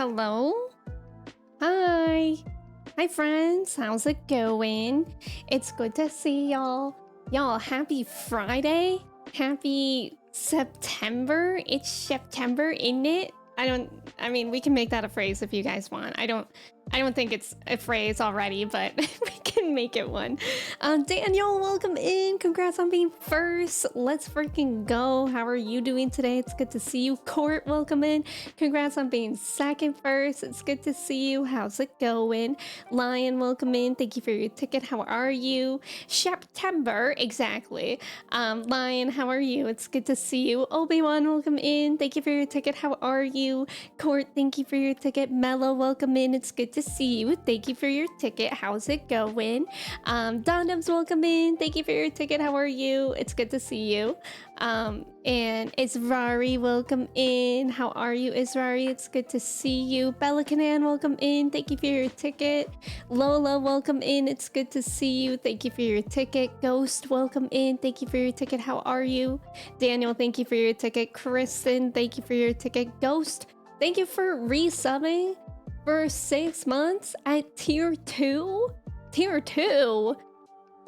hello. Hi. Hi, friends. How's it going? It's good to see y'all. Y'all, happy Friday. Happy September. It's September, isn't it? I mean, we can make that a phrase if you guys want. I don't think it's a phrase already, but we can make it one. Daniel, welcome in. Congrats on being first. Let's freaking go. How are you doing today? It's good to see you. Court, welcome in. Congrats on being second first. It's good to see you. How's it going? Lion, welcome in. Thank you for your ticket. How are you? September, exactly. Lion, how are you? It's good to see you. Obi-Wan, welcome in. Thank you for your ticket. How are you? Court, thank you for your ticket. Mello, welcome in. It's good to see you. Thank you for your ticket. How's it going? Dondoms, welcome in. Thank you for your ticket. How are you? It's good to see you. And Israri, welcome in. How are you, Israri? It's good to see you. Bella Canan, welcome in. Thank you for your ticket. Lola, welcome in. It's good to see you. Thank you for your ticket. Ghost, welcome in. Thank you for your ticket. How are you? Daniel, thank you for your ticket. Kristen, thank you for your ticket. Ghost, thank you for resubbing for 6 months at tier 2. Tier 2.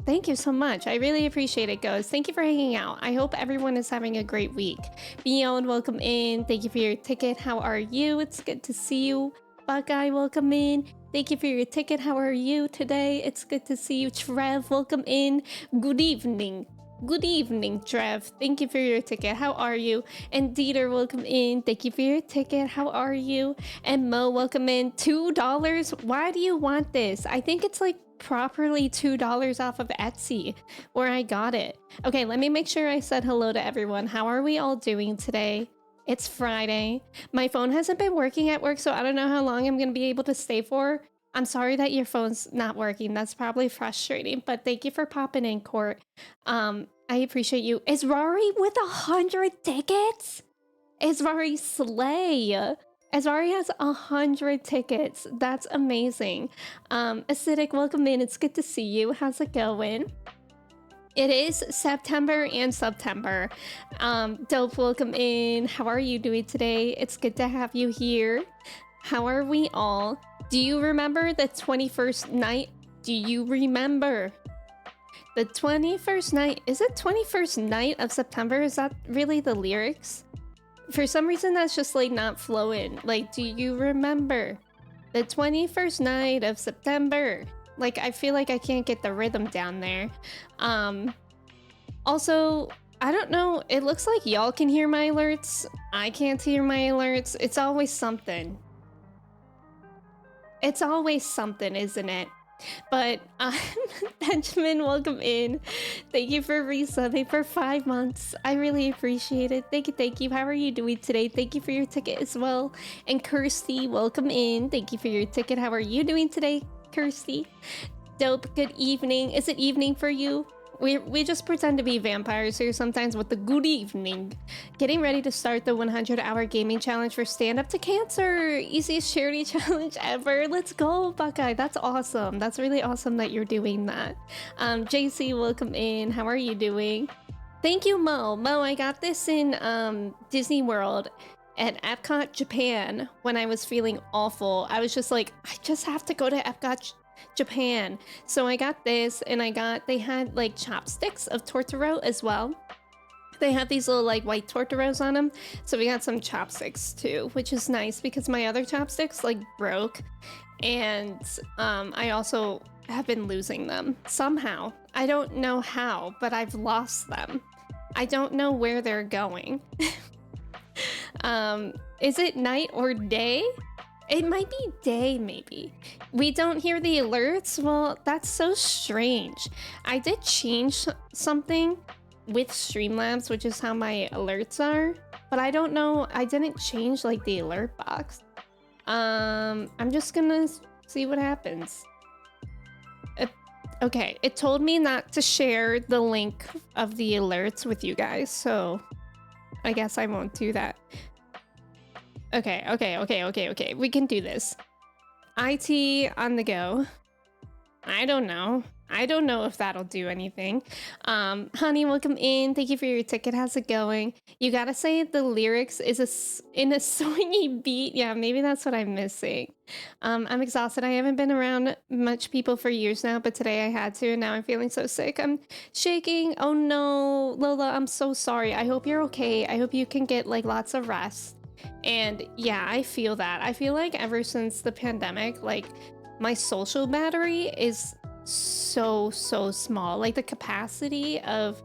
Thank you so much. I really appreciate it, Ghost. Thank you for hanging out. I hope everyone is having a great week. Beyond, welcome in. Thank you for your ticket. How are you? It's good to see you. Buckeye, welcome in. Thank you for your ticket. How are you today? It's good to see you. Trev, welcome in. Good evening. Good evening, Trev. Thank you for your ticket. How are you? And Dieter, welcome in. Thank you for your ticket. How are you? And Mo, welcome in. $2. Why do you want this? I think it's like properly $2 off of Etsy where I got it. Okay, let me make sure I said hello to everyone. How are we all doing today? It's Friday. My phone hasn't been working at work, so I don't know how long I'm gonna be able to stay for. I'm sorry that your phone's not working. That's probably frustrating, but thank you for popping in, Court. I appreciate you. Is Rory with 100 tickets? Is Rory slay? Azari has 100 tickets. That's amazing. Acidic, welcome in. It's good to see you. How's it going? It is September and September. Dope, welcome in. How are you doing today? It's good to have you here. How are we all? Do you remember the 21st night? Do you remember? The 21st night? Is it 21st night of September? Is that really the lyrics? For some reason, that's just like not flowing. Like, do you remember the 21st night of September? Like, I feel like I can't get the rhythm down there. Also, I don't know. It looks like y'all can hear my alerts. I can't hear my alerts. It's always something. It's always something, isn't it? But Benjamin, welcome in. Thank you for resubbing for 5 months. I really appreciate it. Thank you, thank you. How are you doing today? Thank you for your ticket as well. And Kirsty, welcome in. Thank you for your ticket. How are you doing today, Kirsty? Dope, good evening. Is it evening for you? We just pretend to be vampires here sometimes with the good evening. Getting ready to start the 100-hour gaming challenge for Stand Up to Cancer. Easiest charity challenge ever. Let's go, Buckeye. That's awesome. That's really awesome that you're doing that. JC, welcome in. How are you doing? Thank you, Mo. Mo, I got this in Disney World at Epcot, Japan when I was feeling awful. I was just like, I just have to go to Epcot, Japan. So I got this, and they had like chopsticks of tortero as well. They had these little like white torteros on them, so we got some chopsticks too, which is nice because my other chopsticks like broke, and I also have been losing them somehow. I don't know how, but I've lost them. I don't know where they're going. Is it night or day? It might be day, maybe. We don't hear the alerts? Well, that's so strange. I did change something with Streamlabs, which is how my alerts are, but I don't know. I didn't change like the alert box. I'm just gonna see what happens. Okay, it told me not to share the link of the alerts with you guys, so I guess I won't do that. Okay. We can do this. IT on the go. I don't know. I don't know if that'll do anything. Honey, welcome in. Thank you for your ticket. How's it going? You gotta say the lyrics is in a swingy beat. Yeah, maybe that's what I'm missing. I'm exhausted. I haven't been around much people for years now, but today I had to, and now I'm feeling so sick. I'm shaking. Oh no, Lola, I'm so sorry. I hope you're okay. I hope you can get like lots of rest. And yeah, I feel that. I feel like ever since the pandemic, like my social battery is so small. Like the capacity of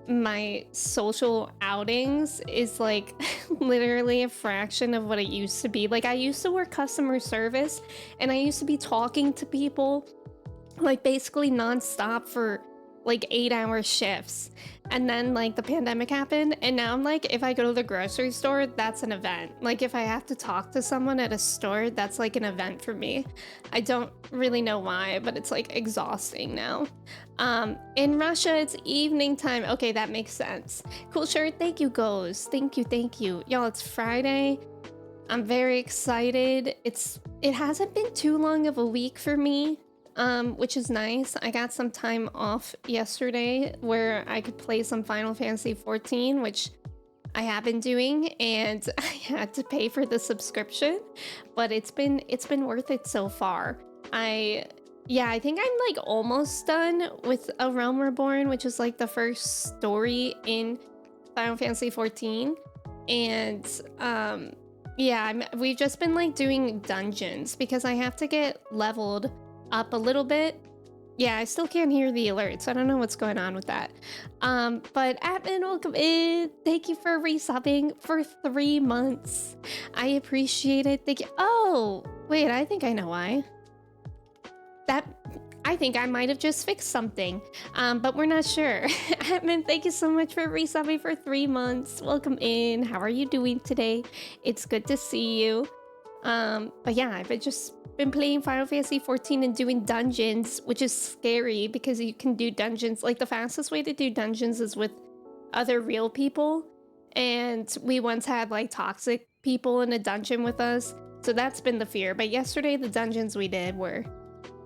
my social outings is like literally a fraction of what it used to be. Like I used to work customer service and I used to be talking to people like basically nonstop for like 8-hour shifts. And then like the pandemic happened and now I'm like, if I go to the grocery store, that's an event. Like if I have to talk to someone at a store, that's like an event for me. I don't really know why, but it's like exhausting now. In Russia, it's evening time. Okay, that makes sense. Cool shirt. Thank you, Goes. Thank you. Y'all, it's Friday. I'm very excited. It hasn't been too long of a week for me. Which is nice. I got some time off yesterday where I could play some Final Fantasy 14, which I have been doing, and I had to pay for the subscription, but it's been worth it so far. I think I'm like almost done with A Realm Reborn, which is like the first story in Final Fantasy 14, and we've just been like doing dungeons because I have to get leveled up a little bit. Yeah, I still can't hear the alerts. I don't know what's going on with that. But admin, welcome in. Thank you for resubbing for 3 months. I appreciate it. Thank you. Oh, wait, I think I know why. I think I might have just fixed something, but we're not sure. Admin, thank you so much for resubbing for 3 months. Welcome in. How are you doing today? It's good to see you. But yeah, I've just been playing Final Fantasy 14 and doing dungeons, which is scary because you can do dungeons. Like the fastest way to do dungeons is with other real people. And we once had like toxic people in a dungeon with us. So that's been the fear. But yesterday, the dungeons we did were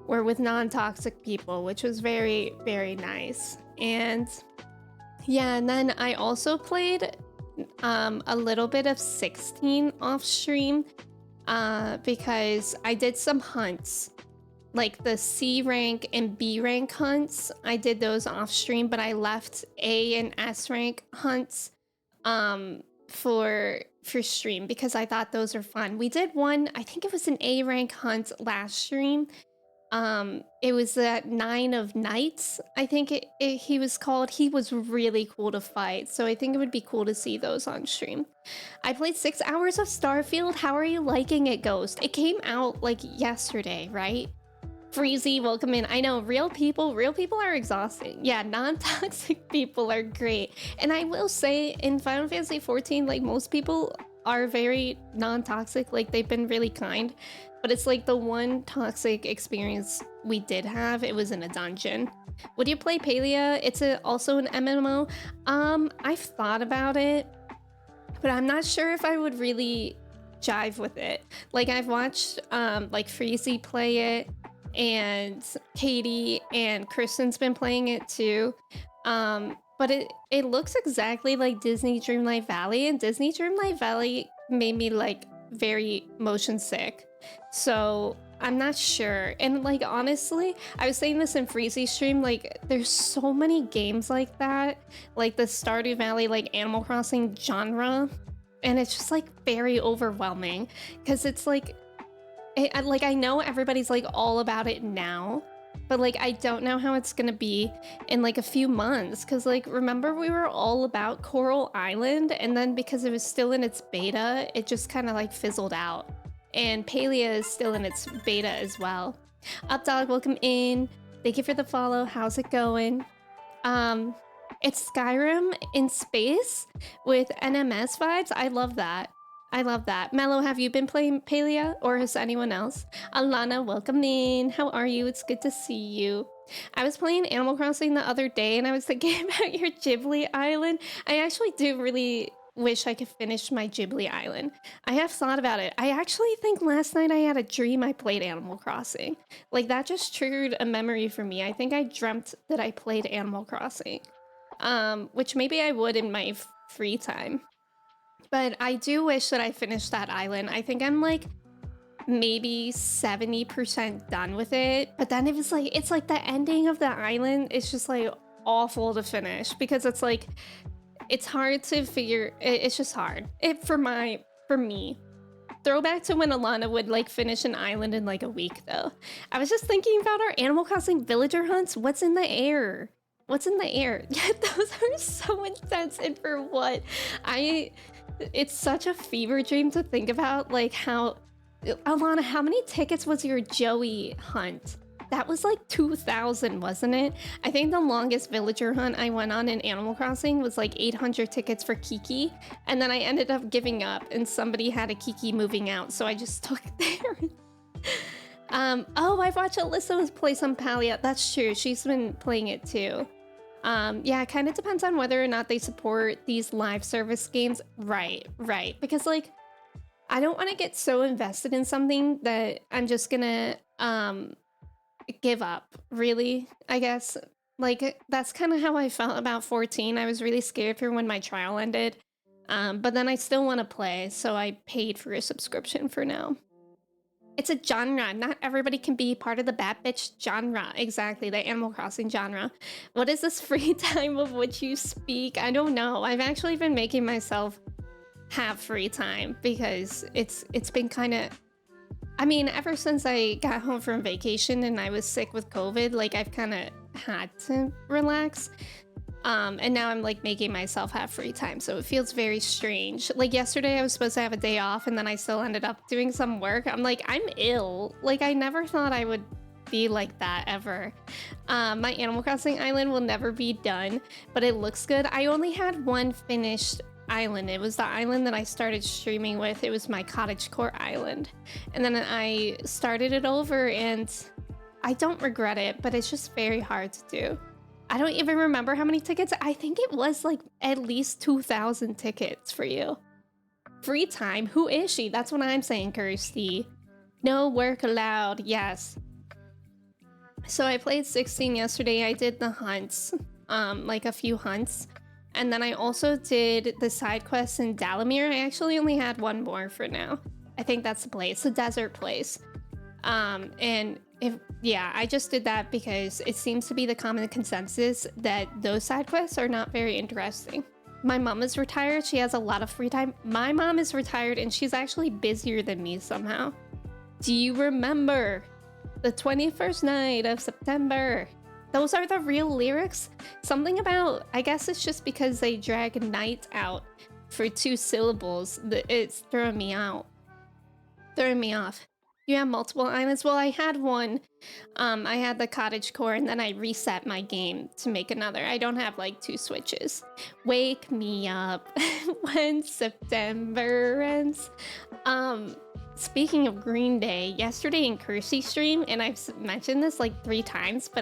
with non-toxic people, which was very, very nice. And yeah, and then I also played a little bit of 16 off stream. Because I did some hunts, like the C rank and B rank hunts. I did those off stream, but I left A and S rank hunts for stream because I thought those are fun. We did one, I think it was an A rank hunt last stream. It was that 9 of Nights, I think he was called. He was really cool to fight, so I think it would be cool to see those on stream. I played 6 hours of Starfield. How are you liking it, Ghost? It came out like yesterday, right? Freezy, welcome in. I know, real people are exhausting. Yeah, non-toxic people are great. And I will say, in Final Fantasy 14, like most people are very non-toxic, like they've been really kind. But it's like the one toxic experience we did have, it was in a dungeon. Would you play Palia? It's also an MMO. I've thought about it, but I'm not sure if I would really jive with it. Like I've watched like Freezy play it, and Katie and Kristen's been playing it too. But it looks exactly like Disney Dreamlight Valley, and Disney Dreamlight Valley made me like very motion sick. So I'm not sure. And like honestly, I was saying this in Freezy stream, like there's so many games like that, like the Stardew Valley, like Animal Crossing genre, and it's just like very overwhelming because it's like I know everybody's like all about it now, but like I don't know how it's gonna be in like a few months, because like remember we were all about Coral Island, and then because it was still in its beta, it just kind of like fizzled out. And Palia is still in its beta as well. Updog, welcome in. Thank you for the follow. How's it going? It's Skyrim in space with NMS vibes. I love that. Mello, have you been playing Palia, or has anyone else? Alana, welcome in. How are you? It's good to see you. I was playing Animal Crossing the other day and I was thinking about your Ghibli island. I actually do really wish I could finish my Ghibli Island. I have thought about it. I actually think last night I had a dream I played Animal Crossing. Like, that just triggered a memory for me. I think I dreamt that I played Animal Crossing. Which maybe I would in my free time. But I do wish that I finished that island. I think I'm like maybe 70% done with it. But then it was like, it's like the ending of the island is just like awful to finish because it's like, it's hard to figure, it's just hard. For me. Throwback to when Alana would like finish an island in like a week though. I was just thinking about our Animal Crossing villager hunts. What's in the air? What's in the air? Yeah, those are so intense and for what? It's such a fever dream to think about like how, Alana, how many tickets was your Joey hunt? That was like 2,000, wasn't it? I think the longest villager hunt I went on in Animal Crossing was like 800 tickets for Kiki. And then I ended up giving up and somebody had a Kiki moving out. So I just took theirs. Oh, I've watched Alyssa play some Palia. That's true. She's been playing it too. Yeah, it kind of depends on whether or not they support these live service games. Right. Because like, I don't want to get so invested in something that I'm just gonna give up, really, I guess. Like, that's kind of how I felt about 14. I was really scared for when my trial ended. But then I still want to play, so I paid for a subscription for now. It's a genre. Not everybody can be part of the bad bitch genre. Exactly, the Animal Crossing genre. What is this free time of which you speak? I don't know. I've actually been making myself have free time because it's been kind of, I mean, ever since I got home from vacation and I was sick with COVID, like I've kind of had to relax. And now I'm like making myself have free time. So it feels very strange. Like yesterday I was supposed to have a day off and then I still ended up doing some work. I'm like, I'm ill. Like I never thought I would be like that ever. My Animal Crossing island will never be done, but it looks good. I only had one finished island. It was the island that I started streaming with. It was my cottagecore island. And then I started it over and I don't regret it, but it's just very hard to do. I don't even remember how many tickets. I think it was like at least 2,000 tickets for you. Free time? Who is she? That's what I'm saying, Kirsty. No work allowed. Yes. So I played 16 yesterday. I did the hunts, like a few hunts. And then I also did the side quests in Dalamir. I actually only had one more for now. I think that's the place, the desert place. I just did that because it seems to be the common consensus that those side quests are not very interesting. My mom is retired. She has a lot of free time. My mom is retired and she's actually busier than me somehow. Do you remember the 21st night of September? Those are the real lyrics? Something about, I guess it's just because they drag night out for 2 syllables. It's throwing me out. Throwing me off. You have multiple islands? Well, I had one. I had the cottagecore and then I reset my game to make another. I don't have like 2 switches. Wake me up when September ends. Speaking of Green Day, yesterday in Kirsty's stream, and I've mentioned this like 3 times, but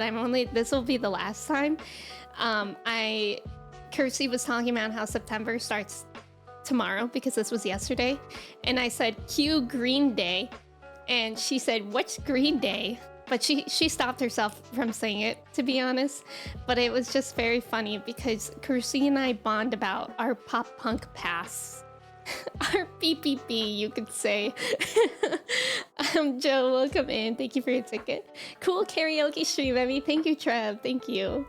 this will be the last time. Kirsty was talking about how September starts tomorrow because this was yesterday. And I said, cue Green Day. And she said, what's Green Day? But she stopped herself from saying it, to be honest. But it was just very funny because Kirsty and I bond about our pop punk past. Our PPP, you could say. Joe, welcome in. Thank you for your ticket. Cool karaoke stream, Emmy. Thank you, Trev. Thank you.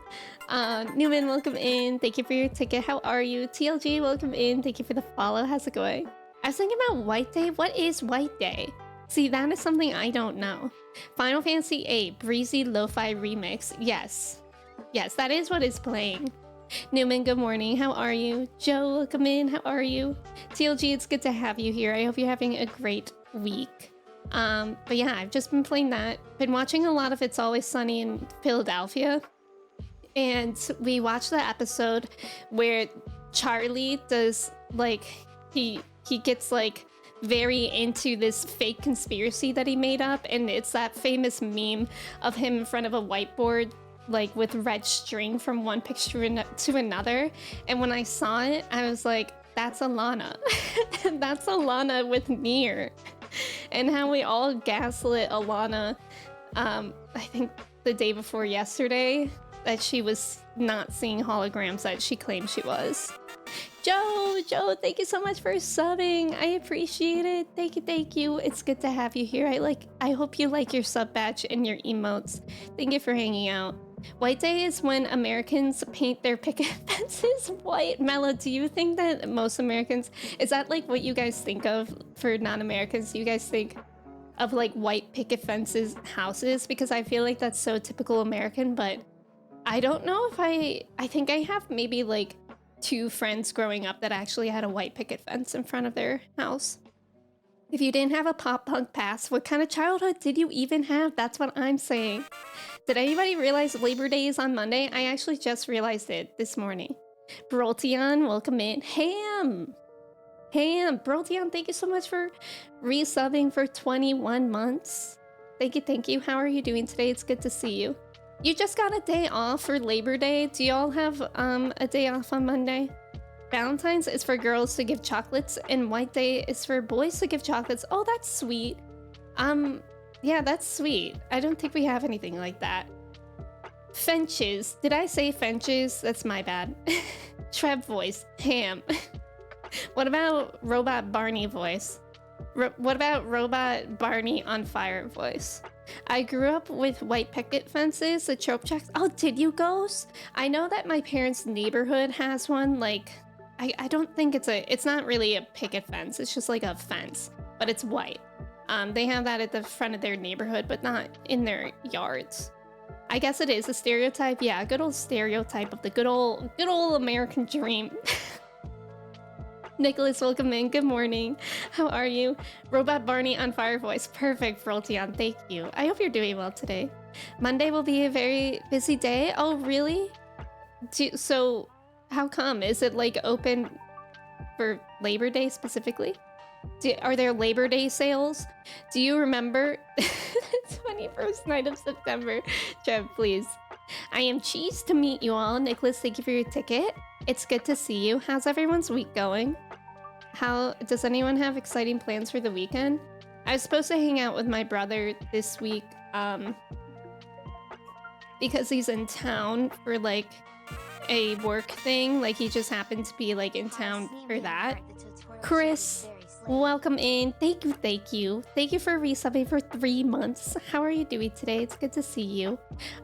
Newman, welcome in. Thank you for your ticket. How are you? TLG, welcome in. Thank you for the follow. How's it going? I was thinking about White Day. What is White Day? See, that is something I don't know. Final Fantasy VIII, Breezy Lo-Fi Remix. Yes. Yes, that is what is playing. Newman, good morning. How are you? Joe, welcome in. How are you? TLG, it's good to have you here. I hope you're having a great week. But yeah, I've just been playing that. Been watching a lot of It's Always Sunny in Philadelphia. And we watched the episode where Charlie does, like, he gets, like, very into this fake conspiracy that he made up, and it's that famous meme of him in front of a whiteboard, like with red string from one picture to another. And when I saw it, I was like, that's Alana. That's Alana with Nier. And how we all gaslit Alana, I think the day before yesterday, that she was not seeing holograms that she claimed she was. Joe, thank you so much for subbing. I appreciate it. Thank you. It's good to have you here. I hope you like your sub badge and your emotes. Thank you for hanging out. White Day is when Americans paint their picket fences white. Mela, do you think that most Americans, is that like what you guys think of for non-Americans? You guys think of like white picket fences houses? Because I feel like that's so typical American, but I don't know if I think I have maybe like 2 friends growing up that actually had a white picket fence in front of their house. If you didn't have a pop punk past, what kind of childhood did you even have? That's what I'm saying. Did anybody realize Labor Day is on Monday? I actually just realized it this morning. Brolteon, welcome in. Ham, Brolteon, thank you so much for resubbing for 21 months. Thank you. How are you doing today? It's good to see you. You just got a day off for Labor Day. Do y'all have a day off on Monday? Valentine's is for girls to give chocolates, and White Day is for boys to give chocolates. Oh, that's sweet. Yeah, that's sweet. I don't think we have anything like that. Fenches. Did I say Fenches? That's my bad. Trev voice. Ham. What about Robot Barney voice? What about Robot Barney on fire voice? I grew up with white picket fences, the trope checks. Oh, did you, Ghost? I know that my parents' neighborhood has one. Like, I don't think it's not really a picket fence. It's just like a fence, but it's white. They have that at the front of their neighborhood, but not in their yards. I guess it is a stereotype. Yeah, a good old stereotype of the good old American dream. Nicholas, welcome in. Good morning. How are you? Robot Barney on fire voice. Perfect, Frolteon. Thank you. I hope you're doing well today. Monday will be a very busy day. Oh, really? So, how come? Is it like open for Labor Day specifically? Are there Labor Day sales? Do you remember 21st night of September? Trev, please. I am cheesed to meet you all. Nicholas, thank you for your ticket. It's good to see you. How's everyone's week going? Does anyone have exciting plans for the weekend? I was supposed to hang out with my brother this week, because he's in town for like a work thing. Like he just happened to be like in town for that. Chris, welcome in. Thank you. Thank you for resubbing for 3 months. How are you doing today? It's good to see you.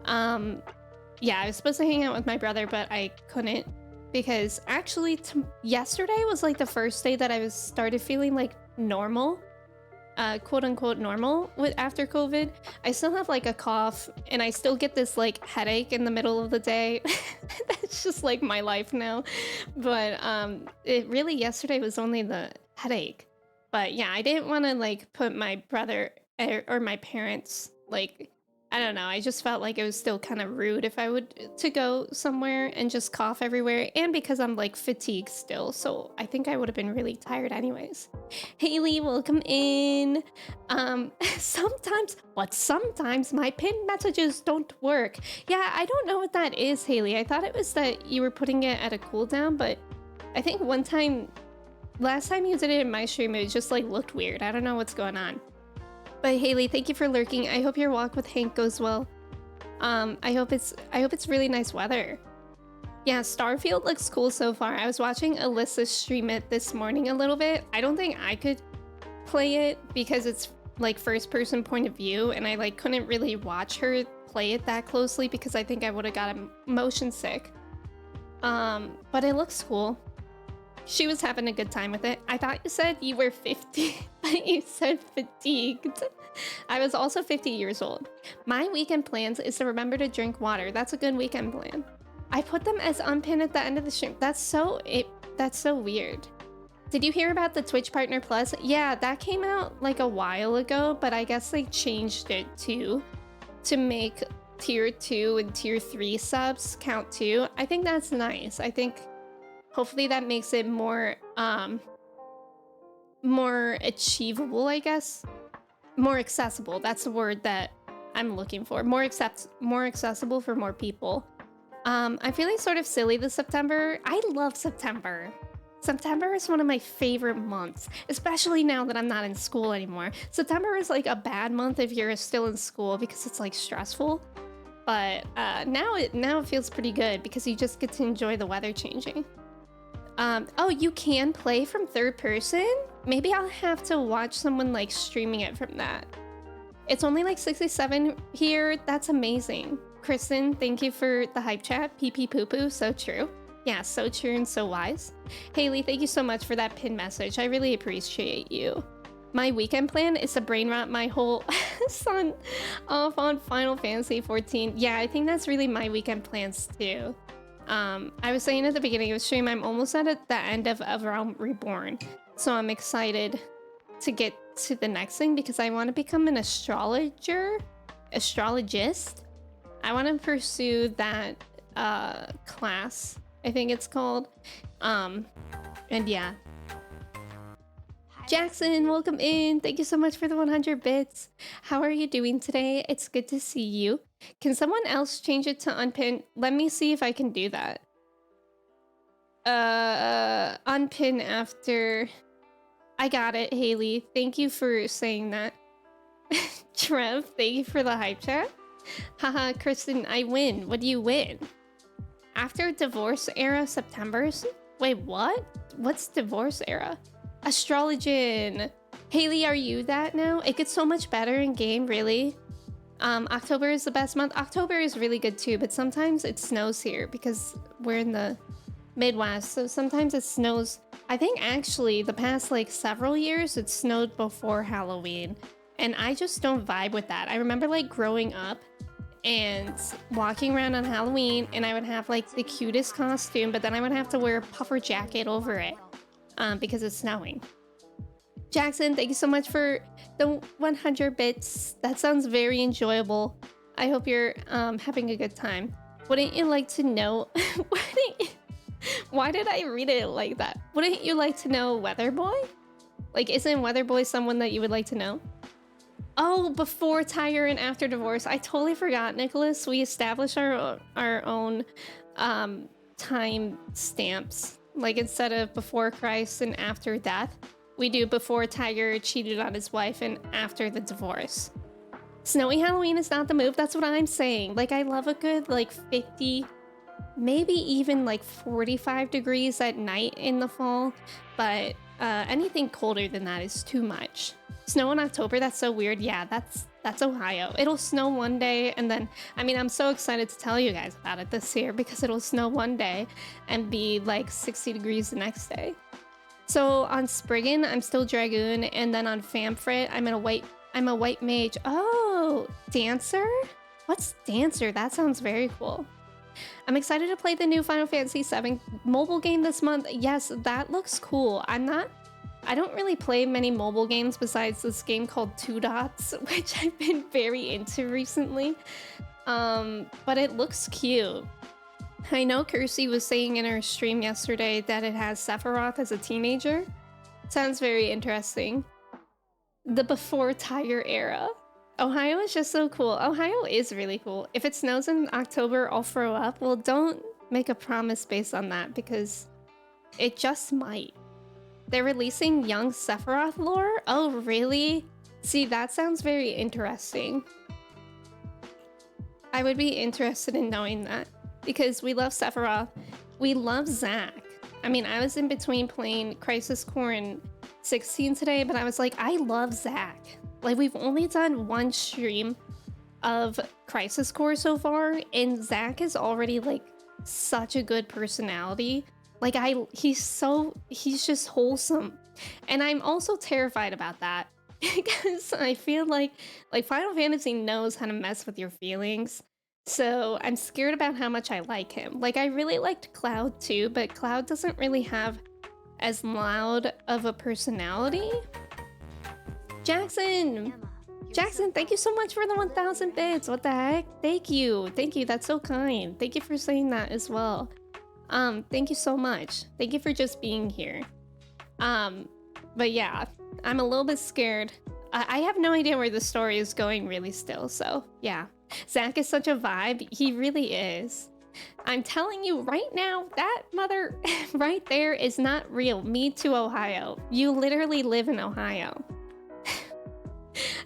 Yeah, I was supposed to hang out with my brother, but I couldn't because actually yesterday was like the first day that I started feeling like normal, quote unquote normal after COVID. I still have like a cough and I still get this like headache in the middle of the day. That's just like my life now. But it really yesterday was only the headache. But yeah, I didn't want to like put my brother or my parents like, I don't know, I just felt like it was still kind of rude if I would to go somewhere and just cough everywhere, and because I'm like fatigued still, so I think I would have been really tired anyways. Haley, welcome in. Sometimes my pinned messages don't work. Yeah, I don't know what that is, Haley. I thought it was that you were putting it at a cooldown, but I think last time you did it in my stream, it just like looked weird. I don't know what's going on. But Haley, thank you for lurking. I hope your walk with Hank goes well. I hope it's really nice weather. Yeah, Starfield looks cool so far. I was watching Alyssa stream it this morning a little bit. I don't think I could play it because it's like first person point of view, and I like couldn't really watch her play it that closely because I think I would have got motion sick. But it looks cool. She was having a good time with it. I thought you said you were 50, but you said fatigued. I was also 50 years old. My weekend plans is to remember to drink water. That's a good weekend plan. I put them as unpinned at the end of the stream. That's so weird. Did you hear about the Twitch Partner Plus? Yeah, that came out like a while ago, but I guess they changed it too to make tier 2 and tier 3 subs count too. I think that's nice. I think hopefully that makes it more achievable, I guess. More accessible. That's the word that I'm looking for. More accessible for more people. I'm feeling sort of silly this September. I love September. September is one of my favorite months, especially now that I'm not in school anymore. September is like a bad month if you're still in school because it's like stressful. But now it feels pretty good because you just get to enjoy the weather changing. Oh, you can play from third person? Maybe I'll have to watch someone like streaming it from that. It's only like 67 here. That's amazing. Kristen, thank you for the hype chat. Pee pee poo poo, so true. Yeah, so true and so wise. Haley, thank you so much for that pin message. I really appreciate you. My weekend plan is to brain rot my whole son off on Final Fantasy 14. Yeah, I think that's really my weekend plans too. I was saying at the beginning of the stream, I'm almost at the end of Realm Reborn. So I'm excited to get to the next thing because I want to become an astrologist. I want to pursue that class, I think it's called. And yeah. Jackson, welcome in. Thank you so much for the 100 bits. How are you doing today? It's good to see you. Can someone else change it to unpin? Let me see if I can do that. Unpin after. I got it, Haley. Thank you for saying that. Trev, thank you for the hype chat. Haha, Kristen, I win. What do you win? After divorce era September's? Wait, what? What's divorce era? Astrologian. Haley, are you that now? It gets so much better in game, really. October is the best month. October is really good too, but sometimes it snows here because we're in the Midwest, so sometimes it snows. I think actually the past like several years it snowed before Halloween, and I just don't vibe with that. I remember like growing up and walking around on Halloween and I would have like the cutest costume, but then I would have to wear a puffer jacket over it because it's snowing. Jackson, thank you so much for the 100 bits. That sounds very enjoyable. I hope you're having a good time. Wouldn't you like to know? Why did I read it like that? Wouldn't you like to know Weather Boy? Like, isn't Weather Boy someone that you would like to know? Oh, before Tiger and after divorce. I totally forgot, Nicholas. We established our own time stamps. Like, instead of before Christ and after death, we do before Tiger cheated on his wife and after the divorce. Snowy Halloween is not the move. That's what I'm saying. Like, I love a good, like, 50... maybe even like 45 degrees at night in the fall, but anything colder than that is too much. Snow in October, that's so weird. Yeah, that's Ohio. It'll snow one day and then, I mean, I'm so excited to tell you guys about it this year because it'll snow one day and be like 60 degrees the next day. So on Spriggan, I'm still Dragoon, and then on Famfrit, I'm a white mage. Oh, Dancer? What's Dancer? That sounds very cool. I'm excited to play the new Final Fantasy VII mobile game this month. Yes, that looks cool. I don't really play many mobile games besides this game called Two Dots, which I've been very into recently. But it looks cute. I know Kirsty was saying in her stream yesterday that it has Sephiroth as a teenager. Sounds very interesting. The before Tiger era. Ohio is just so cool. Ohio is really cool. If it snows in October, I'll throw up. Well, don't make a promise based on that because it just might. They're releasing young Sephiroth lore? Oh, really? See, that sounds very interesting. I would be interested in knowing that because we love Sephiroth. We love Zack. I mean, I was in between playing Crisis Core and 16 today, but I was like, I love Zack. Like, we've only done one stream of Crisis Core so far, and Zack is already, like, such a good personality. Like, he's just wholesome. And I'm also terrified about that, because I feel like Final Fantasy knows how to mess with your feelings. So I'm scared about how much I like him. Like, I really liked Cloud too, but Cloud doesn't really have as loud of a personality. Jackson, thank you so much for the 1,000 bits. What the heck? Thank you. That's so kind. Thank you for saying that as well. Thank you so much. Thank you for just being here. But yeah, I'm a little bit scared. I have no idea where the story is going really still, so yeah. Zack is such a vibe. He really is. I'm telling you right now, that mother right there is not real. Me to Ohio. You literally live in Ohio.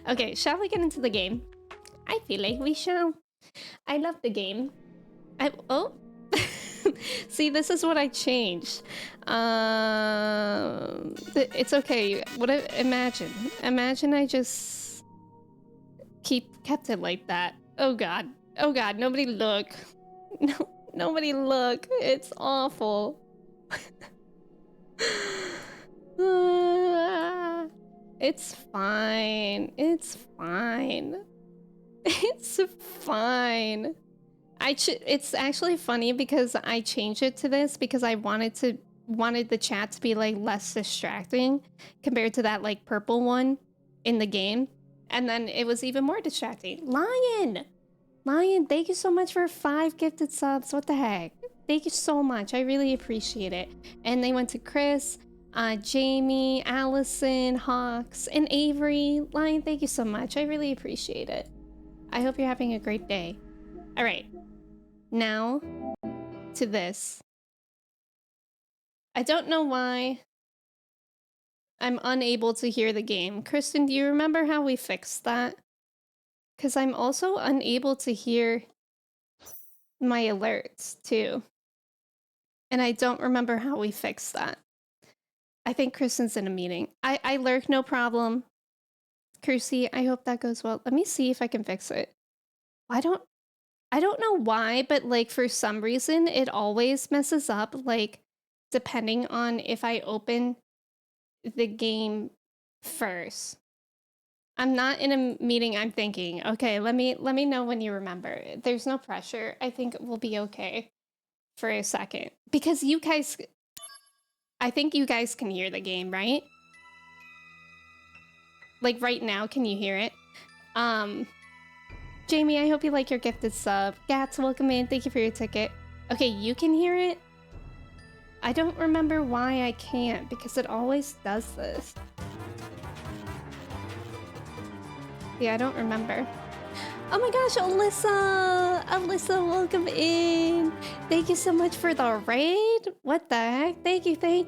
Okay, shall we get into the game? I feel like we shall. I love the game. Oh. See, this is what I changed. It's okay. Imagine I just kept it like that. Oh god. Oh god, nobody look. No, nobody look. It's awful. It's fine. It's fine. It's fine. It's actually funny because I changed it to this because I wanted the chat to be like less distracting compared to that like purple one in the game, and then it was even more distracting. Lion, thank you so much for 5 gifted subs. What the heck? Thank you so much. I really appreciate it. And they went to Chris, Jamie, Allison, Hawks, and Avery. Lion, thank you so much. I really appreciate it. I hope you're having a great day. All right. Now to this. I don't know why I'm unable to hear the game. Kristen, do you remember how we fixed that? Because I'm also unable to hear my alerts too. And I don't remember how we fixed that. I think Kristen's in a meeting. I lurk, no problem. Kirsty, I hope that goes well. Let me see if I can fix it. I don't know why, but like for some reason it always messes up, like depending on if I open the game first. I'm not in a meeting, I'm thinking. Okay, let me know when you remember. There's no pressure. I think we'll be okay for a second. Because you guys, I think you guys can hear the game, right? Like right now, can you hear it? Jamie, I hope you like your gifted sub. Gats, welcome in. Thank you for your ticket. Okay, you can hear it? I don't remember why I can't, because it always does this. Yeah, I don't remember. Oh my gosh, Alyssa! Alyssa, welcome in! Thank you so much for the raid! What the heck? Thank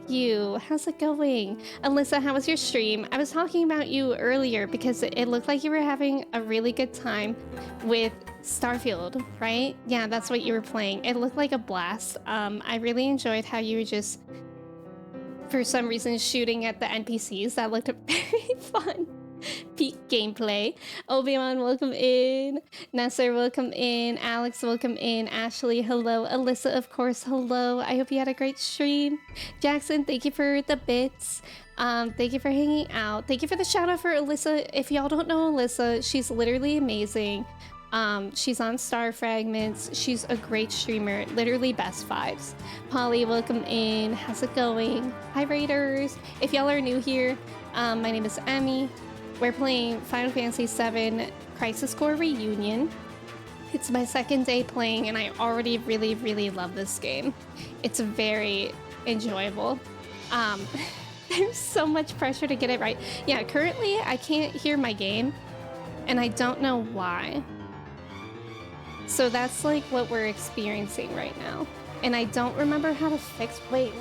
you! How's it going? Alyssa, how was your stream? I was talking about you earlier because it looked like you were having a really good time with Starfield, right? Yeah, that's what you were playing. It looked like a blast. I really enjoyed how you were just, for some reason, shooting at the NPCs. That looked very fun. Peak gameplay. Obi-Wan, welcome in. Nasser, welcome in. Alex, welcome in. Ashley, hello. Alyssa, of course, hello. I hope you had a great stream. Jackson, thank you for the bits. Thank you for hanging out. Thank you for the shout out for Alyssa. If y'all don't know Alyssa, she's literally amazing. She's on Star Fragments. She's a great streamer. Literally best vibes. Polly, welcome in. How's it going? Hi, Raiders. If y'all are new here, my name is Emme. We're playing Final Fantasy VII Crisis Core Reunion. It's my second day playing and I already really love this game. It's very enjoyable. There's so much pressure to get it right. Yeah, currently I can't hear my game and I don't know why. So that's like what we're experiencing right now. And I don't remember how to fix... Wait.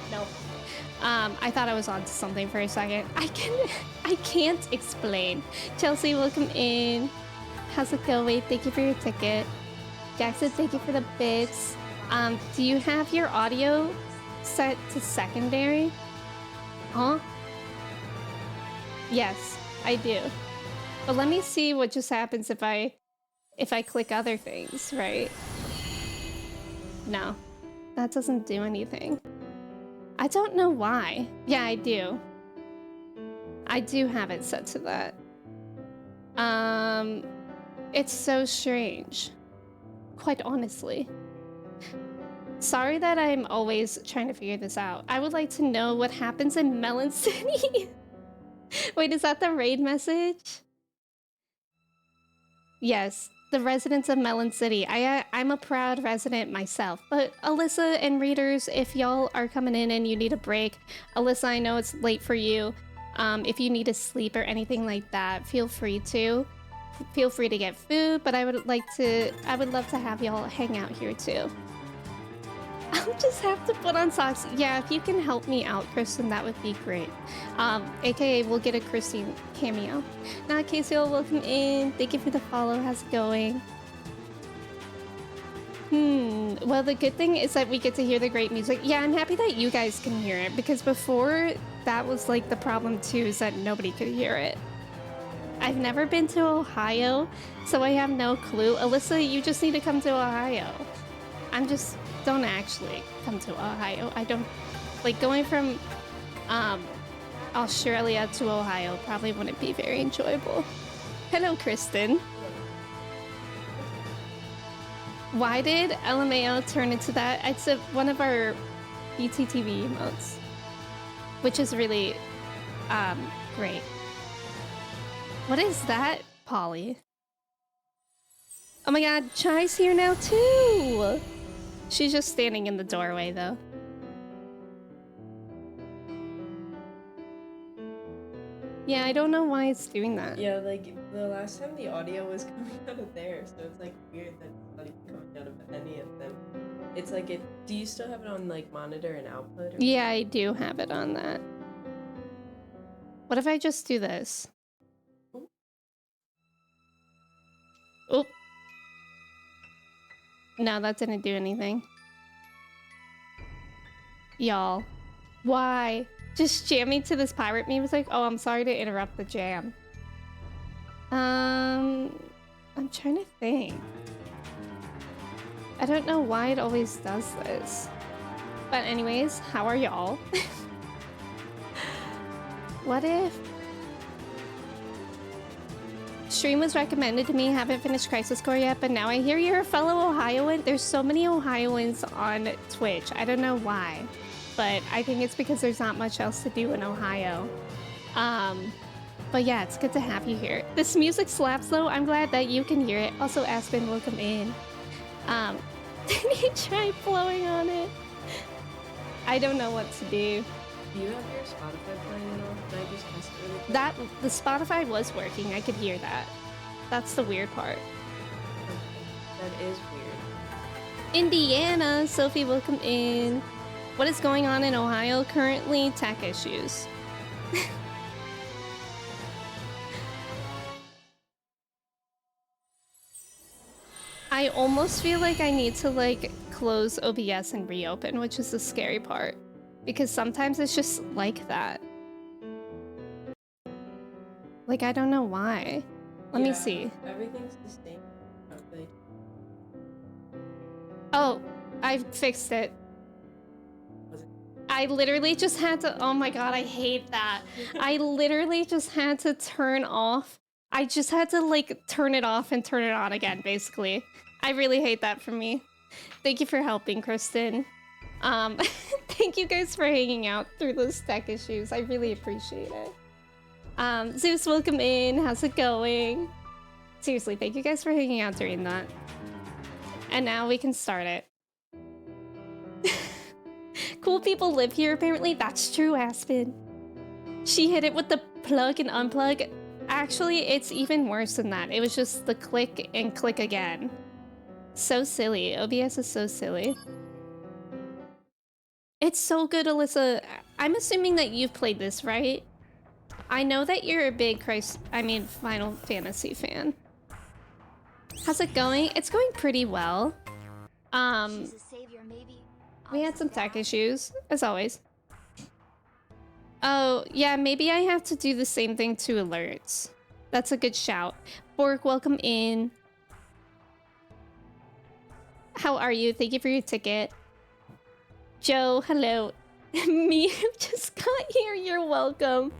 No. I thought I was on to something for a second. I can't explain. Chelsea, welcome in. How's it going? Thank you for your ticket. Jackson, thank you for the bits. Do you have your audio set to secondary? Huh? Yes, I do. But let me see what just happens if I click other things, right? No, that doesn't do anything. I don't know why. Yeah, I do. I do have it set to that. It's so strange. Quite honestly. Sorry that I'm always trying to figure this out. I would like to know what happens in Melon City. Wait, is that the raid message? Yes. The residents of Melon City. I'm a proud resident myself. But Alyssa and readers, if y'all are coming in and you need a break, Alyssa, I know it's late for you. If you need to sleep or anything like that, feel free to. feel free to get food, but I would love to have y'all hang out here too. I'll just have to put on socks. Yeah, if you can help me out, Kristen, that would be great. AKA, we'll get a Christine cameo. Now, Casey, welcome in. Thank you for the follow. How's it going? Well, the good thing is that we get to hear the great music. Yeah, I'm happy that you guys can hear it, because before, that was like the problem too, is that nobody could hear it. I've never been to Ohio, so I have no clue. Alyssa, you just need to come to Ohio. Don't actually come to Ohio. I don't... Like, going from Australia to Ohio probably wouldn't be very enjoyable. Hello, Kristen. Why did LMAO turn into that? It's one of our BTTV emotes, which is really great. What is that, Polly? Oh my god, Chai's here now too! She's just standing in the doorway though. Yeah, I don't know why it's doing that. Yeah, like the last time the audio was coming out of there, so it's like weird that it's not even coming out of any of them. It's like do you still have it on like monitor and output? Or yeah, I do have it on that. What if I just do this? Oh. No, that didn't do anything. Y'all. Why? Just jamming to this pirate music? Oh, I'm sorry to interrupt the jam. I'm trying to think. I don't know why it always does this. But anyways, how are y'all? What if... Stream was recommended to me, haven't finished Crisis Core yet, but now I hear you're a fellow Ohioan. There's so many Ohioans on Twitch. I don't know why, but I think it's because there's not much else to do in Ohio. But yeah, it's good to have you here. This music slaps though. I'm glad that you can hear it. Also, Aspen, welcome in. Did you try blowing on it? I don't know what to do. Do you have your Spotify playing at all? Can I just test it really quick? The Spotify was working. I could hear that. That's the weird part. That is weird. Indiana, Sophie, welcome in. What is going on in Ohio currently? Tech issues. I almost feel like I need to like close OBS and reopen, which is the scary part. Because sometimes it's just like that. Like, I don't know why. Let me see. Everything's the same. Okay. Oh, I fixed it. I literally just had to... Oh my god, I hate that. I literally just had to turn off... I just had to, like, turn it off and turn it on again, basically. I really hate that for me. Thank you for helping, Kristen. Thank you guys for hanging out through those tech issues. I really appreciate it. Zeus, welcome in. How's it going? Seriously, thank you guys for hanging out during that. And now we can start it. Cool people live here, apparently. That's true, Aspen. She hit it with the plug and unplug. Actually, it's even worse than that. It was just the click and click again. So silly. OBS is so silly. It's so good, Alyssa. I'm assuming that you've played this, right? I know that you're a big Final Fantasy fan. How's it going? It's going pretty well. We had some tech issues, as always. Oh, yeah, maybe I have to do the same thing to alerts. That's a good shout. Bork, welcome in. How are you? Thank you for your ticket. Joe, hello. Me, just got here. You're welcome.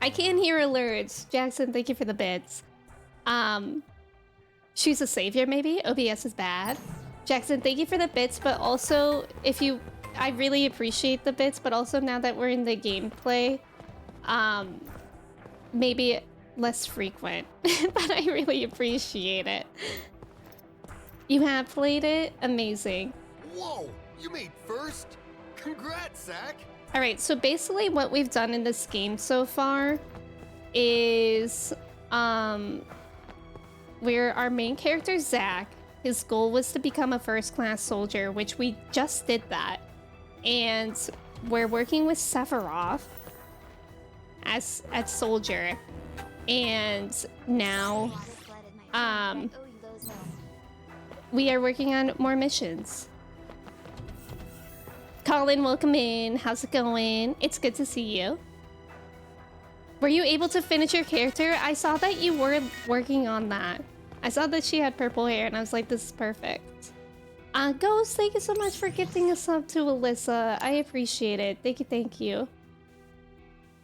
I can't hear alerts. Jackson, thank you for the bits. She's a savior, maybe? OBS is bad. Jackson, thank you for the bits, but also, I really appreciate the bits, but also now that we're in the gameplay, maybe less frequent, but I really appreciate it. You have played it? Amazing. Whoa, you made first? Congrats, Zach. All right, so basically what we've done in this game so far is where our main character, Zach, his goal was to become a first-class soldier, which we just did that. And we're working with Sephiroth as soldier. And now, we are working on more missions. Colin, welcome in. How's it going? It's good to see you. Were you able to finish your character? I saw that you were working on that. I saw that she had purple hair and I was like, this is perfect. Ghost, thank you so much for gifting a sub to Alyssa. I appreciate it. Thank you.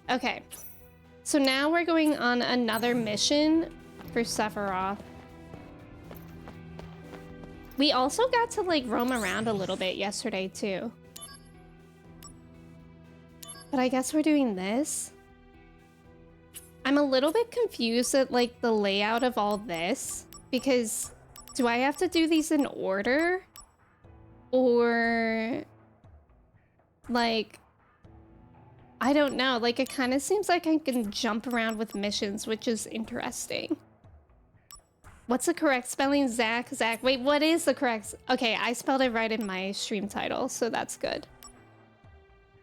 Okay. So now we're going on another mission for Sephiroth. We also got to like roam around a little bit yesterday too. But I guess we're doing this. I'm a little bit confused at like the layout of all this because do I have to do these in order? Or like, I don't know. Like it kind of seems like I can jump around with missions, which is interesting. What's the correct spelling? Zach. Wait, what is the correct? Okay, I spelled it right in my stream title, so that's good.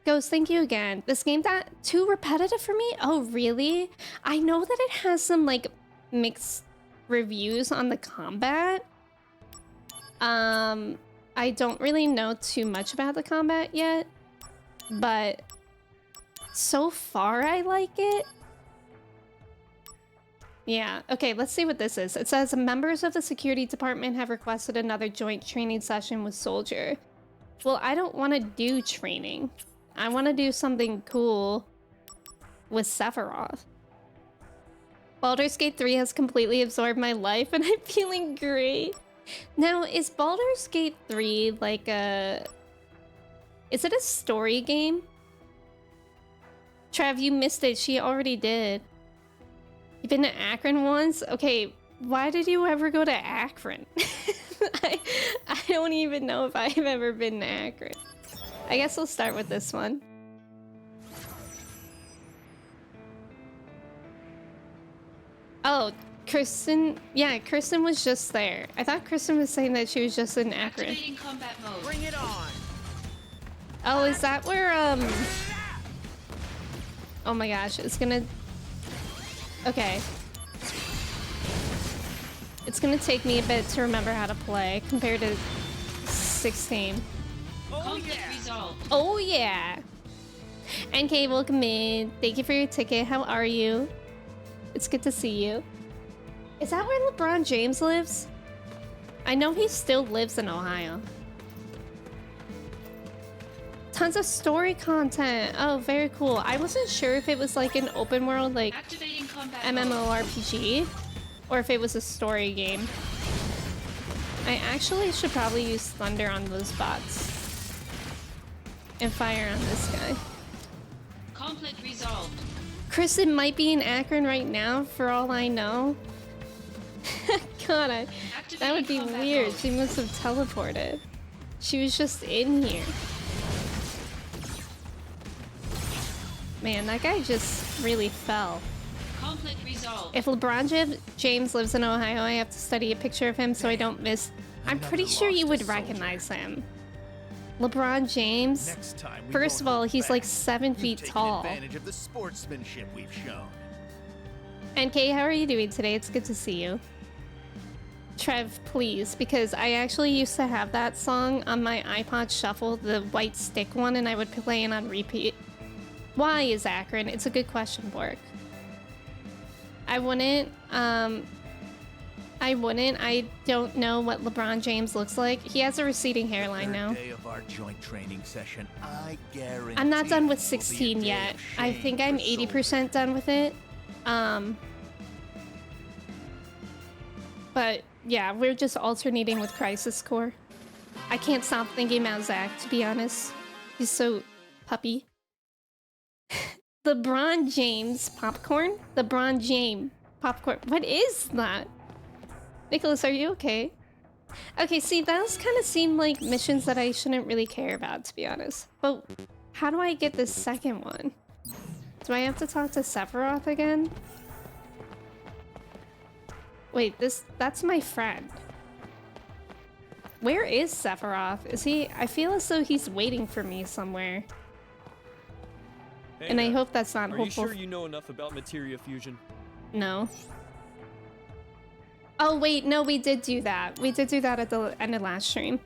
Ghost, thank you again. This game that too repetitive for me? Oh, really? I know that it has some like mixed reviews on the combat. I don't really know too much about the combat yet, but so far I like it. Yeah, okay, let's see what this is. It says members of the security department have requested another joint training session with Soldier. Well, I don't want to do training. I want to do something cool with Sephiroth. Baldur's Gate 3 has completely absorbed my life and I'm feeling great. Now, is Baldur's Gate 3 like a... Is it a story game? Trav, you missed it. She already did. You've been to Akron once? Okay, why did you ever go to Akron? I don't even know if I've ever been to Akron. I guess we'll start with this one. Oh, Kristen. Yeah, Kristen was just there. I thought Kristen was saying that she was just in Akron. Activating combat mode. Bring it on. Oh, is that where, Oh my gosh, it's gonna... Okay. It's gonna take me a bit to remember how to play compared to 16. Conflict resolved. Oh yeah! NK, welcome in. Thank you for your ticket. How are you? It's good to see you. Is that where LeBron James lives? I know he still lives in Ohio. Tons of story content. Oh, very cool. I wasn't sure if it was like an open world, like MMORPG, or if it was a story game. I actually should probably use Thunder on those bots. And fire on this guy. Conflict resolved. Kristen might be in Akron right now, for all I know. God, that would be weird. She must have teleported. She was just in here. Man, that guy just really fell. Conflict resolved. If LeBron James lives in Ohio, I have to study a picture of him so I don't miss... I'm pretty sure you would recognize him. LeBron James, first of all, he's like 7 feet tall. Advantage of the sportsmanship we've shown. NK, how are you doing today? It's good to see you. Trev, please, because I actually used to have that song on my iPod Shuffle, the white stick one, and I would play it on repeat. Why is Akron? It's a good question, Bork. I wouldn't. I don't know what LeBron James looks like. He has a receding hairline now. Day of our joint training session, I guarantee I'm not done with will be a 16 day yet. of I shame think for I'm Soldier. 80% done with it. But yeah, we're just alternating with Crisis Core. I can't stop thinking about Zach, to be honest. He's so puppy. LeBron James popcorn? LeBron James popcorn. What is that? Nicholas, are you okay? Okay, see, those kind of seem like missions that I shouldn't really care about, to be honest. But how do I get this second one? Do I have to talk to Sephiroth again? Wait, that's my friend. Where is Sephiroth? Is he? I feel as though he's waiting for me somewhere. Hey, And I hope that's not Are you hopeful. sure you know enough about materia fusion? No. Oh wait, no, we did do that. We did do that at the end of last stream.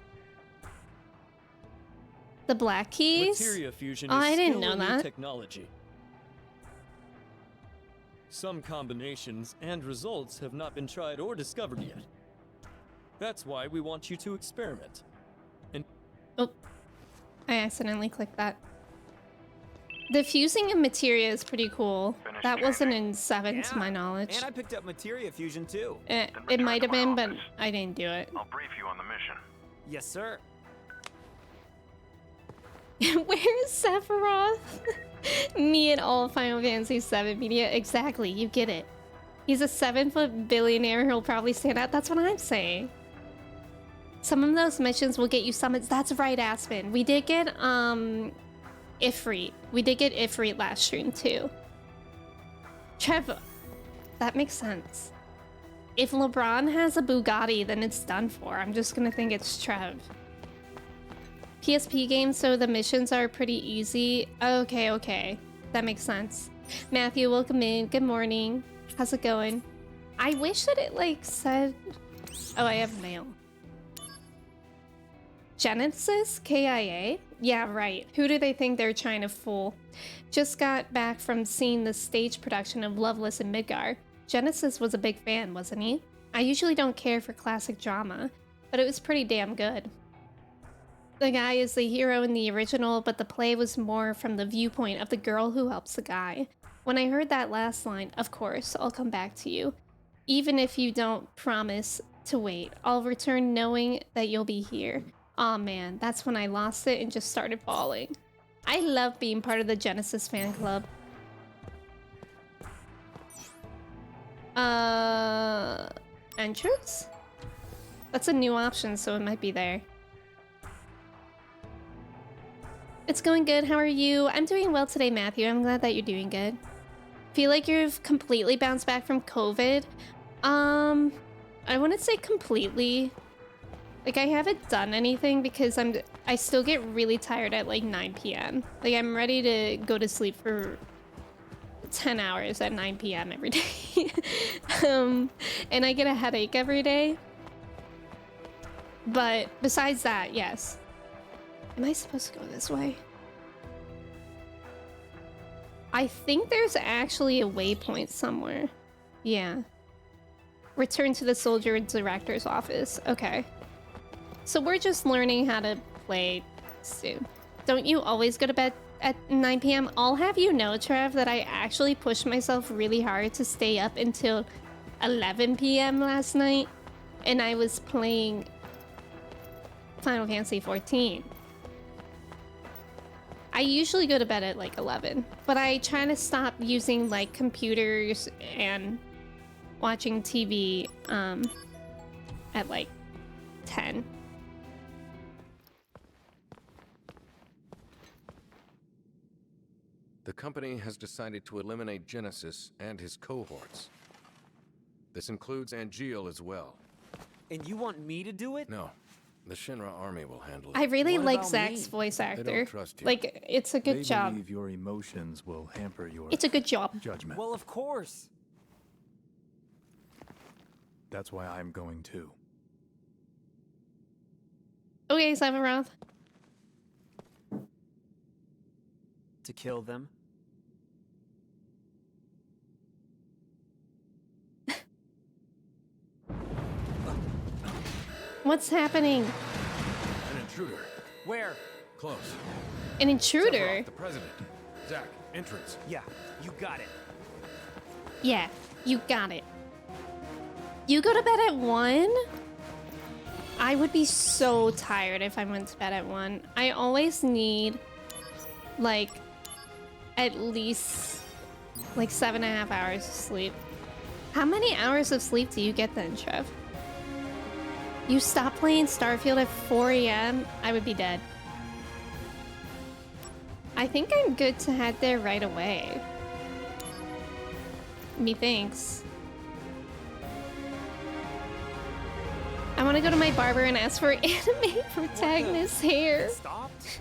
The black keys? Materia fusion Oh, is I didn't still know a new that. technology. Some combinations and results have not been tried or discovered yet. That's why we want you to experiment. And Oh, I accidentally clicked that. The fusing of materia is pretty cool. That wasn't in 7 to my knowledge. And I picked up materia fusion too. It might have been, but I didn't do it. I'll brief you on the mission. Yes, sir. Where's Sephiroth? Me and all Final Fantasy VII media. Exactly, you get it. He's a 7-foot billionaire who'll probably stand out. That's what I'm saying. Some of those missions will get you summons. That's right, Aspen. We did get, Ifrit. We did get Ifrit last stream, too. Trev, that makes sense. If LeBron has a Bugatti, then it's done for. I'm just gonna think it's Trev. PSP games, so the missions are pretty easy. Okay. That makes sense. Matthew, welcome in. Good morning. How's it going? I wish that it, like, said... Oh, I have mail. Genesis? KIA? Yeah, right. Who do they think they're trying to fool? Just got back from seeing the stage production of Loveless in Midgar. Genesis was a big fan, wasn't he? I usually don't care for classic drama, but it was pretty damn good. The guy is the hero in the original, but the play was more from the viewpoint of the girl who helps the guy. When I heard that last line, of course, I'll come back to you. Even if you don't promise to wait, I'll return knowing that you'll be here. Aw man, that's when I lost it and just started bawling. I love being part of the Genesis fan club. Entrance? That's a new option, so it might be there. It's going good. How are you? I'm doing well today, Matthew. I'm glad that you're doing good. Feel like you've completely bounced back from COVID? I wouldn't say completely. Like, I haven't done anything because I still get really tired at like 9 p.m. Like, I'm ready to go to sleep for 10 hours at 9 p.m. every day. And I get a headache every day. But besides that, yes. Am I supposed to go this way? I think there's actually a waypoint somewhere. Yeah. Return to the soldier director's office. Okay. So we're just learning how to play soon. Don't you always go to bed at 9 p.m.? I'll have you know, Trev, that I actually pushed myself really hard to stay up until 11 p.m. last night. And I was playing Final Fantasy 14. I usually go to bed at like 11, but I try to stop using like computers and watching TV at like 10. The company has decided to eliminate Genesis and his cohorts. This includes Angeal as well. And you want me to do it? No, the Shinra army will handle it. I really What like about Zach's me? voice They actor. don't trust you. Like, it's a good They job. believe your emotions will hamper your It's a good job. judgment. Well, of course. That's why I'm going too. Okay, Sephiroth. To kill them. What's happening? An intruder. Where? Close. An intruder? Sephiroth, the president. Zack, entrance. Yeah, you got it. Yeah, you got it. You go to bed at 1? I would be so tired if I went to bed at 1. I always need, like, at least, like, 7.5 hours of sleep. How many hours of sleep do you get then, Trev? You stop playing Starfield at 4 a.m., I would be dead. I think I'm good to head there right away. Methinks. want to go to my barber and ask for anime protagonist hair. Stopped?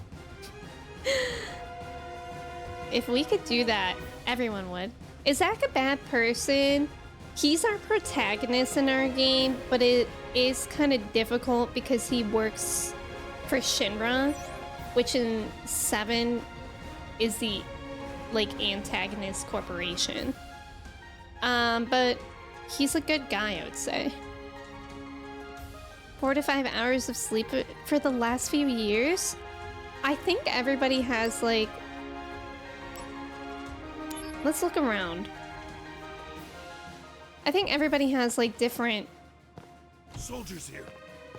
If we could do that, everyone would. Is Zach a bad person? He's our protagonist in our game, but it is kind of difficult because he works for Shinra, which in 7 is the like antagonist corporation. But he's a good guy, I would say. 4 to 5 hours of sleep for the last few years. I think everybody has like. Let's look around. I think everybody has like different Soldiers here.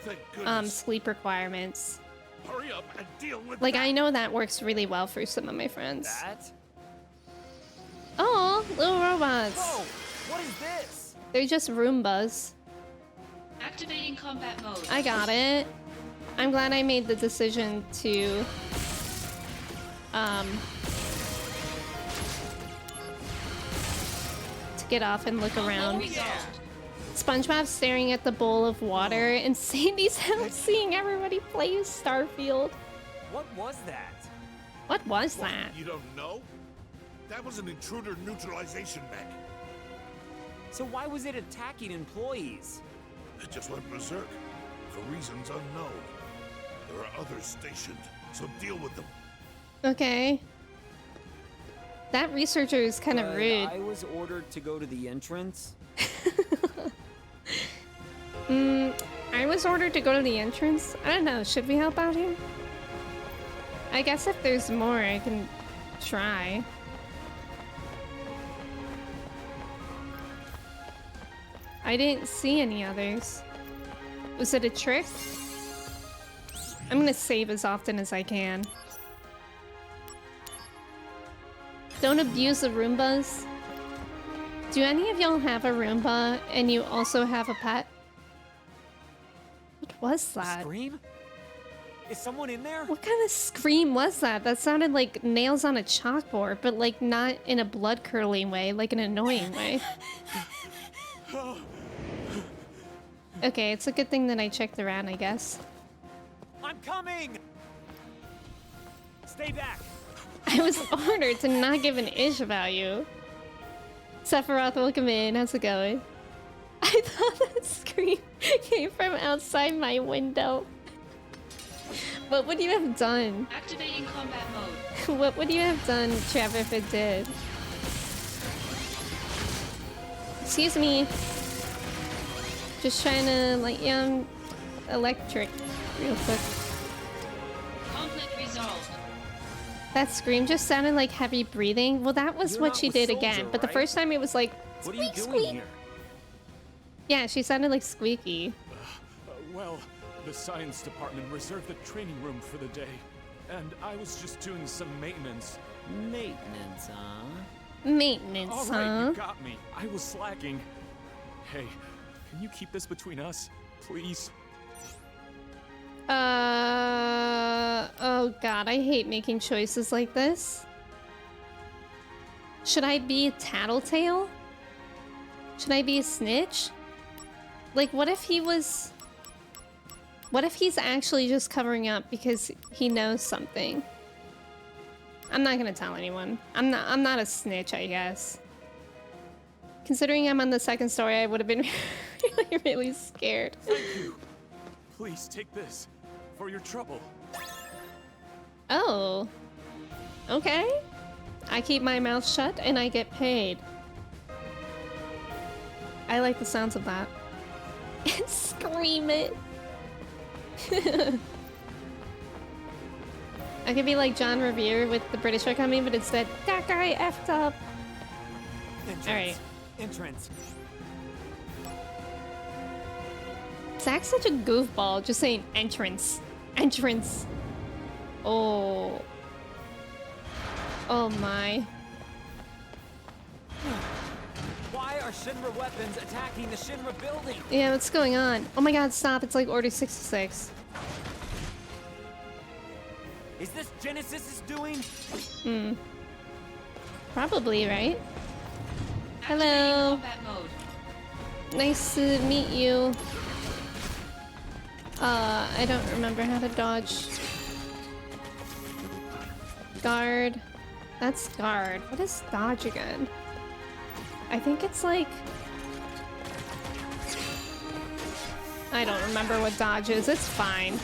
Thank goodness. sleep requirements. Hurry up and deal with Like that. I know that works really well for some of my friends. That? Oh, little robots. Whoa! What is this? They're just Roombas. Activating combat mode. I got it. I'm glad I made the decision to get off and look around. Resolved. SpongeBob staring at the bowl of water and Sandy's house seeing everybody play Starfield. What was that? What was What, that? You don't know? That was an intruder neutralization mech. So why was it attacking employees? It just went berserk for reasons unknown. There are others stationed, so deal with them. Okay. That researcher is kind of But rude. I was ordered to go to the entrance. I was ordered to go to the entrance. I don't know. Should we help out here? I guess if there's more, I can try. I didn't see any others. Was it a trick? I'm gonna save as often as I can. Don't abuse the Roombas. Do any of y'all have a Roomba and you also have a pet? What was that? Scream? Is someone in there? What kind of scream was that? That sounded like nails on a chalkboard, but like not in a blood-curdling way, like an annoying way. Okay, it's a good thing that I checked around, I guess. I'm coming! Stay back! I was ordered to not give an ish about you. Sephiroth, welcome in. How's it going? I thought that scream came from outside my window. What would you have done? Activating combat mode. What would you have done, Trev, if it did? Excuse me. Just trying to light you on electric real quick. Conflict resolved. That scream just sounded like heavy breathing. Well, that was You're what not she with did Soldier, again. But the right? first time it was like, What are you squeak, doing squeak. here? Yeah, she sounded like squeaky. Well, the science department reserved the training room for the day, and I was just doing some maintenance. Maintenance, huh? Maintenance, All right, huh? you got me. I was slacking. Hey, can you keep this between us, please? Oh god, I hate making choices like this. Should I be a tattletale? Should I be a snitch? Like, what if he was... What if he's actually just covering up because he knows something? I'm not gonna tell anyone. I'm not a snitch, I guess. Considering I'm on the second story, I would have been really, really scared. Thank you. Please take this for your trouble. Oh. Okay. I keep my mouth shut and I get paid. I like the sounds of that. And scream it. I could be like John Revere with the British are coming, but instead, that guy effed up. Entrance. Alright. Entrance. Zach's such a goofball, just saying entrance. Entrance. Oh. Oh my. Why are Shinra weapons attacking the Shinra building? Yeah, what's going on? Oh my god, stop. It's like Order 66. Is this Genesis' doing? Hmm. Probably, right? Activating Hello. combat mode. Nice to meet you. I don't remember how to dodge. Guard. That's guard. What is dodge again? I think it's like... I don't remember what dodge is. It's fine.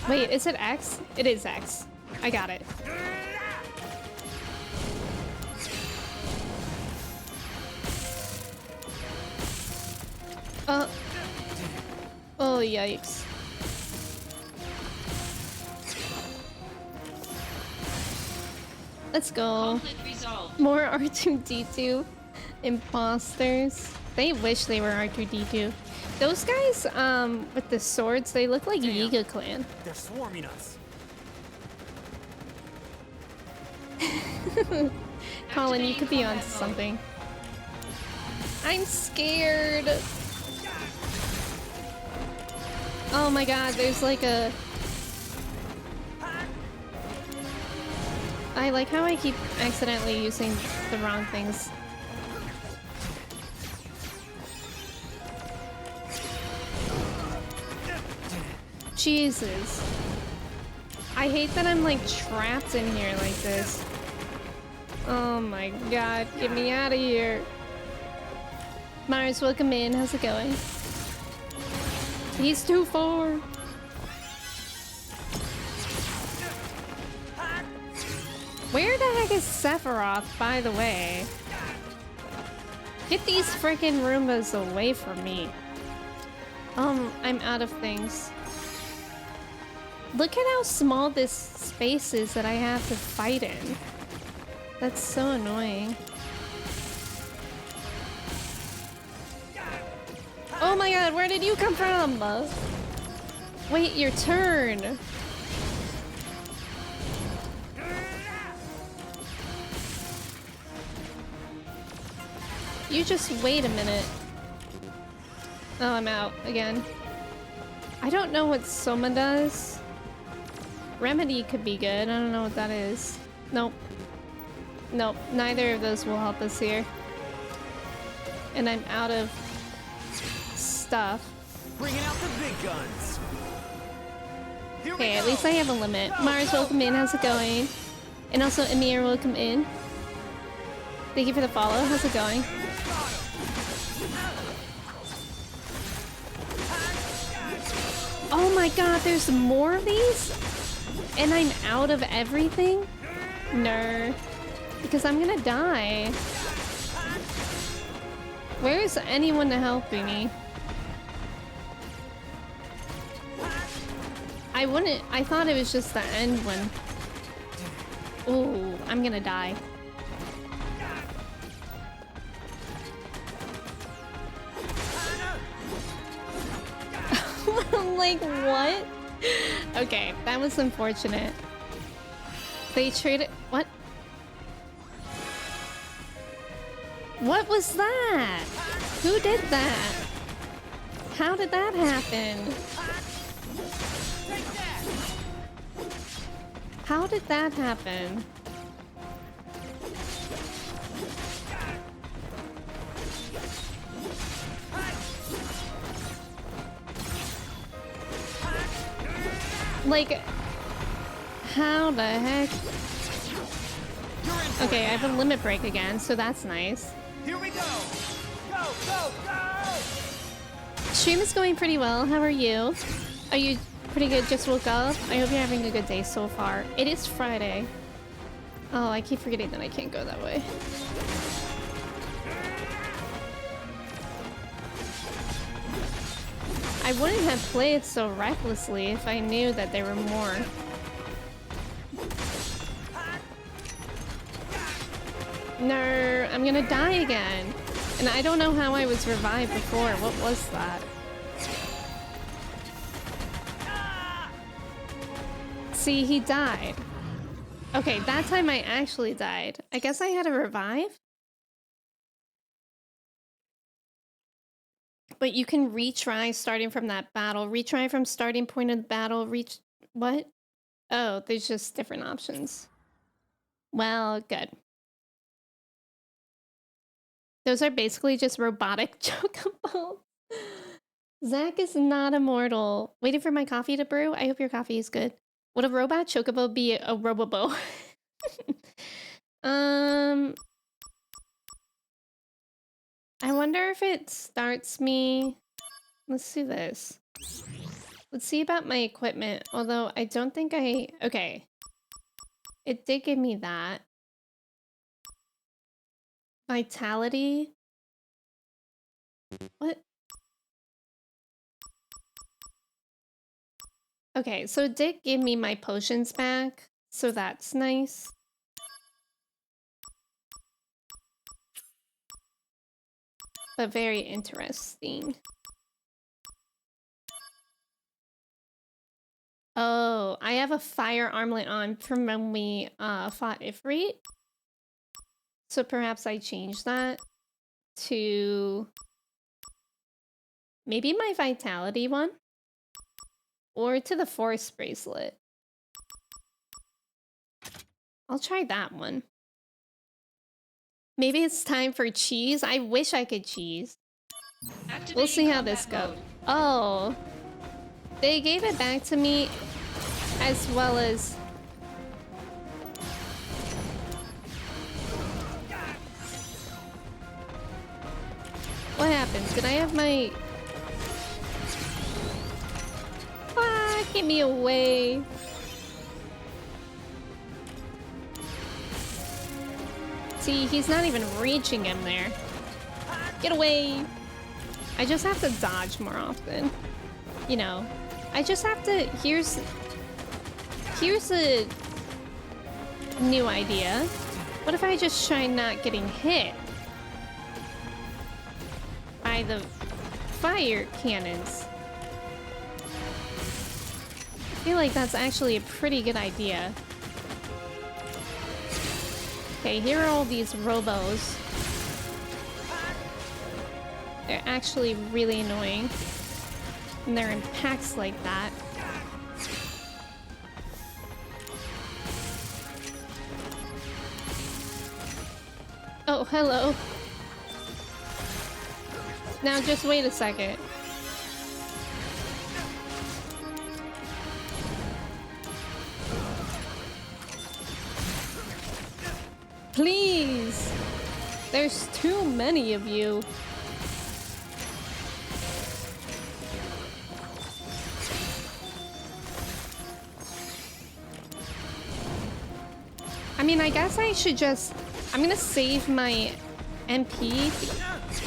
Wait, is it X? It is X. I got it. Oh, yikes. Let's go. Conflict resolved. More R2-D2 imposters. They wish they were R2-D2. Those guys, with the swords, they look like Yiga Clan. They're swarming us. Colin, you could be on something. I'm scared. Oh my god, there's like a... I like how I keep accidentally using the wrong things. Jesus. I hate that I'm like trapped in here like this. Oh my god, get me out of here. Mars, welcome in. How's it going? He's too far. Where the heck is Sephiroth, by the way? Get these freaking Roombas away from me. I'm out of things. Look at how small this space is that I have to fight in. That's so annoying. Oh my god, where did you come from? Wait, your turn. You just wait a minute. Oh, I'm out again. I don't know what Soma does. Remedy could be good. I don't know what that is. Nope. Nope. Neither of those will help us here. And I'm out of stuff. Bringing out the big guns. Okay, at least I have a limit. Mars, welcome in. How's it going? And also, Emir, welcome in. Thank you for the follow. How's it going? Oh my god, there's more of these? And I'm out of everything? No. Because I'm gonna die. Where is anyone to help me? I thought it was just the end one. Ooh, I'm gonna die. I'm like, what? Okay, that was unfortunate. They traded... What? What was that? Who did that? How did that happen? How did that happen? Like, how the heck? Okay, I have a limit break again, so that's nice. Here we go. Go, go, go. Stream is going pretty well. How are you? Are you pretty good? Just woke up? I hope you're having a good day so far. It is Friday. Oh, I keep forgetting that I can't go that way. I wouldn't have played so recklessly if I knew that there were more. No, I'm gonna die again. And I don't know how I was revived before. What was that? See, he died. Okay, that time I actually died. I guess I had to revive? But you can retry starting from that battle. Retry from starting point of the battle. What? Oh, there's just different options. Well, good. Those are basically just robotic chocobos. Zach is not immortal. Waiting for my coffee to brew. I hope your coffee is good. Would a robot chocobo be a robobo? I wonder if it starts me. Let's do this. Let's see about my equipment. Although I don't think I. Okay. It did give me that. Vitality. What? Okay, so it did give me my potions back, so that's nice. But very interesting. Oh, I have a fire armlet on from when we fought Ifrit. So perhaps I change that to maybe my vitality one? Or to the force bracelet. I'll try that one. Maybe it's time for cheese? I wish I could cheese. We'll see how this goes. Oh. They gave it back to me as well as... What happens? Did I have my... Ah, get me away. See, he's not even reaching him there. Get away. I just have to dodge more often. You know, I just have to... Here's a new idea. What if I just try not getting hit by the fire cannons? I feel like that's actually a pretty good idea. Okay, here are all these robos. They're actually really annoying. And they're in packs like that. Oh, hello. Now just wait a second. Please! There's too many of you. I mean, I guess I should just... I'm gonna save my MP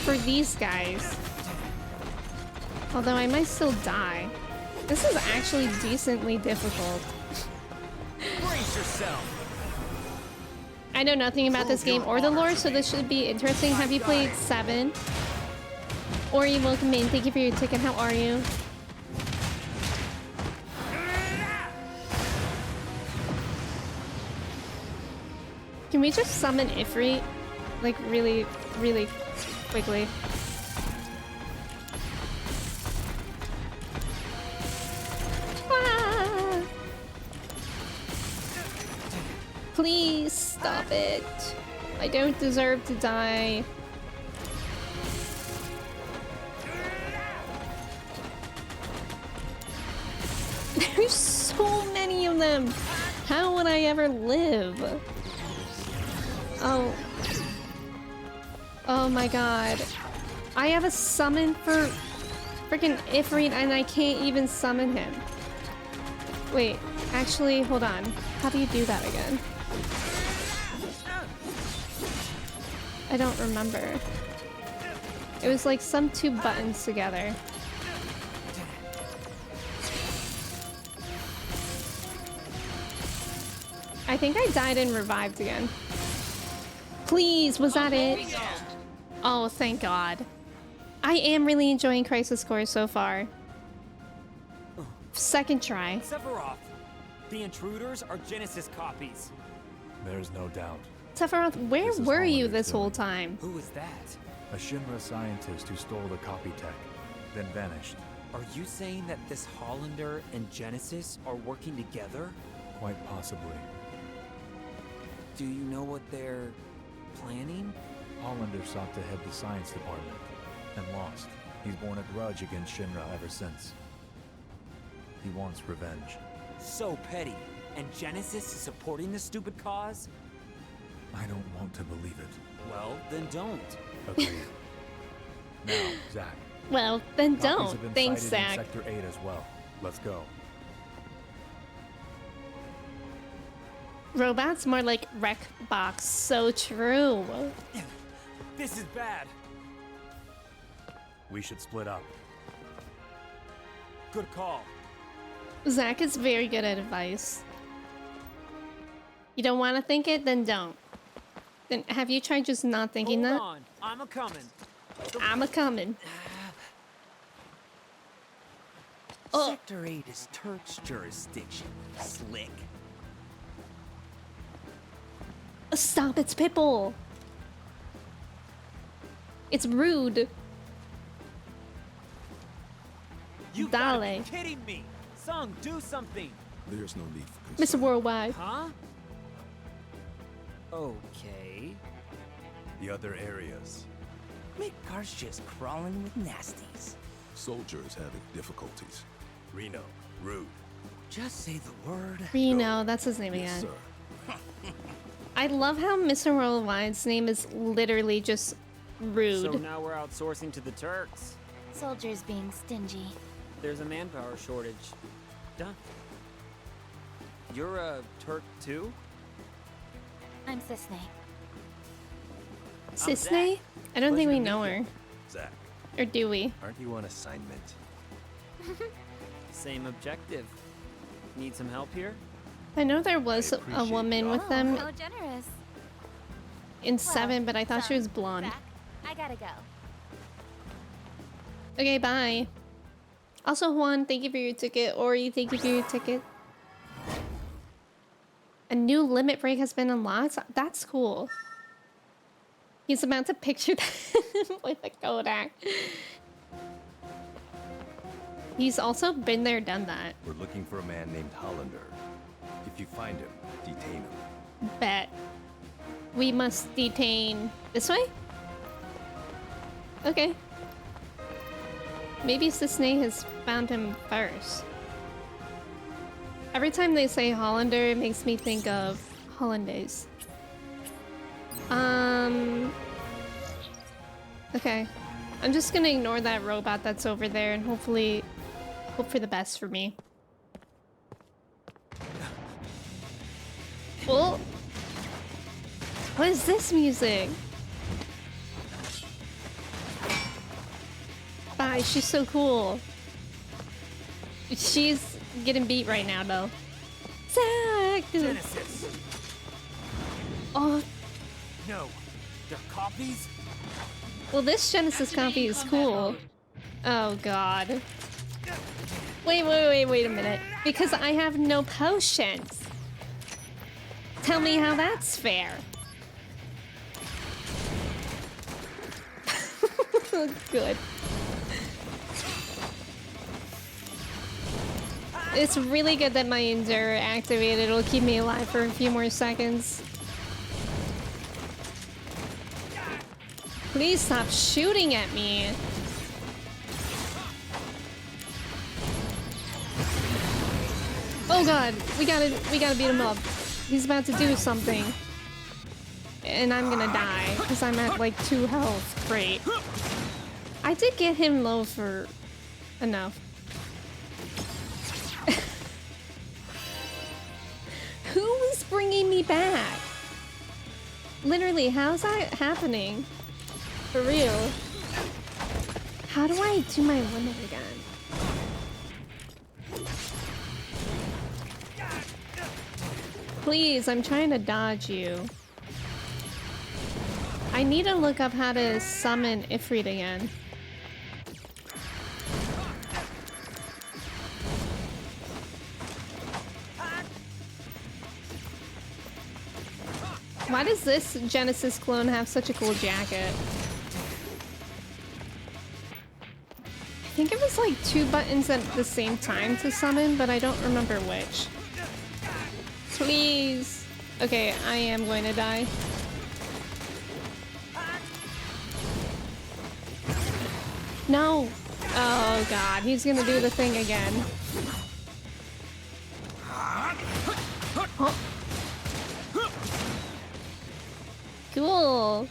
for these guys. Although I might still die. This is actually decently difficult. Brace yourself. I know nothing about this game or the lore, so this should be interesting. Have you played 7? Or you welcome in. Thank you for your ticket. How are you? Can we just summon Ifrit? Like, really, really quickly. Ah! Please stop it. I don't deserve to die. There's so many of them. How would I ever live? Oh. Oh my god. I have a summon for freaking Ifrit and I can't even summon him. Wait, actually, hold on. How do you do that again? I don't remember. It was like some 2 buttons together. I think I died and revived again. Please, was that it? Oh, thank God. I am really enjoying Crisis Core so far. Second try. Sephiroth, the intruders are Genesis copies. There's no doubt. Sephiroth, where This is were you Hollander's this whole doing. time? Who is that? A Shinra scientist who stole the copy tech, then vanished. Are you saying that this Hollander and Genesis are working together? Quite possibly. Do you know what they're planning? Hollander sought to head the science department and lost. He's borne a grudge against Shinra ever since. He wants revenge. So petty. And Genesis is supporting the stupid cause? I don't want to believe it. Well, then don't. Agreed. Now, Zack. Well, then Copies don't. have been Thanks, sighted in Zach. Sector 8 as well. Let's go. Robots more like wreck box. So true. This is bad. We should split up. Good call. Zach is very good at advice. You don't want to think it, then don't. Then have you tried just not thinking Hold that? on. I'm a coming. I'm a coming. Oh. Sector 8 is Turk's jurisdiction. Slick. Stop, it's Pitbull. It's rude. You gotta Dale. be kidding me. Sung, do something. There's no need for concern. Mr. Worldwide. Huh? Okay. The other areas. Midgar's just crawling with nasties. Soldiers having difficulties. Reno, rude. Just say the word. Reno, that's his name Yes, again. sir. I love how Mr. Worldwide's name is literally just rude. So now we're outsourcing to the Turks. Soldiers being stingy. There's a manpower shortage. Done. You're a Turk too? I'm Cisne. Cisne? I don't think we know her. Zack, Or do we? aren't you on assignment? Same objective. Need some help here? I know there was a appreciate woman the with offer. them How generous. in 7, but I thought she was Zach, blonde. I gotta go. Okay, bye. Also, Juan, thank you for your ticket. Ori, thank you for your ticket. A new limit break has been unlocked? That's cool. He's about to picture that with a Kodak. He's also been there, done that. We're looking for a man named Hollander. If you find him, detain him. Bet. We must detain... This way? Okay. Maybe Cisne has found him first. Every time they say Hollander, it makes me think of Hollandaise. Okay. I'm just gonna ignore that robot that's over there and hopefully hope for the best for me. Oh! What is this music? Bye, she's so cool. She's getting beat right now, though. Zach! Genesis. Oh, No. They're copies? well, this Genesis copy is cool. Oh, God. Wait a minute. Because I have no potions. Tell me how that's fair. Good. It's really good that my endure activated. It'll keep me alive for a few more seconds. Please stop shooting at me. Oh god, we gotta beat him up. He's about to do something. And I'm gonna die, because I'm at like 2 health. Great. I did get him low for enough. Who is bringing me back? Literally, how's that happening? For real. How do I do my limit again? Please, I'm trying to dodge you. I need to look up how to summon Ifrit again. Why does this Genesis clone have such a cool jacket? I think it was like 2 buttons at the same time to summon, but I don't remember which. Please. Okay, I am going to die. No! Oh god, he's gonna do the thing again. Oh. Cool!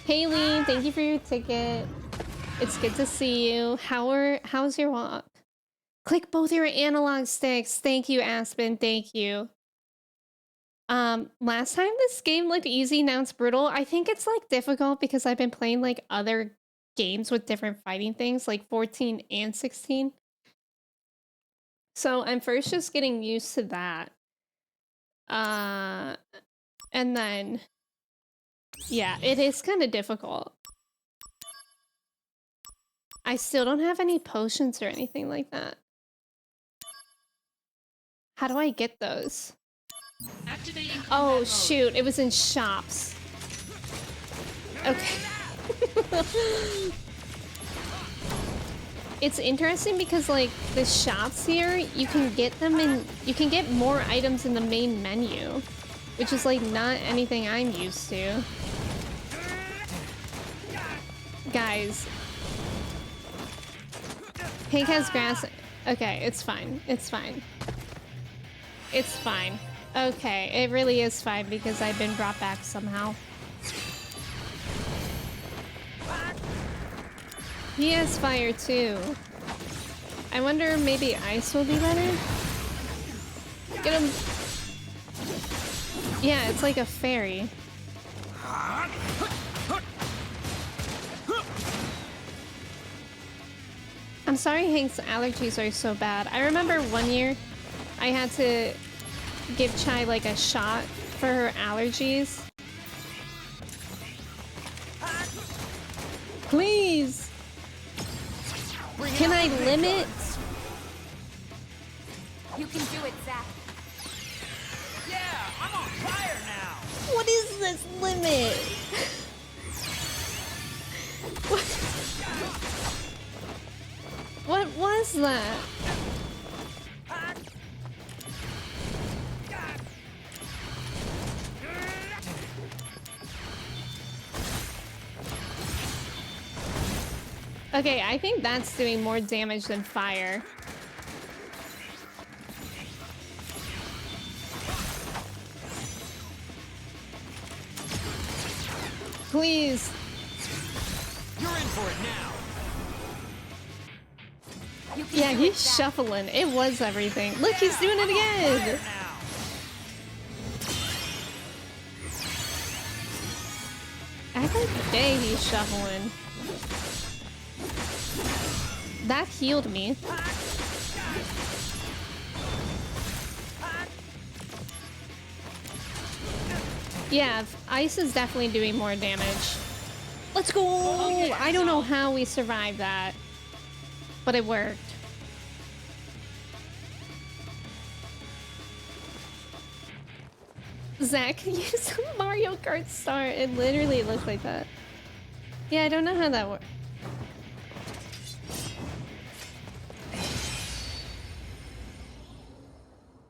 Haley, thank you for your ticket. It's good to see you. How's your walk? Click both your analog sticks. Thank you, Aspen. Thank you. Last time this game looked easy, now it's brutal. I think it's like difficult because I've been playing like other games with different fighting things, like 14 and 16. So I'm first just getting used to that. And then, yeah, it is kind of difficult. I still don't have any potions or anything like that. How do I get those? Activating combat Oh mode. shoot, it was in shops. Okay. It's interesting because like the shops here, you can get them in, you can get more items in the main menu, which is like not anything I'm used to. Guys. Pink has grass. Okay, it's fine. It's fine. It's fine. Okay, it really is fine because I've been brought back somehow. He has fire too. I wonder maybe ice will be better? Get him! Yeah, it's like a fairy. I'm sorry Hank's allergies are so bad. I remember one year I had to give Chai like a shot for her allergies. Please! Can I limit? You can do it, Zach. Yeah, I'm on fire now. What is this limit? What was that? Okay, I think that's doing more damage than fire. Please. You're in for it now. Yeah, he's shuffling. It was everything. Look, he's doing it again. Every day he's shuffling. That healed me. Yeah, ice is definitely doing more damage. Let's go! I don't know how we survived that, but it worked. Zach, use a Mario Kart star. It literally looks like that. Yeah, I don't know how that works.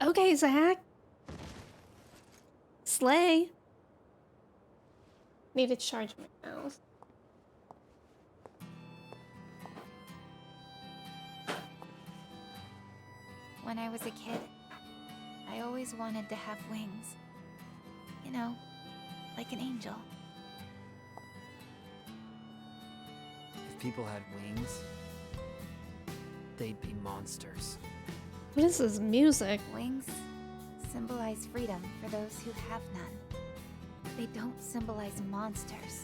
Okay, Zach. Slay. Need to charge my mouse. When I was a kid, I always wanted to have wings. You know, like an angel. If people had wings, they'd be monsters. What is this music? Wings symbolize freedom for those who have none. They don't symbolize monsters.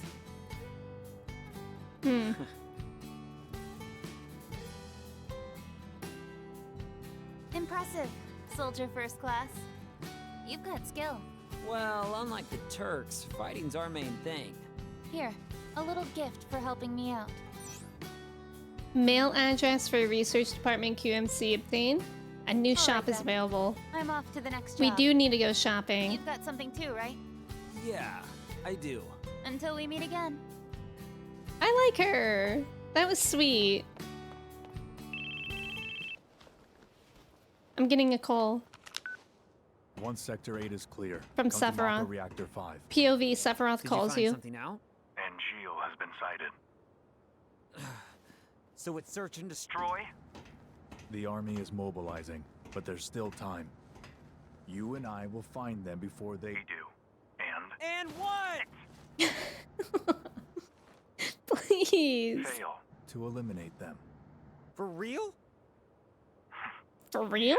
Hmm. Impressive, soldier first class. You've got skill. Well, unlike the Turks, fighting's our main thing. Here, a little gift for helping me out. Mail address for research department QMC obtained. A new shop is then. available. I'm off to the next We job. do need to go shopping. You've got something too, right? Yeah, I do. Until we meet again. I like her. That was sweet. I'm getting a call. One sector 8 is clear. From Come to Mako Sephiroth. Reactor 5. POV, Sephiroth Did calls you you. find something out? And Geo has been sighted. So it's search and destroy? The army is mobilizing, but there's still time. You and I will find them before they do. And what? Please. Fail to eliminate them. For real? For real?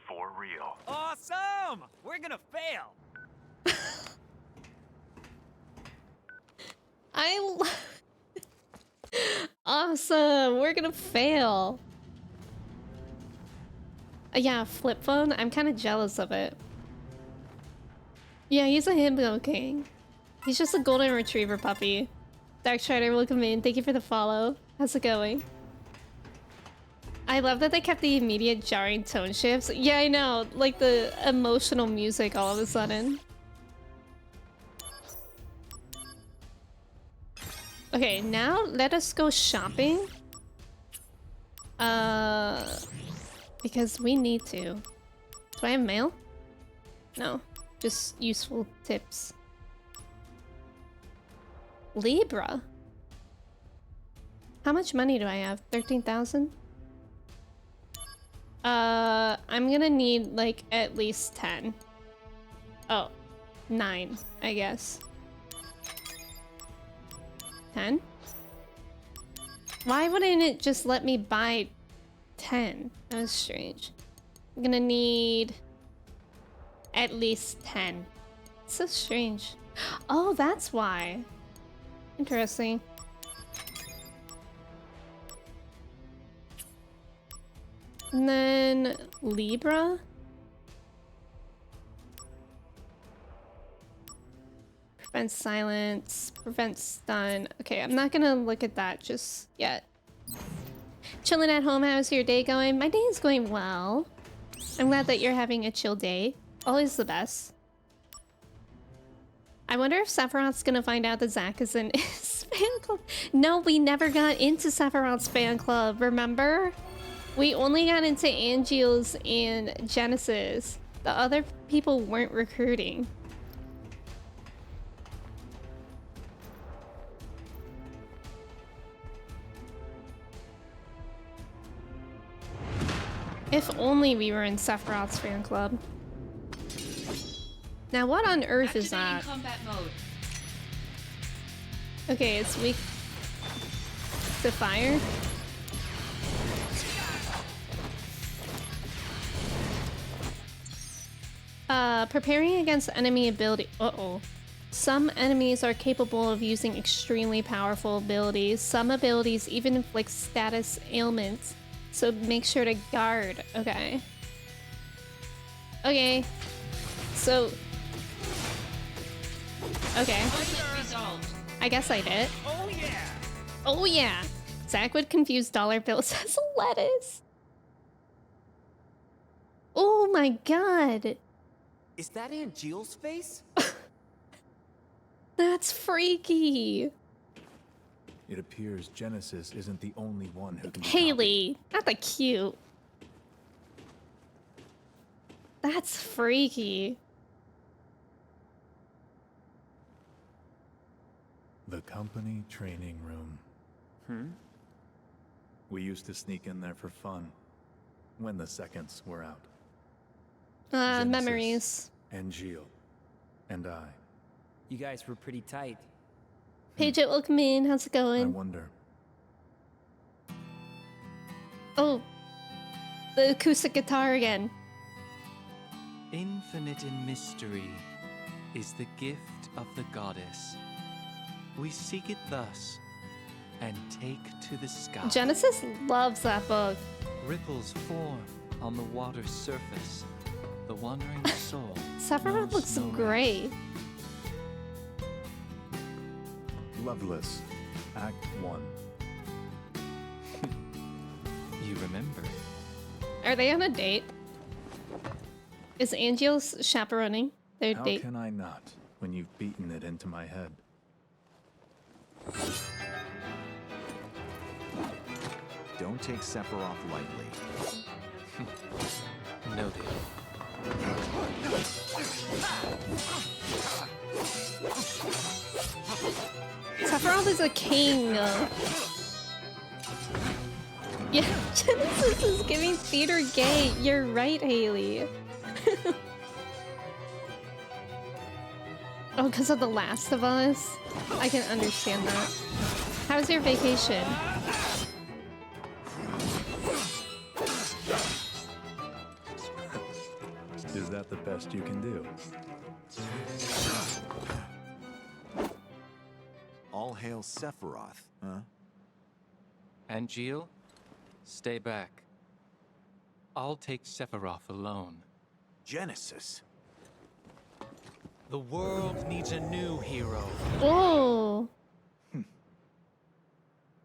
For real. Awesome! We're gonna fail! Awesome. We're gonna fail. Yeah, flip phone. I'm kind of jealous of it. Yeah, he's a himbo king. He's just a golden retriever puppy. Dark Strider, welcome in. Thank you for the follow. How's it going? I love that they kept the immediate jarring tone shifts. Yeah, I know. Like the emotional music all of a sudden. Okay, now let us go shopping. Because we need to. Do I have mail? No, just useful tips. Libra? How much money do I have? 13,000? I'm gonna need like at least 10. Oh, 9, I guess. 10? Why wouldn't it just let me buy 10? That was strange. I'm gonna need at least 10. It's so strange. Oh, that's why. Interesting. And then Libra. Prevent silence, prevent stun. Okay, I'm not gonna look at that just yet. Chilling at home, how's your day going? My day is going well. I'm glad that you're having a chill day. Always the best. I wonder if Sephiroth's gonna find out that Zack is in his fan club. No, we never got into Sephiroth's fan club, remember? We only got into Angeal's and Genesis. The other people weren't recruiting. If only we were in Sephiroth's fan club. Now what on earth is that? Combat mode. Okay, it's weak to fire. Preparing against enemy ability. Uh-oh. Some enemies are capable of using extremely powerful abilities. Some abilities even inflict status ailments. So make sure to guard. Okay. Okay. So... Okay. I guess I did. Oh yeah! Oh yeah! Zack would confuse dollar bills as lettuce. Oh my god! Is that Angeal's face? That's freaky! It appears Genesis isn't the only one who can be Haley! Not the cute. That's freaky. The company training room. We used to sneak in there for fun, when the seconds were out. Genesis, Memories. Angeal, and I. You guys were pretty tight. Paige, welcome in. How's it I going? wonder. Oh, the acoustic guitar again. Infinite in mystery is the gift of the goddess. We seek it thus, and take to the sky. Genesis loves that book. Ripples form on the water's surface. The wandering soul. Sephiroth looks great. Loveless, Act 1. You remember? Are they on a date? Is Angeal's chaperoning their How date? can I not, when you've beaten it into my head? Don't take Sephiroth lightly. Noted. Sephiroth is a king. Yeah, Genesis is giving theater gay. You're right, Haley. Oh, because of The Last of Us? I can understand that. How's your vacation? Is that the best you can do? All hail Sephiroth, huh? Angeal, stay back. I'll take Sephiroth alone. Genesis. The world needs a new hero. Oh.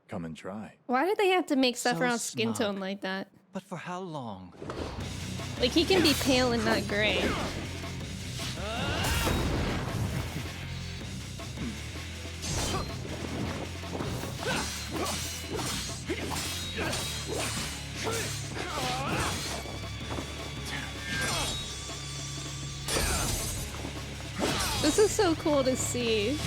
Come and try. Why did they have to make So Sephiroth's skin smug. tone like that? But for how long? Like, he can be pale and not gray. This is so cool to see.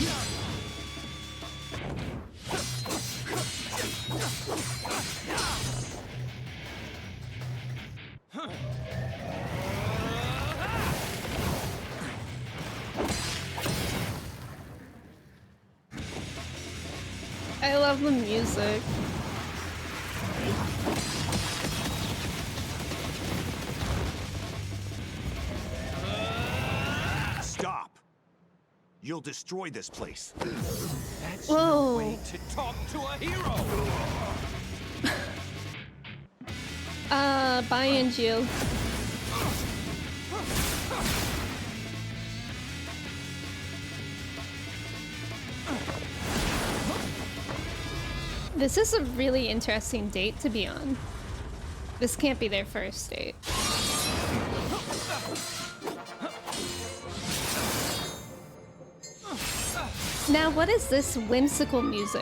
I love the music. Stop! You'll destroy this place. That's Whoa. no way to talk to a hero. Bye, Angeal. This is a really interesting date to be on. This can't be their first date. Now, what is this whimsical music?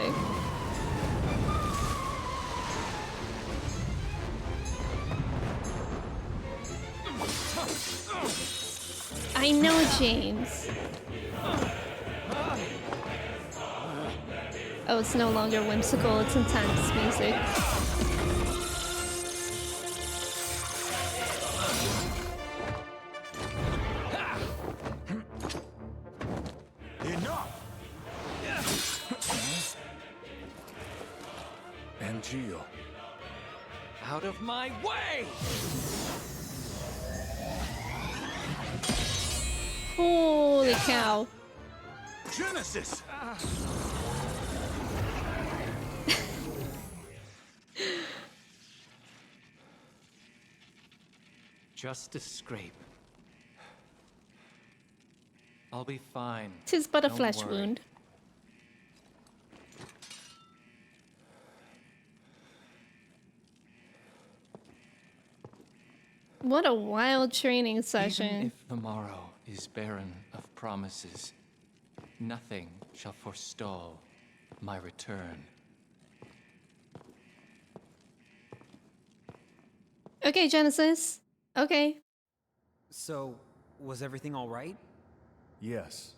I know, James. Oh, it's no longer whimsical, it's intense music. Enough! Angeal. Out of my way! Holy cow. Genesis! Just a scrape. I'll be fine. 'Tis but a Don't flesh worry. wound. What a wild training session. Even if the morrow is barren of promises, nothing shall forestall my return. Okay, Genesis. Okay. So, was everything all right? Yes.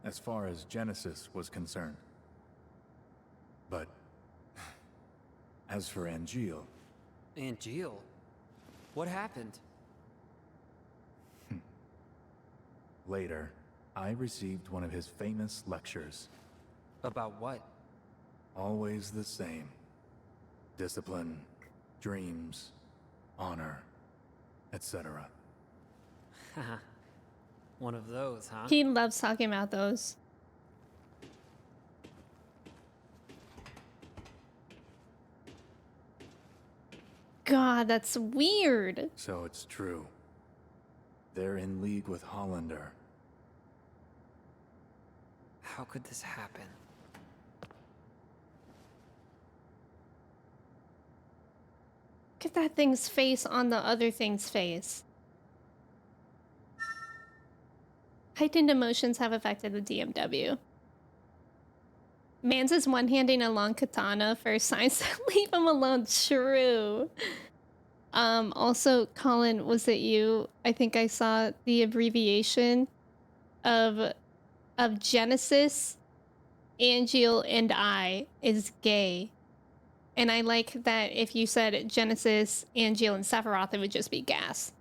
As far as Genesis was concerned. But as for Angeal, Angeal? What happened? later, I received one of his famous lectures. About what? Always the same. Discipline, dreams, honor, etc. Haha. One of those, huh? He loves talking about those. God, that's weird. So it's true. They're in league with Hollander. How could this happen? Look at that thing's face on the other thing's face. Heightened emotions have affected the DMW. Mans is one-handing a long katana for signs that leave him alone. True. Also, Colin, was it you? I think I saw the abbreviation of Genesis, Angeal, and I is gay. And I like that if you said Genesis, Angeal, and Sephiroth, it would just be gas.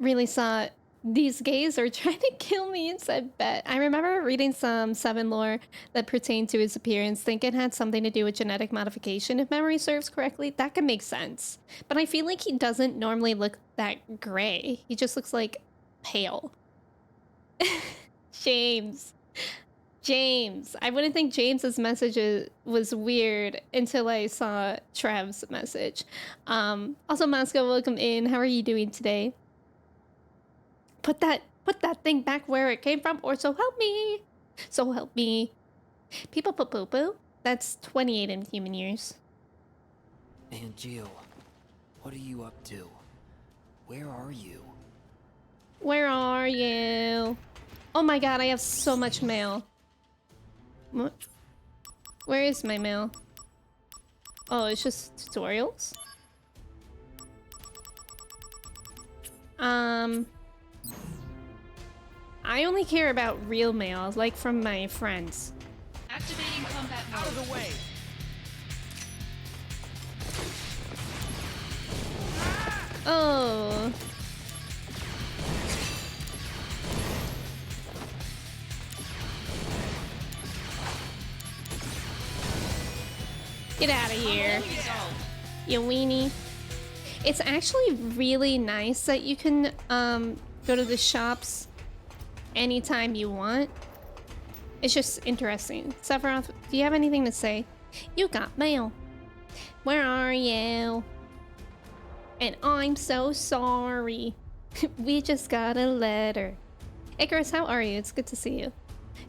Really saw these gays are trying to kill me and said bet. I remember reading some 7 lore that pertained to his appearance. Think it had something to do with genetic modification, if memory serves correctly. That could make sense. But I feel like he doesn't normally look that gray. He just looks like pale. James. I wouldn't think James's message was weird until I saw Trev's message. Also, Moscow, welcome in. How are you doing today? Put that thing back where it came from, or so help me. So help me. People put poo-poo. That's 28 in human years. Angeal, what are you up to? Where are you? Where are you? Oh my god, I have so much mail. What? Where is my mail? Oh, it's just tutorials? I only care about real mail, like from my friends. Activating combat mode. Out of the way! Oh. Get out of here, you weenie. It's actually really nice that you can go to the shops anytime you want. It's just interesting. Sephiroth, do you have anything to say? You got mail. Where are you? And I'm so sorry. We just got a letter. Icarus, how are you? It's good to see you.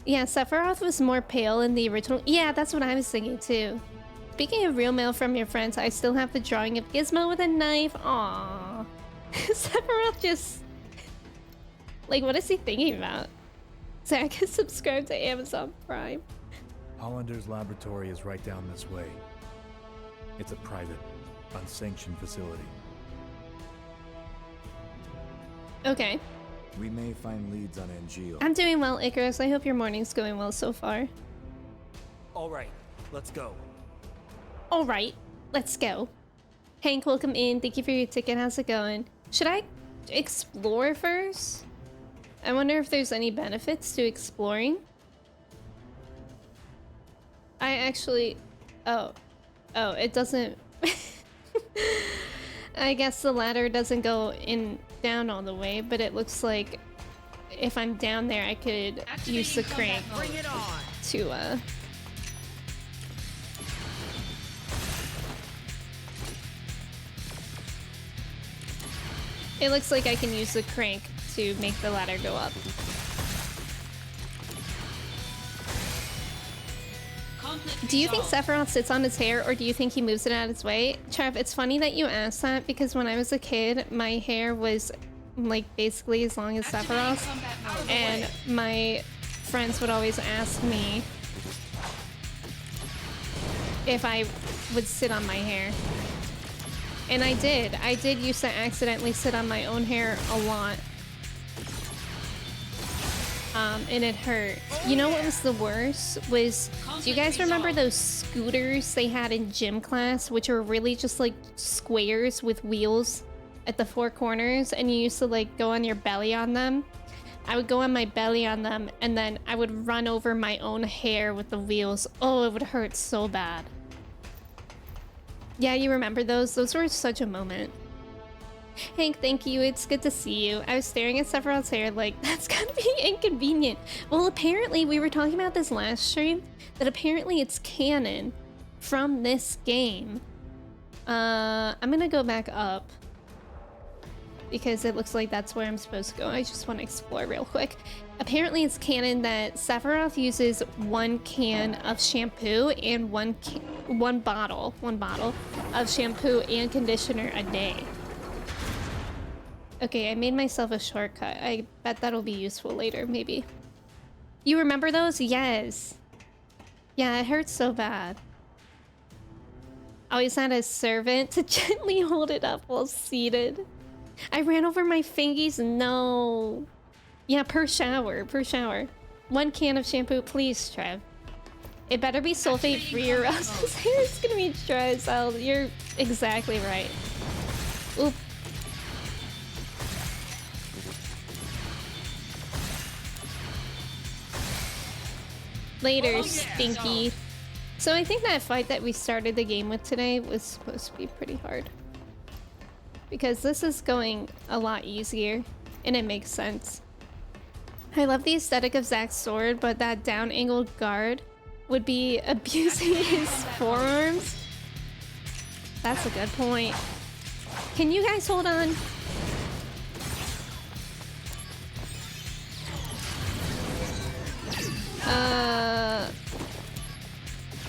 Yeah, Sephiroth was more pale in the original. Yeah, that's what I was thinking too. Speaking of real mail from your friends, I still have the drawing of Gizmo with a knife. Aww. Sephiroth just... Like, what is he thinking about? Zach is subscribed to Amazon Prime. Hollander's laboratory is right down this way. It's a private, unsanctioned facility. Okay. We may find leads on Angeal. I'm doing well, Icarus. I hope your morning's going well so far. Alright, let's go. Alright, let's go. Hank, welcome in. Thank you for your ticket. How's it going? Should I explore first? I wonder if there's any benefits to exploring. I actually... Oh, it doesn't... I guess the ladder doesn't go down all the way, but it looks like if I'm down there, I could use the crank to, It looks like I can use the crank to make the ladder go up. Do you think Sephiroth sits on his hair, or do you think he moves it out of his way? Trev, it's funny that you asked that, because when I was a kid, my hair was like basically as long as Sephiroth, and my friends would always ask me if I would sit on my hair. And I did. I did used to accidentally sit on my own hair a lot. And it hurt. You know what was the worst? Was, do you guys remember those scooters they had in gym class, which were really just like squares with wheels at the 4 corners, and you used to like go on your belly on them? I would go on my belly on them, and then I would run over my own hair with the wheels. Oh, it would hurt so bad. Yeah, you remember those? Those were such a moment. Hank, thank you. It's good to see you. I was staring at Sephiroth's hair like, that's gonna be inconvenient. Well, apparently, we were talking about this last stream, that apparently it's canon from this game. I'm gonna go back up, because it looks like that's where I'm supposed to go. I just want to explore real quick. Apparently, it's canon that Sephiroth uses 1 can of shampoo and one bottle of shampoo and conditioner a day. Okay, I made myself a shortcut. I bet that'll be useful later, maybe. You remember those? Yes. Yeah, it hurts so bad. Always had a servant to gently hold it up while seated. I ran over my fingies. No. Yeah, per shower. 1 can of shampoo, please, Trev. It better be sulfate free or else his hair is gonna be dry as hell. You're exactly right. Oop. Later, Stinky. So I think that fight that we started the game with today was supposed to be pretty hard. Because this is going a lot easier, and it makes sense. I love the aesthetic of Zack's sword, but that down-angled guard would be abusing his forearms. That's a good point. Can you guys hold on?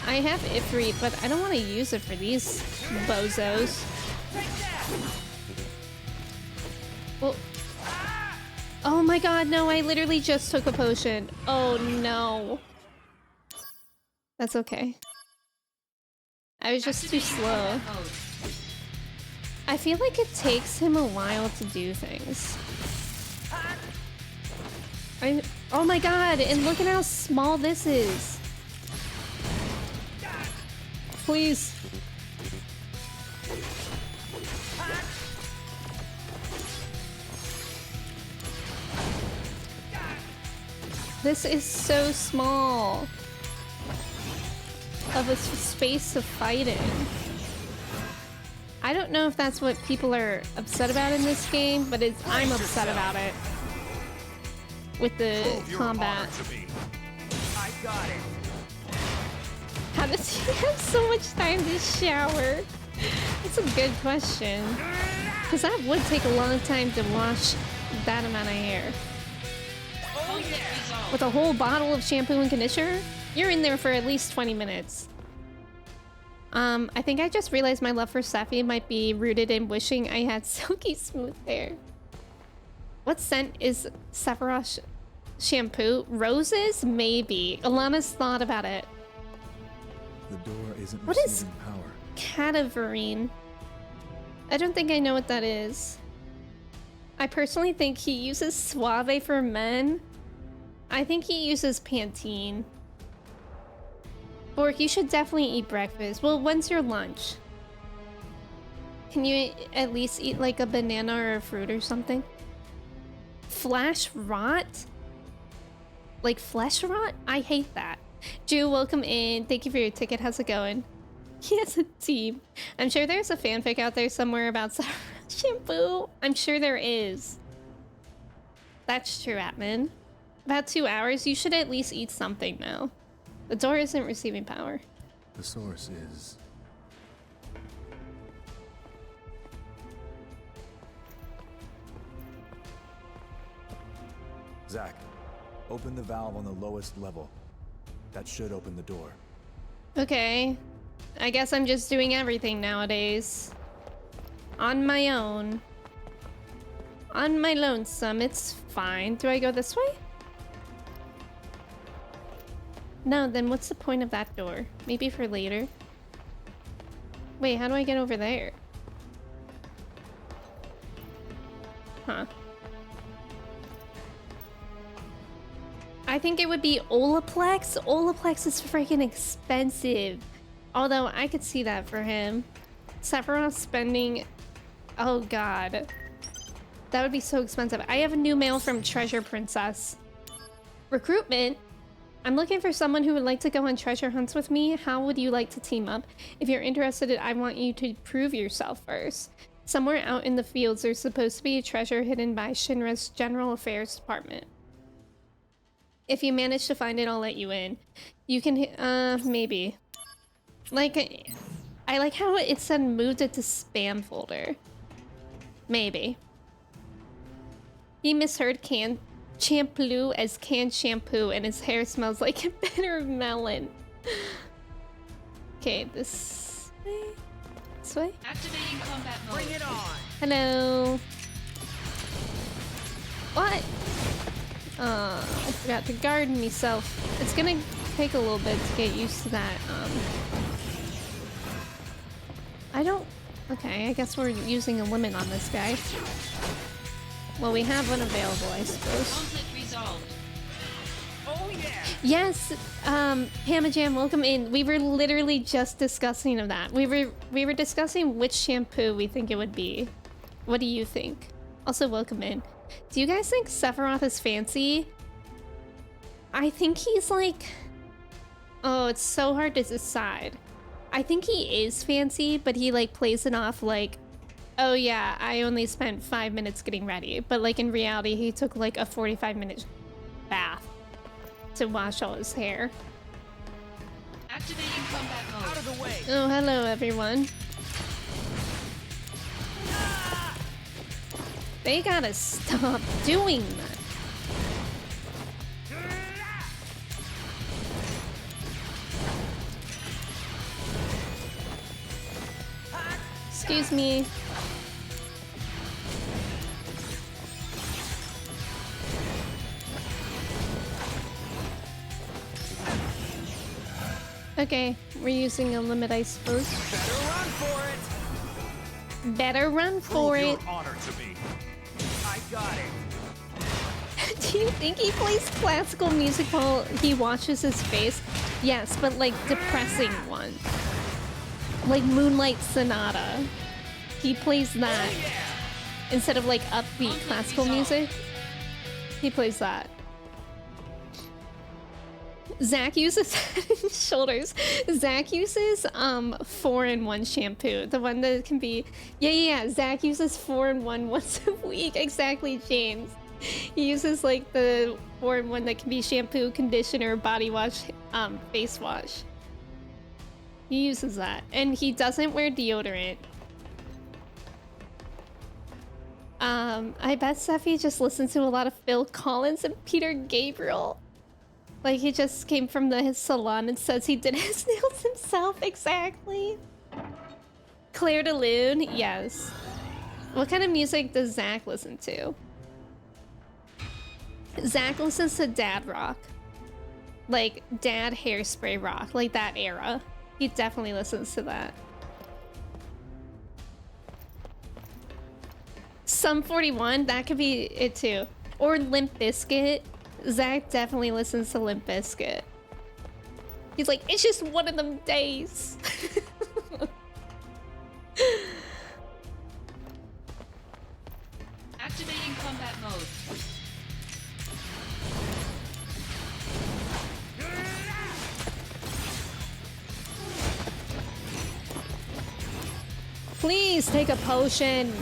I have Ifrit, but I don't want to use it for these bozos. Well, oh my god, no, I literally just took a potion. Oh no. That's okay. I was just too slow. I feel like it takes him a while to do things. Oh my god, and look at how small this is. Please. This is so small of a space to fight in. I don't know if that's what people are upset about in this game, but I'm upset about it. With the combat. I got it. How does he have so much time to shower? That's a good question. Because that would take a long time to wash that amount of hair. With a whole bottle of shampoo and conditioner? You're in there for at least 20 minutes. I think I just realized my love for Sephi might be rooted in wishing I had silky smooth hair. What scent is Sephiroth shampoo? Roses? Maybe. Alana's thought about it. The door isn't What is receiving power. Cadaverine? I don't think I know what that is. I personally think he uses Suave for men. I think he uses Pantene. Bork, you should definitely eat breakfast. Well, when's your lunch? Can you at least eat like a banana or a fruit or something? Flash rot? Like flesh rot? I hate that. Jew, welcome in. Thank you for your ticket. How's it going? He has a team. I'm sure there's a fanfic out there somewhere about shampoo. I'm sure there is. That's true, Atman. About 2 hours. You should at least eat something now. The door isn't receiving power. The source is... Zack, open the valve on the lowest level. That should open the door. Okay. I guess I'm just doing everything nowadays. On my own. On my lonesome. It's fine. Do I go this way? No, then what's the point of that door? Maybe for later. Wait, how do I get over there? Huh. I think it would be Olaplex. Olaplex is freaking expensive. Although I could see that for him. Sephiroth spending... Oh god. That would be so expensive. I have a new mail from Treasure Princess. Recruitment? I'm looking for someone who would like to go on treasure hunts with me. How would you like to team up? If you're interested, I want you to prove yourself first. Somewhere out in the fields, there's supposed to be a treasure hidden by Shinra's General Affairs Department. If you manage to find it, I'll let you in. You can, maybe. Like, I like how it said moved it to spam folder. Maybe. He misheard canned shampoo as canned shampoo and his hair smells like a bitter melon. Okay, this way? This way? Activating combat mode. Bring it on. Hello. What? I forgot to guard myself. It's gonna take a little bit to get used to that. I don't... Okay, I guess we're using a limit on this guy. Well, we have one available, I suppose. Conflict resolved. Oh yeah. Yes, Hamma Jam, welcome in. We were literally just discussing of that. We were discussing which shampoo we think it would be. What do you think? Also, welcome in. Do you guys think Sephiroth is fancy? I think he's like... Oh, it's so hard to decide. I think he is fancy, but he like plays it off like, oh yeah, I only spent 5 minutes getting ready. But like in reality, he took like a 45-minute bath to wash all his hair. Activating combat mode. Out of the way. Oh, hello everyone. They gotta stop doing that. Excuse me. Okay, we're using a limit, I suppose. Better run for it. Better run for it. Your honor to me. I got it. Do you think he plays classical music while he washes his face? Yes, but like depressing one. Like Moonlight Sonata. He plays that instead of like upbeat classical music. He plays that. Zach uses head and shoulders. Zach uses 4-in-1 shampoo. The one that can be yeah. Zach uses 4-in-1 once a week. Exactly, James. He uses like the 4-in-1 that can be shampoo, conditioner, body wash, face wash. He uses that. And he doesn't wear deodorant. I bet Sephi just listens to a lot of Phil Collins and Peter Gabriel. Like he just came from his salon and says he did his nails himself. Exactly. Claire de Lune, yes. What kind of music does Zach listen to? Zach listens to dad rock. Like dad hairspray rock, like that era. He definitely listens to that. Sum 41, that could be it too. Or Limp Bizkit. Zach definitely listens to Limp Bizkit. He's like, it's just one of them days. Activating combat mode. Please take a potion.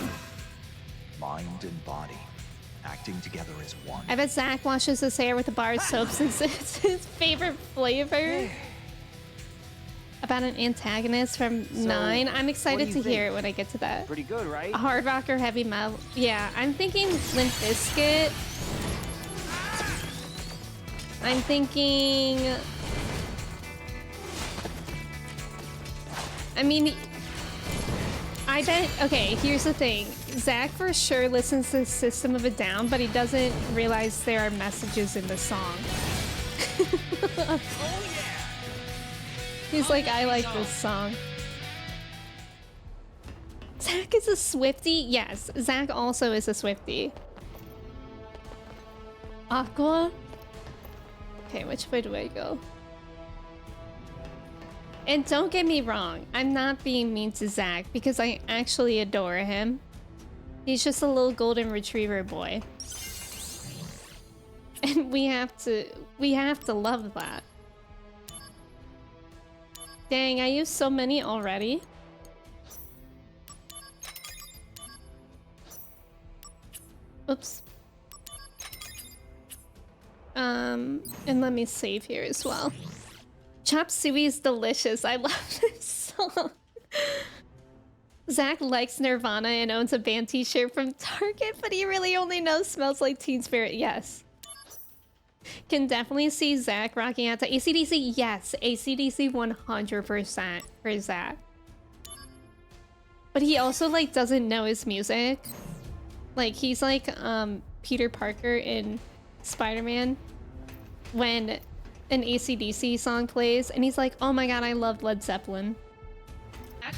Mind and body, acting together as one. I bet Zach washes his hair with a bar of soap since it's his favorite flavor. About an antagonist from 9. I'm excited to hear it when I get to that. Pretty good, right? A hard rock or heavy metal. Yeah, I'm thinking Limp Bizkit. I'm thinking... I mean... I bet... Okay, here's the thing. Zach for sure listens to System of a Down, but he doesn't realize there are messages in the song. Oh, yeah. He's like, I like this song. Zach is a Swiftie? Yes, Zach also is a Swiftie. Aqua? Okay, which way do I go? And don't get me wrong, I'm not being mean to Zach because I actually adore him. He's just a little golden retriever boy. And we have to love that. Dang, I used so many already. Oops. And let me save here as well. Chop suey is delicious. I love this song. Zach likes Nirvana and owns a band t-shirt from Target, but he really only knows Smells Like Teen Spirit. Yes. Can definitely see Zach rocking out to AC/DC. Yes, AC/DC 100% for Zach. But he also like doesn't know his music. Like he's like Peter Parker in Spider-Man when an AC/DC song plays and he's like, oh my god, I love Led Zeppelin.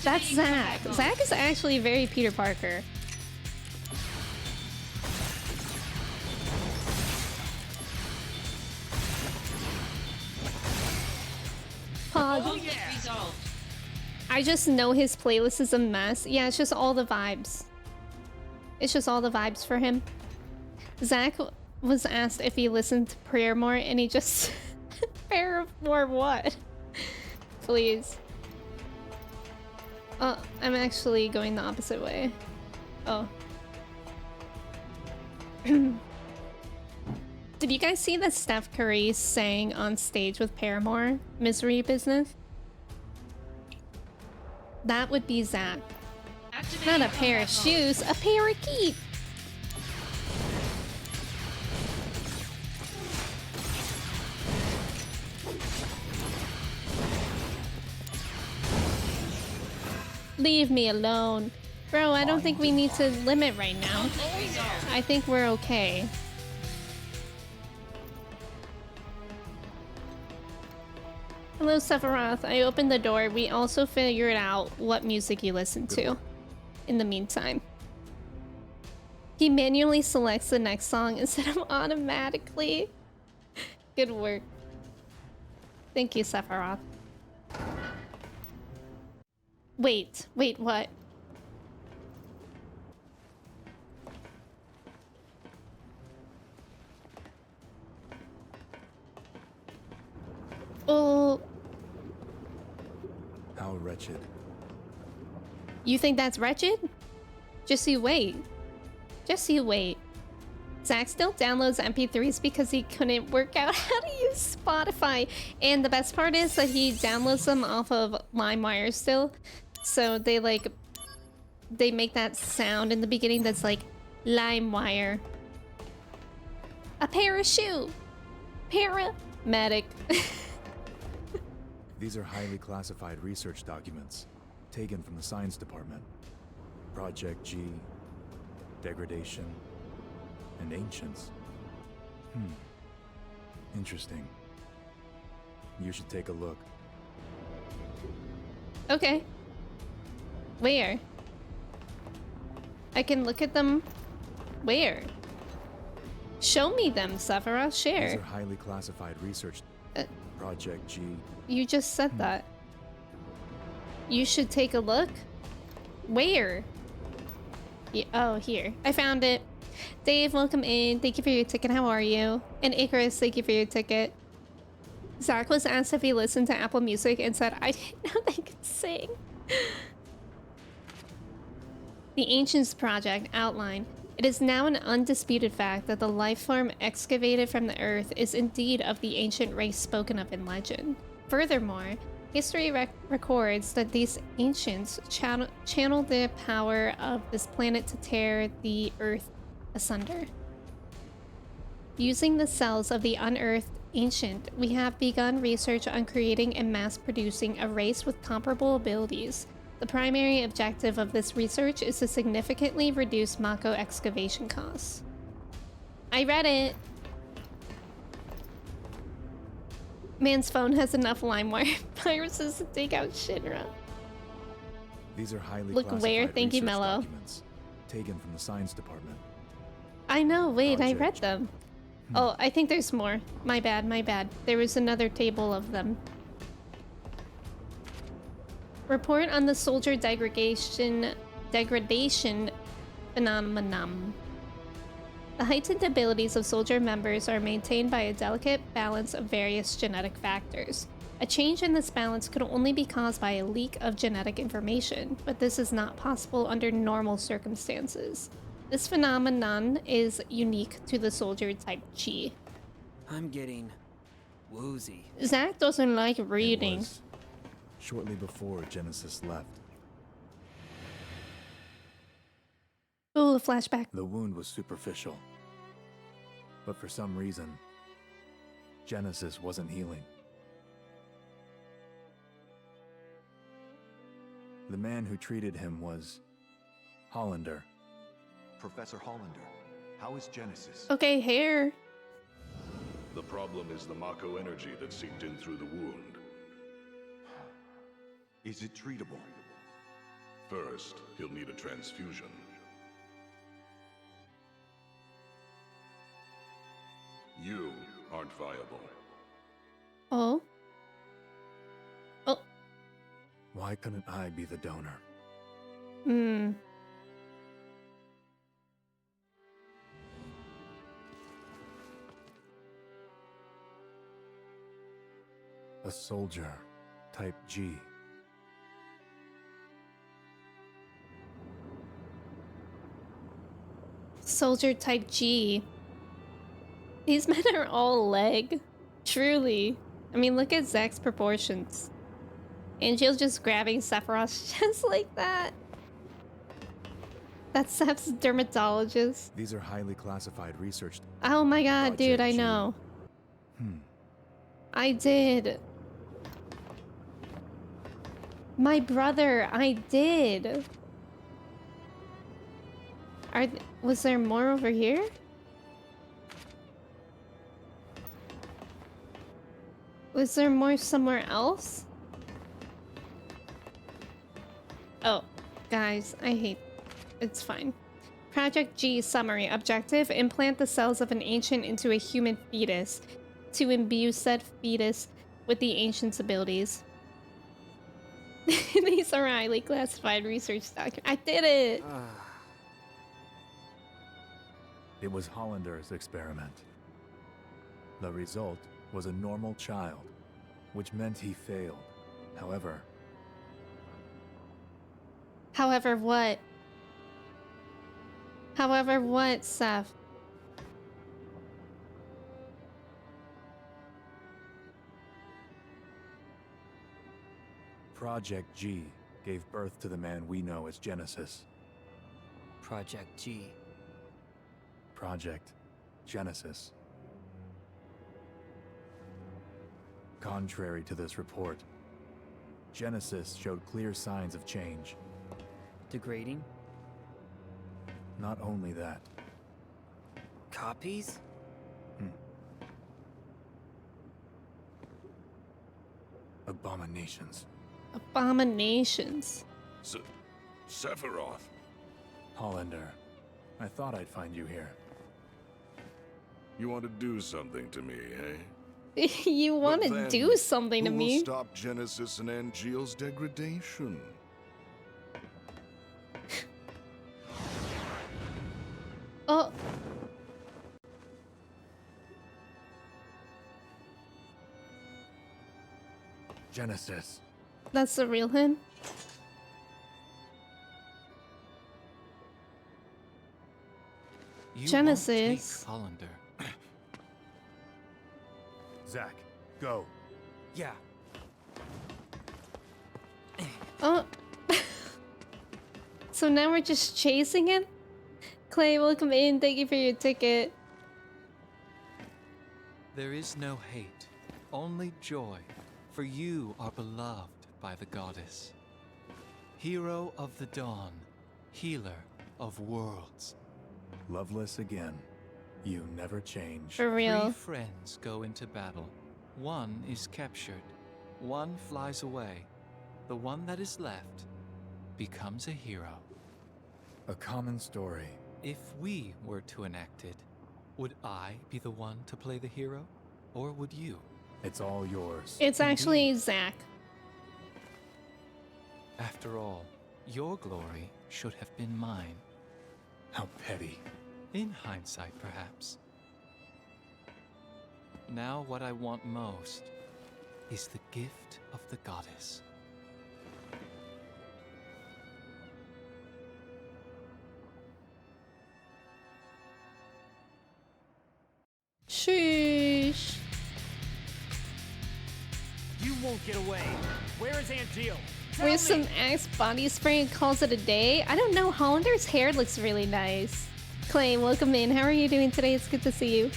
That's Zach. Zach is actually very Peter Parker. Resolved. I just know his playlist is a mess. Yeah, it's just all the vibes. It's just all the vibes for him. Zach was asked if he listened to prayer more, and he just... prayer more what? Please. Oh, I'm actually going the opposite way. Oh. Did you guys see that Steph Curry sang on stage with Paramore? Misery Business? That would be Zach. Not a pair of shoes, a parakeet! Leave me alone. Bro, I don't think we need to limit right now. I think we're okay. Hello, Sephiroth. I opened the door. We also figured out what music you listen to in the meantime. He manually selects the next song instead of automatically. Good work. Thank you, Sephiroth. Wait, what? Oh. How wretched. You think that's wretched? Just you wait. Just you wait. Zach still downloads MP3s because he couldn't work out how to use Spotify. And the best part is that he downloads them off of LimeWire still. So they make that sound in the beginning that's like LimeWire. A parachute. Paramedic. These are highly classified research documents taken from the science department. Project G, degradation, and ancients. Interesting. You should take a look. Okay. Where? I can look at them. Where? Show me them, Sephiroth. Share. These are highly classified research. Project G. You just said that. You should take a look? Where? Yeah, oh, here. I found it. Dave, welcome in. Thank you for your ticket. How are you? And Icarus, thank you for your ticket. Zach was asked if he listened to Apple Music and said, I didn't know they could sing. The Ancients Project outline. It is now an undisputed fact that the life form excavated from the earth is indeed of the ancient race spoken of in legend. Furthermore, history records that these ancients channeled the power of this planet to tear the earth asunder. Using the cells of the unearthed ancient, we have begun research on creating and mass-producing a race with comparable abilities. The primary objective of this research is to significantly reduce Mako excavation costs. I read it! Man's phone has enough LimeWire viruses to take out Shinra. These are highly Look where? Thank you, Mello. Documents taken from the science department. I know, wait, Project. I read them. Oh, I think there's more. My bad, my bad. There was another table of them. Report on the soldier degradation phenomenon. The heightened abilities of soldier members are maintained by a delicate balance of various genetic factors. A change in this balance could only be caused by a leak of genetic information, but this is not possible under normal circumstances. This phenomenon is unique to the soldier type Chi. I'm getting woozy. Zach doesn't like reading. Shortly before Genesis left. Ooh, a flashback. The wound was superficial. But for some reason, Genesis wasn't healing. The man who treated him was Hollander. Professor Hollander, how is Genesis? Okay, hair. The problem is the Mako energy that seeped in through the wound. Is it treatable? First, he'll need a transfusion. You aren't viable. Oh. Oh. Why couldn't I be the donor? Hmm. A soldier, type G. Soldier type G. These men are all leg. Truly. I mean, look at Zach's proportions. Angel's just grabbing Sephiroth's chest like that. That's Seph's dermatologist. These are highly classified research. Oh my god, dude, I G. know. I did. My brother, I did. Was there more over here? Was there more somewhere else? Oh, guys, I hate... It's fine. Project G summary. Objective: implant the cells of an ancient into a human fetus to imbue said fetus with the ancient's abilities. These are highly classified research documents. I did it! It was Hollander's experiment. The result was a normal child, which meant he failed. However... However what? However what, Seth? Project G gave birth to the man we know as Genesis. Project G. Project Genesis. Contrary to this report, Genesis showed clear signs of change. Degrading? Not only that. Copies? Abominations. Abominations. Sephiroth. Hollander, I thought I'd find you here. You want to do something to me, eh? You want to But do then, something to who me? will stop Genesis and Angeal's degradation? Oh. Genesis. That's the real him? You Genesis. won't take Hollander. Zach, go. Yeah. Oh. So now we're just chasing him? Clay, welcome in. Thank you for your ticket. There is no hate, only joy, for you are beloved by the goddess. Hero of the dawn, healer of worlds. Loveless again. You never change. For real. 3 friends go into battle. One is captured. One flies away. The one that is left becomes a hero. A common story. If we were to enact it, would I be the one to play the hero? Or would you? It's all yours. It's actually Zach. After all, your glory should have been mine. How petty. In hindsight, perhaps. Now what I want most is the gift of the goddess. Sheesh. You won't get away. Where is Angeal? Where's some Axe body spray and calls it a day? I don't know. Hollander's hair looks really nice. Clay, welcome in. How are you doing today? It's good to see you.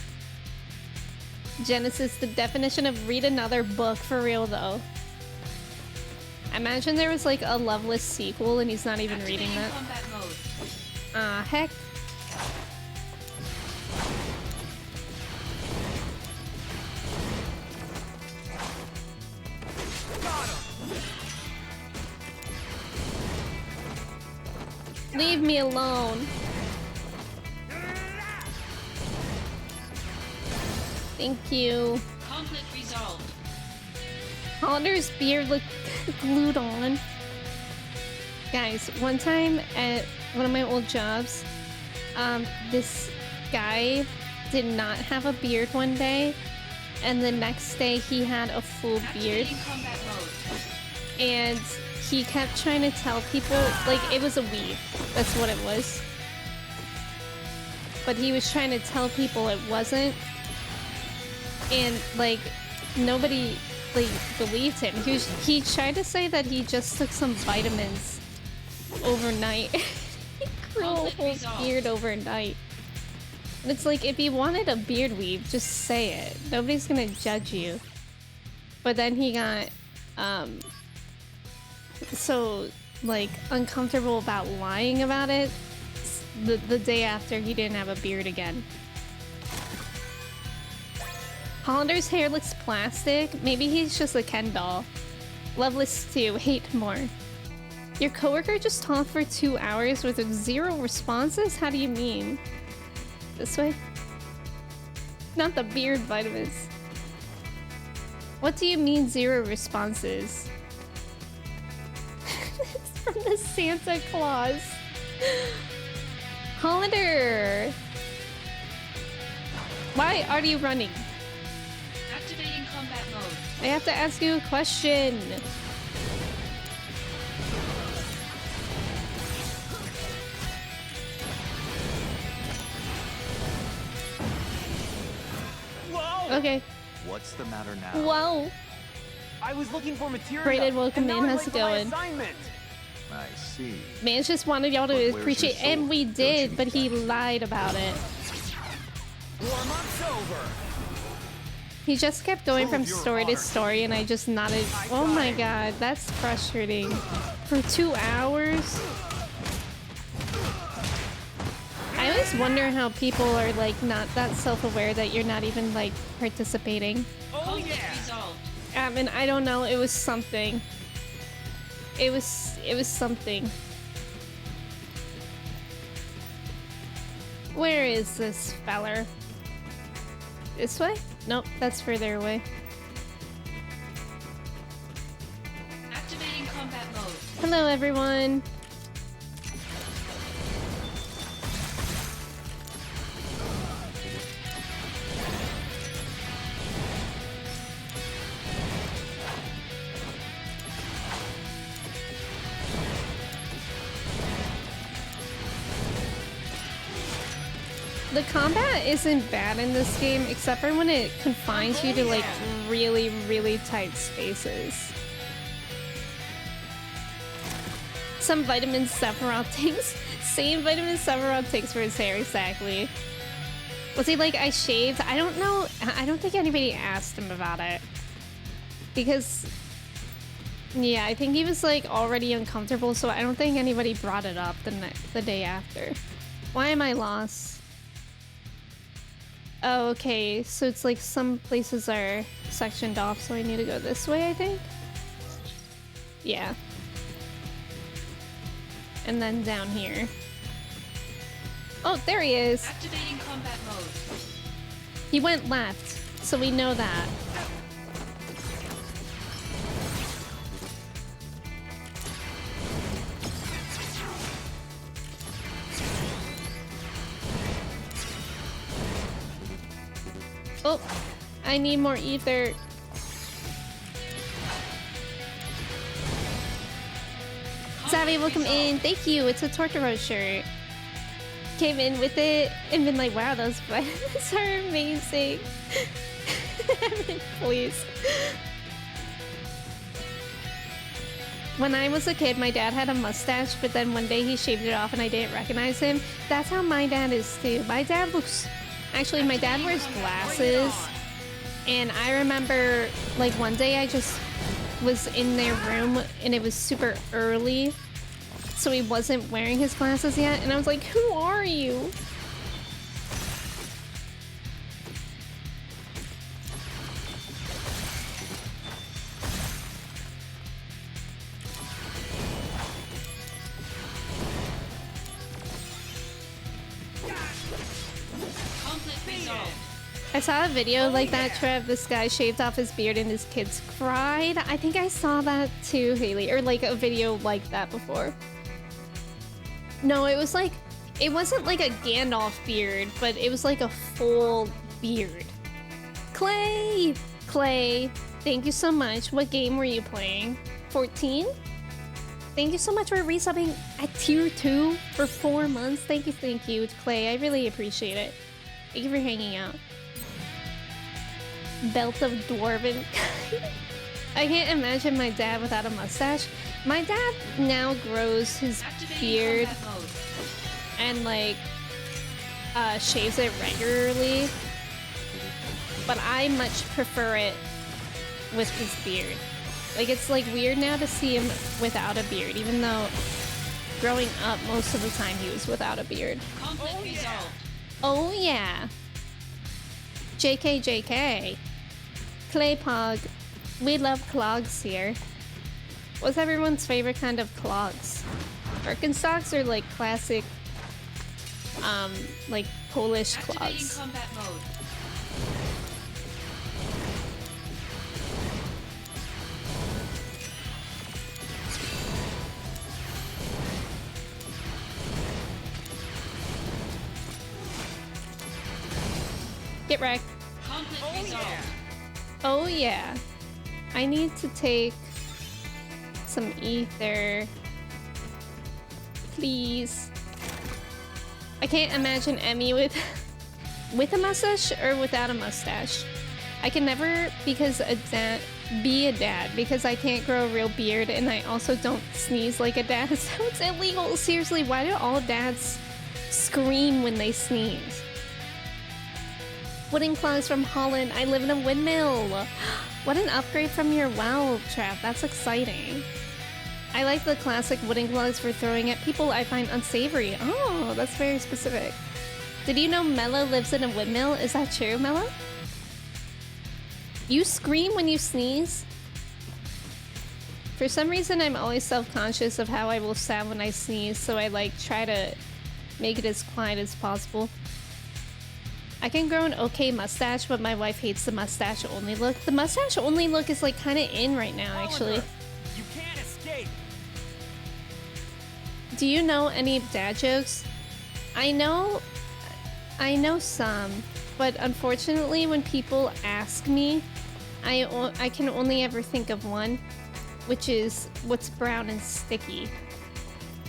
Genesis, the definition of read another book, for real though. Imagine there was like a Loveless sequel and he's not even reading that. Combat mode. Ah, heck. Leave me alone. Thank you. Conflict resolved. Hollander's beard looked glued on. Guys, one time at one of my old jobs, this guy did not have a beard one day, and the next day he had a full beard. And he kept trying to tell people, like, it was a weave. That's what it was. But he was trying to tell people it wasn't. And, like, nobody, like, believed him. He tried to say that he just took some vitamins overnight. He grew a whole beard overnight. And it's like, if you wanted a beard weave, just say it. Nobody's gonna judge you. But then he got, so, like, uncomfortable about lying about it. The day after, he didn't have a beard again. Hollander's hair looks plastic. Maybe he's just a Ken doll. Loveless 2, hate more. Your coworker just talked for 2 hours with 0 responses? How do you mean? This way? Not the beard vitamins. What do you mean 0 responses? It's from the Santa Claus. Hollander! Why are you running? Activating combat mode. I have to ask you a question. Whoa! Okay. What's the matter now? Whoa! I was looking for material. Braden, welcome and now in. I'm How's late it for my going? assignment. I see. Man just wanted y'all But to where's appreciate, your and sword? we Don't did, you but he need lied about it. Warm-up's over. He just kept going from Prove your story to honor. story, and I just nodded. Oh my god, that's frustrating. For 2 hours? I always wonder how people are, like, not that self-aware that you're not even, like, participating. Oh yeah. Resolved. And I don't know, it was something. It was something. Where is this feller? This way? Nope, that's further away. Activating combat mode. Hello, everyone. The combat isn't bad in this game, except for when it confines you to, like, really, really tight spaces. Some vitamin Sephiroth takes. Same vitamin Sephiroth takes for his hair, exactly. Was he like, I shaved? I don't know. I don't think anybody asked him about it. Because, yeah, I think he was, like, already uncomfortable, so I don't think anybody brought it up the day after. Why am I lost? Oh, okay, so it's like some places are sectioned off, so I need to go this way, I think? Yeah. And then down here. Oh, there he is! Activating combat mode. He went left, so we know that. Oh, I need more ether. Savvy, welcome in. Thank you. It's a Tortoro shirt. Came in with it and been like, wow, those buttons are amazing. Please. When I was a kid, my dad had a mustache, but then one day he shaved it off and I didn't recognize him. That's how my dad is too. My dad looks... Actually, my dad wears glasses, and I remember, like, one day I just was in their room, and it was super early, so he wasn't wearing his glasses yet, and I was like, who are you? I saw a video like that, Trev. This guy shaved off his beard and his kids cried. I think I saw that too, Haley. Or like a video like that before. No, it was like, it wasn't like a Gandalf beard, but it was like a full beard. Clay! Clay, thank you so much. What game were you playing? 14? Thank you so much for resubbing at tier 2 for 4 months. Thank you, Clay. I really appreciate it. Thank you for hanging out. Belt of Dwarven. I can't imagine my dad without a mustache. My dad now grows his beard and like shaves it regularly, but I much prefer it with his beard. Like, it's like weird now to see him without a beard, even though growing up most of the time he was without a beard. Conflict resolved. Oh yeah. JK. Claypog. We love clogs here. What's everyone's favorite kind of clogs? Birkenstocks or like classic like Polish Activating clogs? combat mode. Get wrecked. Conflict resolved. Oh yeah. I need to take some ether. Please. I can't imagine Emme with a mustache or without a mustache. I can never be a dad because I can't grow a real beard, and I also don't sneeze like a dad, so it's illegal. Seriously, why do all dads scream when they sneeze? Wooden clogs from Holland. I live in a windmill. What an upgrade from your WoW trap. That's exciting. I like the classic wooden clogs for throwing at people I find unsavory. Oh, that's very specific. Did you know Mello lives in a windmill? Is that true, Mello? You scream when you sneeze? For some reason, I'm always self-conscious of how I will sound when I sneeze, so I like try to make it as quiet as possible. I can grow an okay mustache, but my wife hates the mustache only look. The mustache only look is like kind of in right now, actually. You can't escape. Do you know any dad jokes? I know some, but unfortunately when people ask me, I can only ever think of one, which is what's brown and sticky?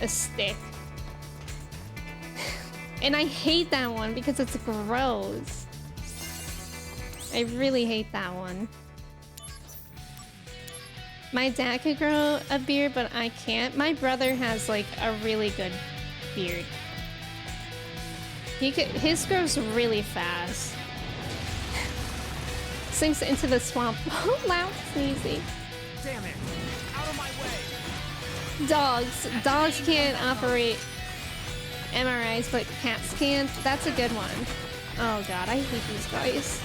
A stick. And I hate that one because it's gross. I really hate that one. My dad could grow a beard, but I can't. My brother has like a really good beard. His grows really fast. Sinks into the swamp. Oh, loud sneezy. Damn it! Out of my way! Dogs can't operate MRIs, but cats can. That's a good one. Oh god, I hate these guys.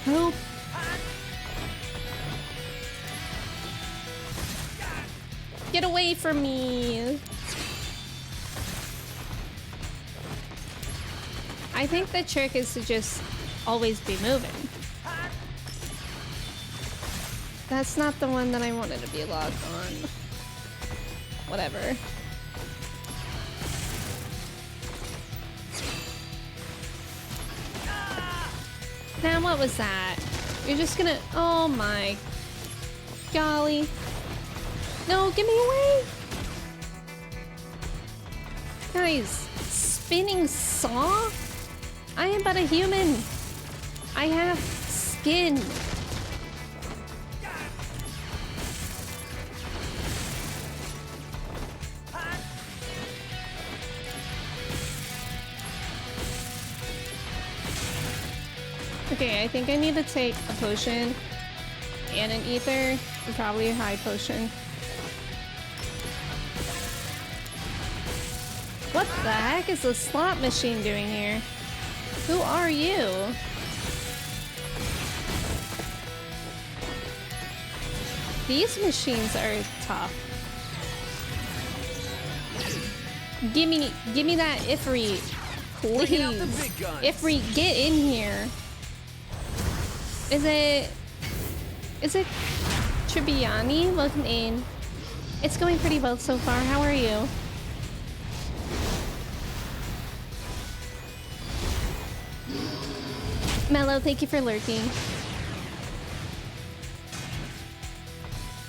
Help! Get away from me! I think the trick is to just always be moving. That's not the one that I wanted to be locked on. Whatever. Now what was that? You're just gonna... Oh my... golly. No, get me away! Guys, spinning saw? I am but a human. I have skin. Okay, I think I need to take a potion and an ether, and probably a high potion. What the heck is the slot machine doing here? Who are you? These machines are tough. Give me that Ifrit, please. Ifrit, get in here. Is it Tribbiani? Welcome in. It's going pretty well so far. How are you? Mello, thank you for lurking.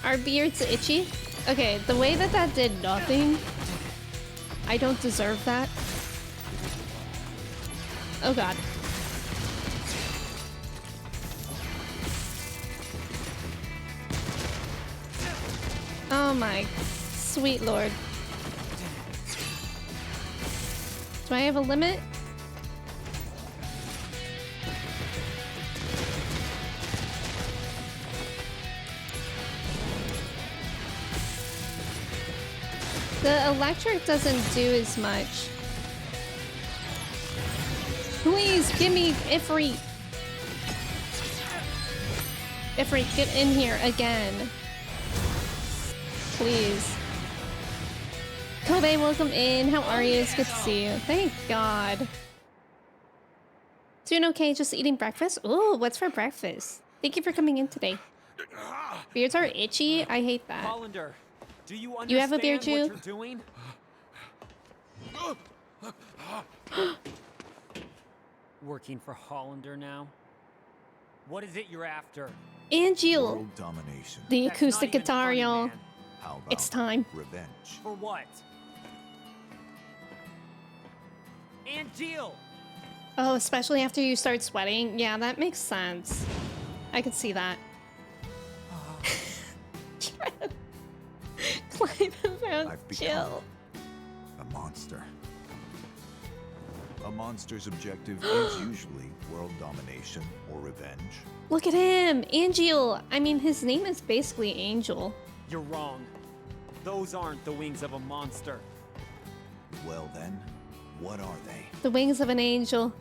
Our beards itchy? Okay, the way that that did nothing, I don't deserve that. Oh god. Oh my sweet lord. Do I have a limit? The electric doesn't do as much. Please give me Ifrit. Ifrit, get in here again. Please. Kobe, welcome in. How are you? It's good to see you. Thank God. Doing okay, just eating breakfast? Ooh, what's for breakfast? Thank you for coming in today. Beards are itchy? I hate that. Hollander, do you understand You have a beard too? what you're doing? Working for Hollander now? What is it you're after? Angel. World domination. The That's acoustic not even guitar, funny, y'all. man. How about It's time. revenge? For what? Angel! Oh, especially after you start sweating. Yeah, that makes sense. I could see that. Climb around, I've chill. become a monster. A monster's objective is usually world domination or revenge. Look at him, Angel. I mean, his name is basically Angel. You're wrong. Those aren't the wings of a monster. Well then, what are they? The wings of an angel.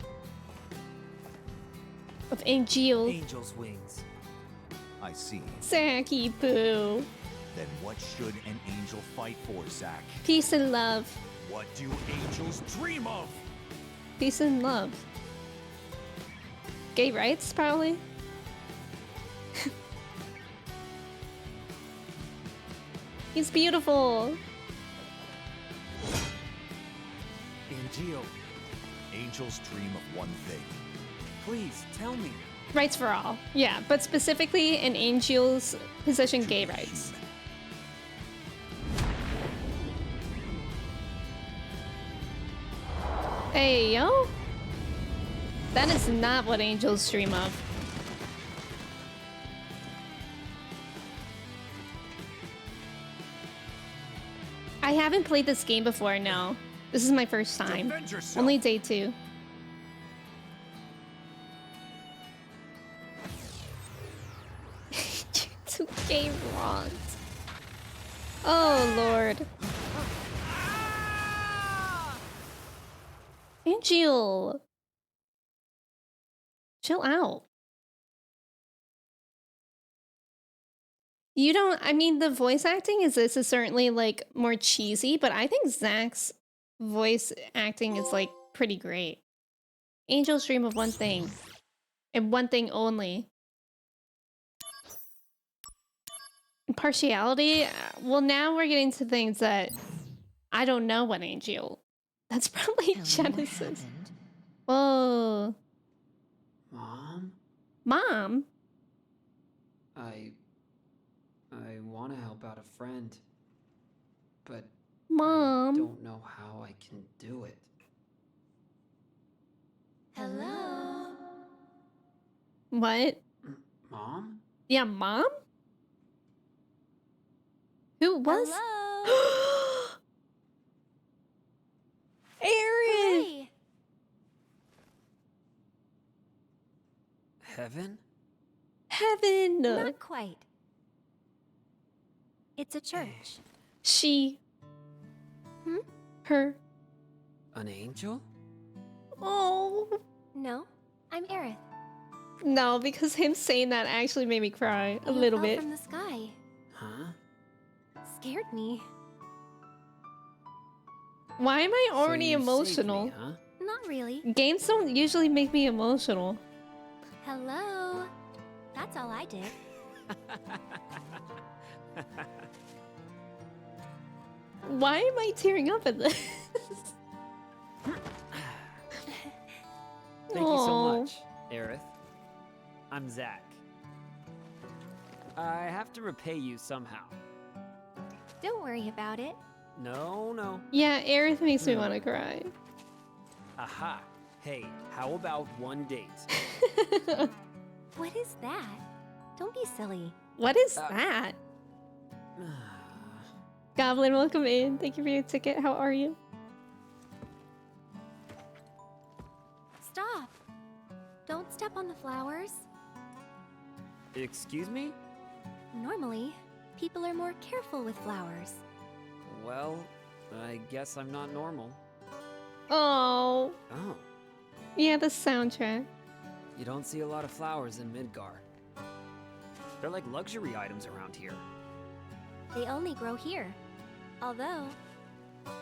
Of Angel. Angel's wings. I see. Zacky Poo. Then what should an angel fight for, Zack? Peace and love. What do angels dream of? Peace and love. Gay rights, probably. He's beautiful. Angel, Angels dream of one thing. please tell me. Rights for all. Yeah, but specifically in Angel's position, gay rights. Hey, yo. That is not what angels dream of. I haven't played this game before, no. This is my first time. Defend yourself. Only day 2. Two gay wrongs. Oh, Lord. Angel. Chill out. You don't, I mean, the voice acting is certainly like more cheesy, but I think Zach's voice acting is like pretty great. Angels dream of one thing, and one thing only. Impartiality? Well, now we're getting to things that I don't know what Angel. That's probably Genesis. Whoa. Mom? Mom? I want to help out a friend, but Mom. I don't know how I can do it. Hello? What? Mom? Yeah, Mom? Who was? Hello? Aerith! Hey. Heaven? Heaven! Not quite. It's a church. She. Hmm? Her. An angel? Oh. No, I'm Aerith. No, because him saying that actually made me cry a You little fell bit. from the sky. Huh? Scared me. Why am I So already you saved emotional? me, huh? Not really. Games don't usually make me emotional. Hello? That's all I did. Why am I tearing up at this? Thank you so Aw. much, Aerith. I'm Zach. I have to repay you somehow. Don't worry about it. No. Yeah, Aerith makes me want to cry. Aha. Hey, how about one date? What is that? Don't be silly. What is that? Goblin, welcome in. Thank you for your ticket. How are you? Stop. Don't step on the flowers. Excuse me? Normally, people are more careful with flowers. Well, I guess I'm not normal. Oh. Oh. Yeah, the soundtrack. You don't see a lot of flowers in Midgar. They're like luxury items around here. They only grow here. Although,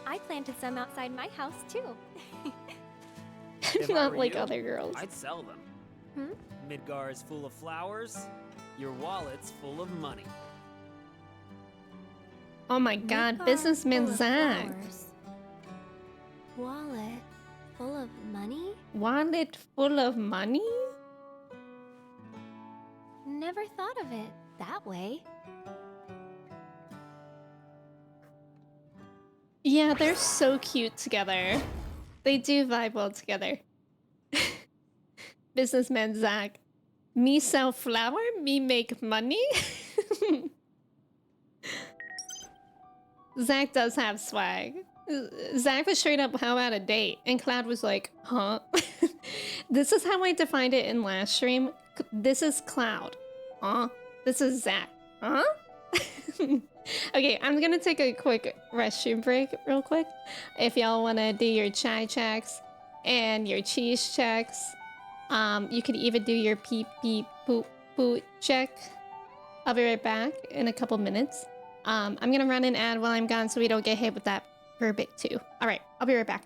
I planted some outside my house too. If I Not were like you, other girls. I'd sell them. Hmm? Midgar is full of flowers. Your wallet's full of money. Oh my god, Midgar businessman full of Zach. flowers. Wallet full of money? Wallet full of money? Never thought of it that way. Yeah, they're so cute together. They do vibe well together. Businessman Zach. Me sell flower, me make money? Zach does have swag. Zach was straight up, how about a date? And Cloud was like, huh? This is how I defined it in last stream. This is Cloud. Huh? This is Zach. Huh? Okay, I'm gonna take a quick restroom break real quick. If y'all wanna do your chai checks and your cheese checks, you could even do your peep beep boop boot check. I'll be right back in a couple minutes. I'm gonna run an ad while I'm gone so we don't get hit with that for a bit too. Alright, I'll be right back.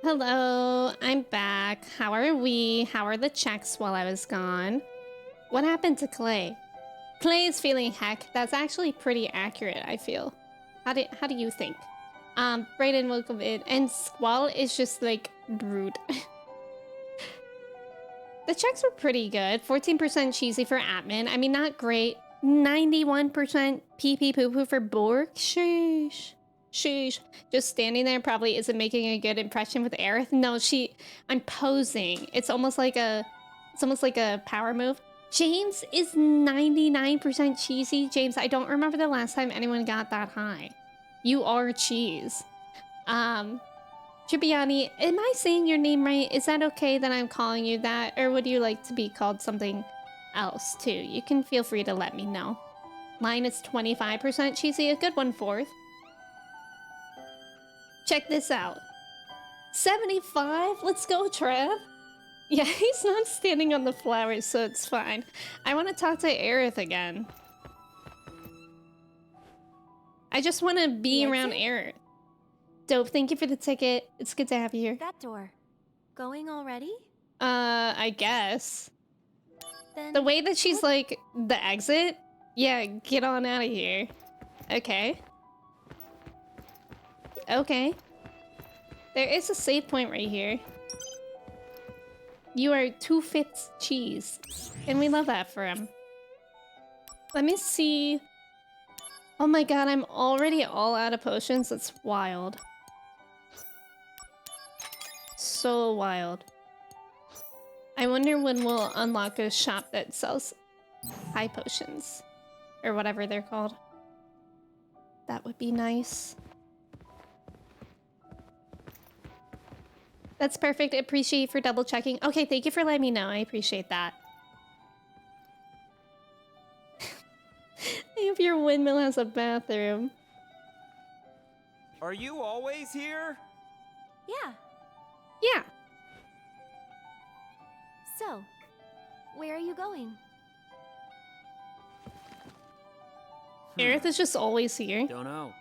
Hello, I'm back. How are we? How are the checks while I was gone? What happened to Clay? Clay is feeling heck. That's actually pretty accurate, I feel. How do you think? Brayden, welcome in. And Squall is just like rude. The checks were pretty good. 14% cheesy for admin. I mean, not great. 91% pee-pee poo-poo for Borg. Sheesh. Sheesh. Just standing there probably isn't making a good impression with Aerith. No, I'm posing. It's almost like a power move. James is 99% cheesy. James, I don't remember the last time anyone got that high. You are cheese. Tribiani, am I saying your name right? Is that okay that I'm calling you that? Or would you like to be called something else too? You can feel free to let me know. Mine is 25% cheesy, a good 1/4. Check this out. 75? Let's go, Trev. Yeah, he's not standing on the flowers, so it's fine. I want to talk to Aerith again. I just want to be around Aerith. Dope, thank you for the ticket. It's good to have you here. That door. Going already? I guess. Then the way that she's like, the exit? Yeah, get on out of here. Okay. Okay. There is a save point right here. You are 2/5 cheese. And we love that for him. Let me see. Oh my god, I'm already all out of potions. That's wild. So wild. I wonder when we'll unlock a shop that sells high potions. Or whatever they're called. That would be nice. That's perfect. I appreciate you for double checking. Okay, thank you for letting me know. I appreciate that. I hope your windmill has a bathroom. Are you always here? Yeah. Yeah. So, where are you going? Aerith is just always here. Don't know.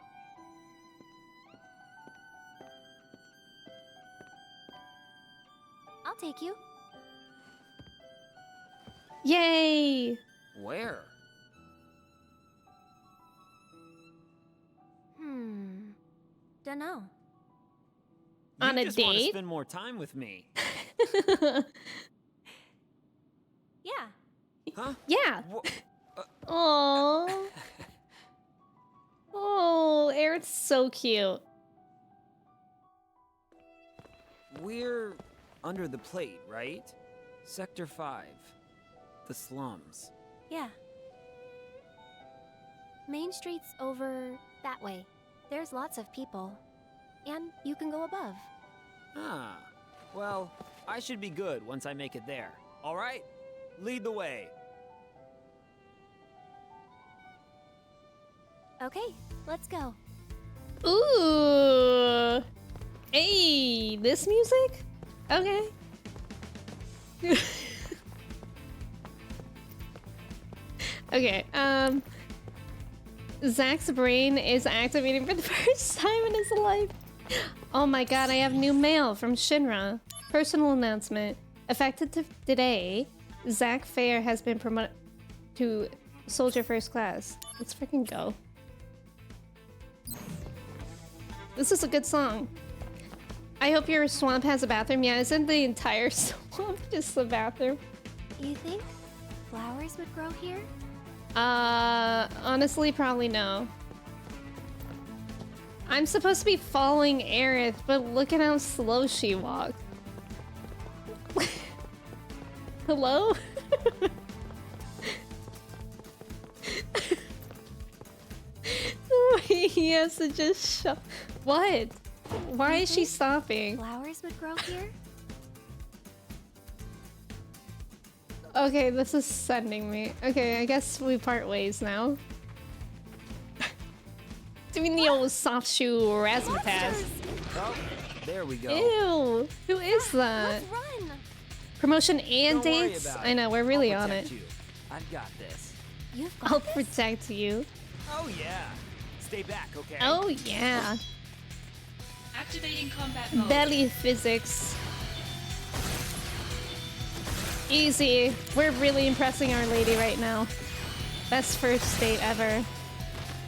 I'll take you. Yay! Where? Dunno. On a just want to date? spend more time with me. Yeah. Huh? Yeah. Oh. Oh, Aerith's so cute. We're under the plate, right? Sector 5. The slums. Yeah. Main Street's over that way. There's lots of people. And you can go above. Ah. Well, I should be good once I make it there. All right? Lead the way. Okay, let's go. Ooh. Hey, this music? Okay. Okay, Zach's brain is activating for the first time in his life. Oh my god, I have new mail from Shinra. Personal announcement. Effective today, Zach Fair has been promoted to Soldier First Class. Let's freaking go. This is a good song. I hope your swamp has a bathroom. Yeah, isn't the entire swamp just the bathroom? You think flowers would grow here? Honestly, probably no. I'm supposed to be following Aerith, but look at how slow she walks. Hello? He has to just shut. What? Why is she stopping? Flowers would grow here? Okay, this is sending me. Okay, I guess we part ways now. Doing the old soft shoe razzmatazz. Oh, there we go. Ew! Who is that? Let's run! Promotion and Don't worry dates? about I know, we're really I'll on it. protect you. I've got this. You've got I'll this? protect you. Oh yeah. Stay back, okay? Oh yeah. Activating combat mode. Belly physics. Easy. We're really impressing Our Lady right now. Best first date ever.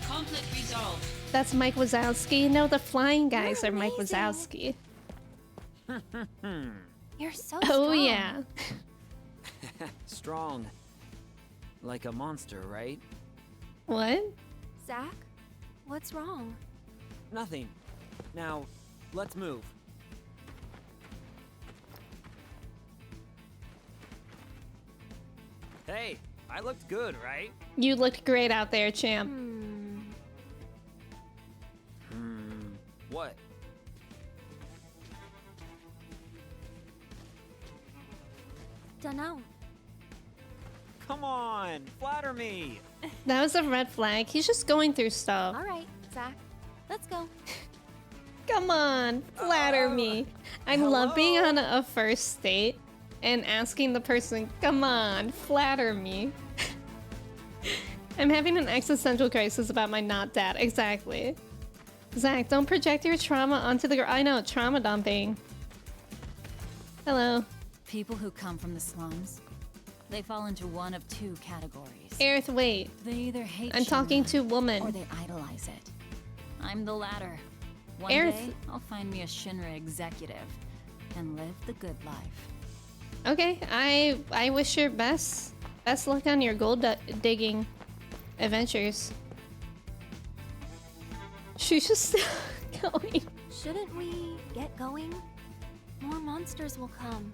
Conflict resolved. That's Mike Wazowski. No, the flying guys are Mike Wazowski. You're so Oh, strong. yeah. Strong. Like a monster, right? What? Zach, what's wrong? Nothing. Now, let's move. Hey, I looked good, right? You looked great out there, champ. What? Dunno. Come on, flatter me. That was a red flag. He's just going through stuff. All right, Zach, let's go. Come on, flatter me. I love being on a first date and asking the person, come on, flatter me. I'm having an existential crisis about my not dad. Exactly. Zach, don't project your trauma onto the girl. I know, trauma dumping. Hello. People who come from the slums, they fall into one of two categories. Aerith, wait. They either hate I'm talking Shinra to woman. or they idolize it. I'm the latter. One Aerith. day, I'll find me a Shinra executive and live the good life. Okay, I wish you best luck on your gold digging adventures. She's just going. Shouldn't we get going? More monsters will come.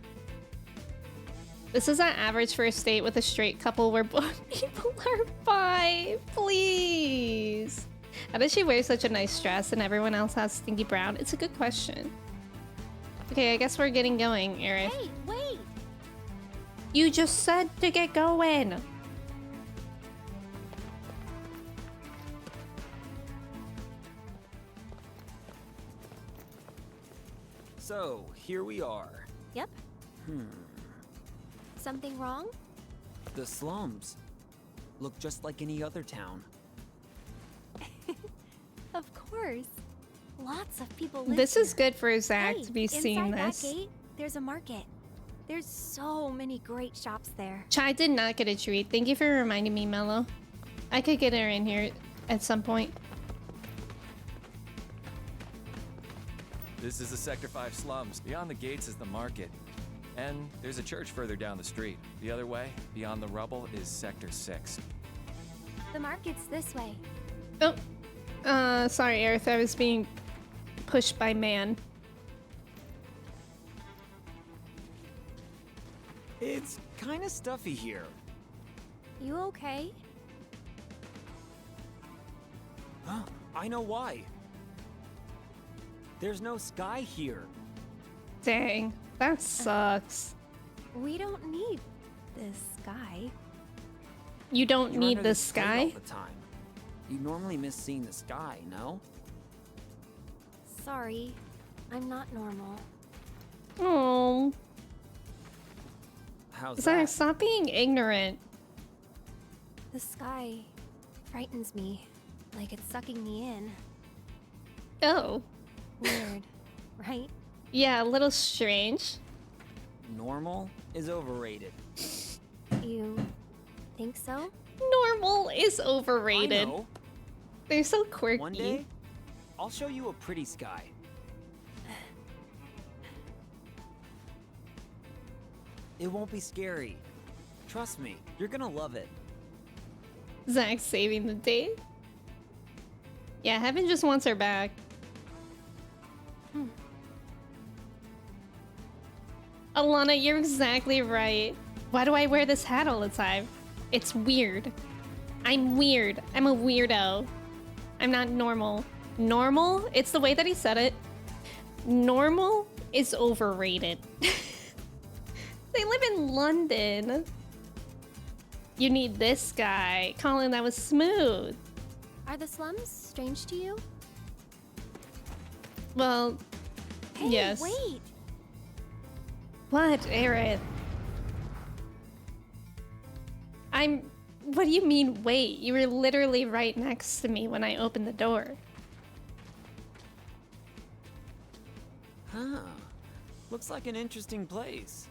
This is our average first date with a straight couple where both people are bi. Please. How does she wear such a nice dress and everyone else has stinky brown? It's a good question. Okay, I guess we're getting going, Aerith. Hey, wait! You just said to get going. So, here we are. Yep. Something wrong? The slums. Look just like any other town. Of course. Lots of people live This here. is good for Zach Hey, to be seeing inside this. that gate, there's a market. There's so many great shops there. Chai did not get a treat. Thank you for reminding me, Mello. I could get her in here at some point. This is the Sector 5 slums. Beyond the gates is the market. And there's a church further down the street. The other way, beyond the rubble, is Sector 6. The market's this way. Oh, sorry, Aerith. I was being pushed by man. It's kind of stuffy here. You okay? Huh, I know why. There's no sky here. Dang, that sucks. We don't need this sky. You don't You're need under the this plate sky? all the time. You normally miss seeing the sky, no? Sorry, I'm not normal. Oh, How's Zach, that? stop being ignorant. The sky frightens me, like it's sucking me in. Oh, Weird, right? yeah, a little strange. Normal is overrated. You think so? Normal is overrated. I know. They're so quirky. One day, I'll show you a pretty sky. It won't be scary. Trust me, you're gonna love it. Zach saving the date. Yeah, Heaven just wants her back. Alana, you're exactly right. Why do I wear this hat all the time? It's weird. I'm weird. I'm a weirdo. I'm not normal. Normal? It's the way that he said it. Normal is overrated. They live in London. You need this guy. Colin, that was smooth. Are the slums strange to you? Well, Hey, yes. wait! What, Aerith? What do you mean, wait? You were literally right next to me when I opened the door. Huh. Looks like an interesting place.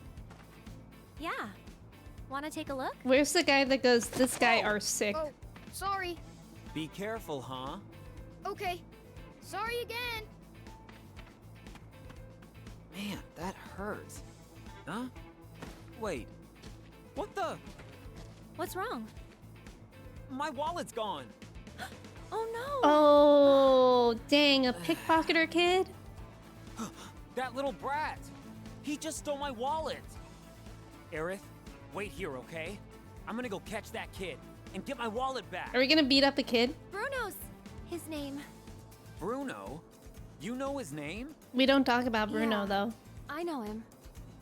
Yeah. Wanna take a look? Where's the guy that goes, this guy are sick? Oh, sorry. Be careful, huh? Okay. Sorry again. Man, that hurts. Huh? Wait. What the? What's wrong? My wallet's gone. Oh no! Oh, dang, a pickpocketer kid? That little brat. He just stole my wallet. Aerith, wait here, okay? I'm gonna go catch that kid and get my wallet back. Are we gonna beat up a kid? Bruno's his name. Bruno? You know his name? We don't talk about Bruno, Yeah. though. I know him.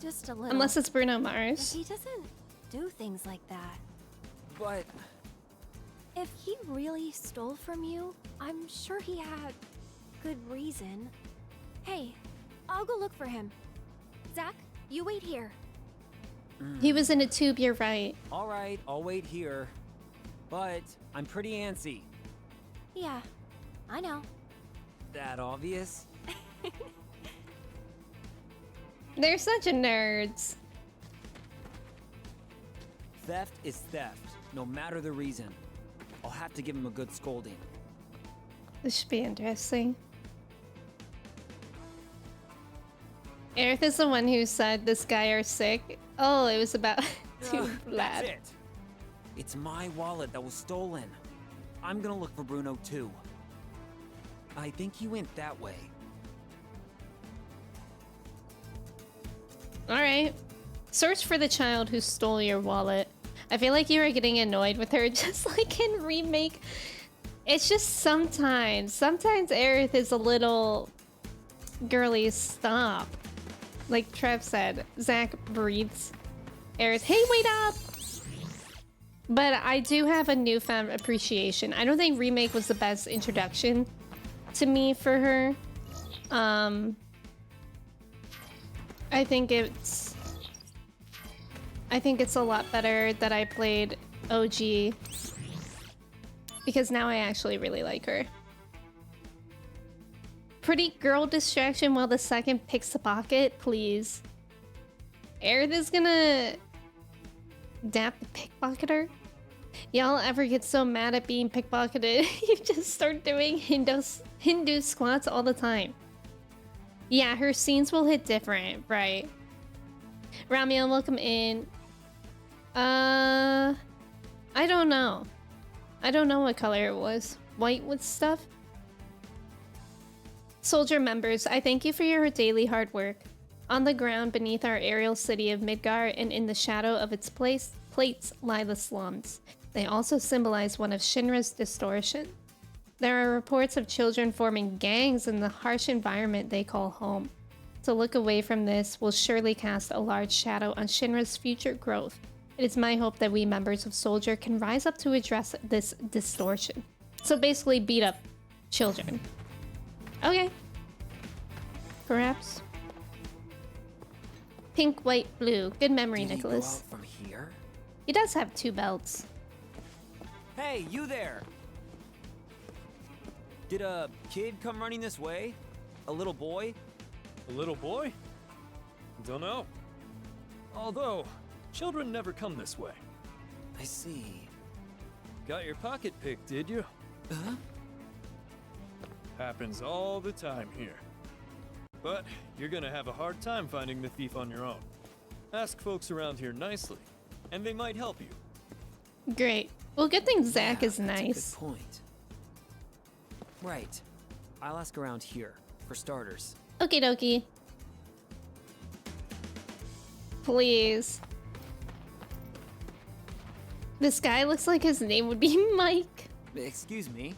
Just a little. Unless it's Bruno But Mars. he doesn't do things like that. But If he really stole from you, I'm sure he had good reason. Hey, I'll go look for him. Zach, you wait here. He was in a tube, you're right. all right, I'll wait here. But I'm pretty antsy. Yeah, I know. That obvious? They're such a nerds. Theft is theft, no matter the reason. I'll have to give him a good scolding. This should be interesting. Aerith is the one who said this guy are sick. Oh, it was about too That's lad. it. It's my wallet that was stolen. I'm gonna look for Bruno too. I think he went that way. Alright. Search for the child who stole your wallet. I feel like you are getting annoyed with her just like in Remake. It's just sometimes Aerith is a little girly. Stop. Like Trev said, Zach breathes. Aerith, hey, wait up! But I do have a newfound appreciation. I don't think Remake was the best introduction to me for her. I think it's a lot better that I played OG because now I actually really like her. Pretty girl distraction while the second picks the pocket, please. Aerith is gonna dap the pickpocketer. Y'all ever get so mad at being pickpocketed you just start doing Hindu squats all the time? Yeah, her scenes will hit different, right? Ramiel, welcome in. I don't know. I don't know what color it was. White with stuff? Soldier members, I thank you for your daily hard work. On the ground beneath our aerial city of Midgar and in the shadow of its plates lie the slums. They also symbolize one of Shinra's distortion. There are reports of children forming gangs in the harsh environment they call home. To look away from this will surely cast a large shadow on Shinra's future growth. It is my hope that we members of Soldier can rise up to address this distortion. So basically beat up children. Okay. Perhaps. Pink, white, blue. Good memory, Did Nicholas. He go out from here? He does have 2 belts. Hey, you there! Did a kid come running this way? A little boy? A little boy? Don't know. Although, children never come this way. I see. Got your pocket picked, did you? Huh? Happens all the time here. But you're gonna have a hard time finding the thief on your own. Ask folks around here nicely, and they might help you. Great. Well, good thing Zach is That's nice. a good point. Right. I'll ask around here, for starters. Okie dokie. Please. This guy looks like his name would be Mike. Excuse me.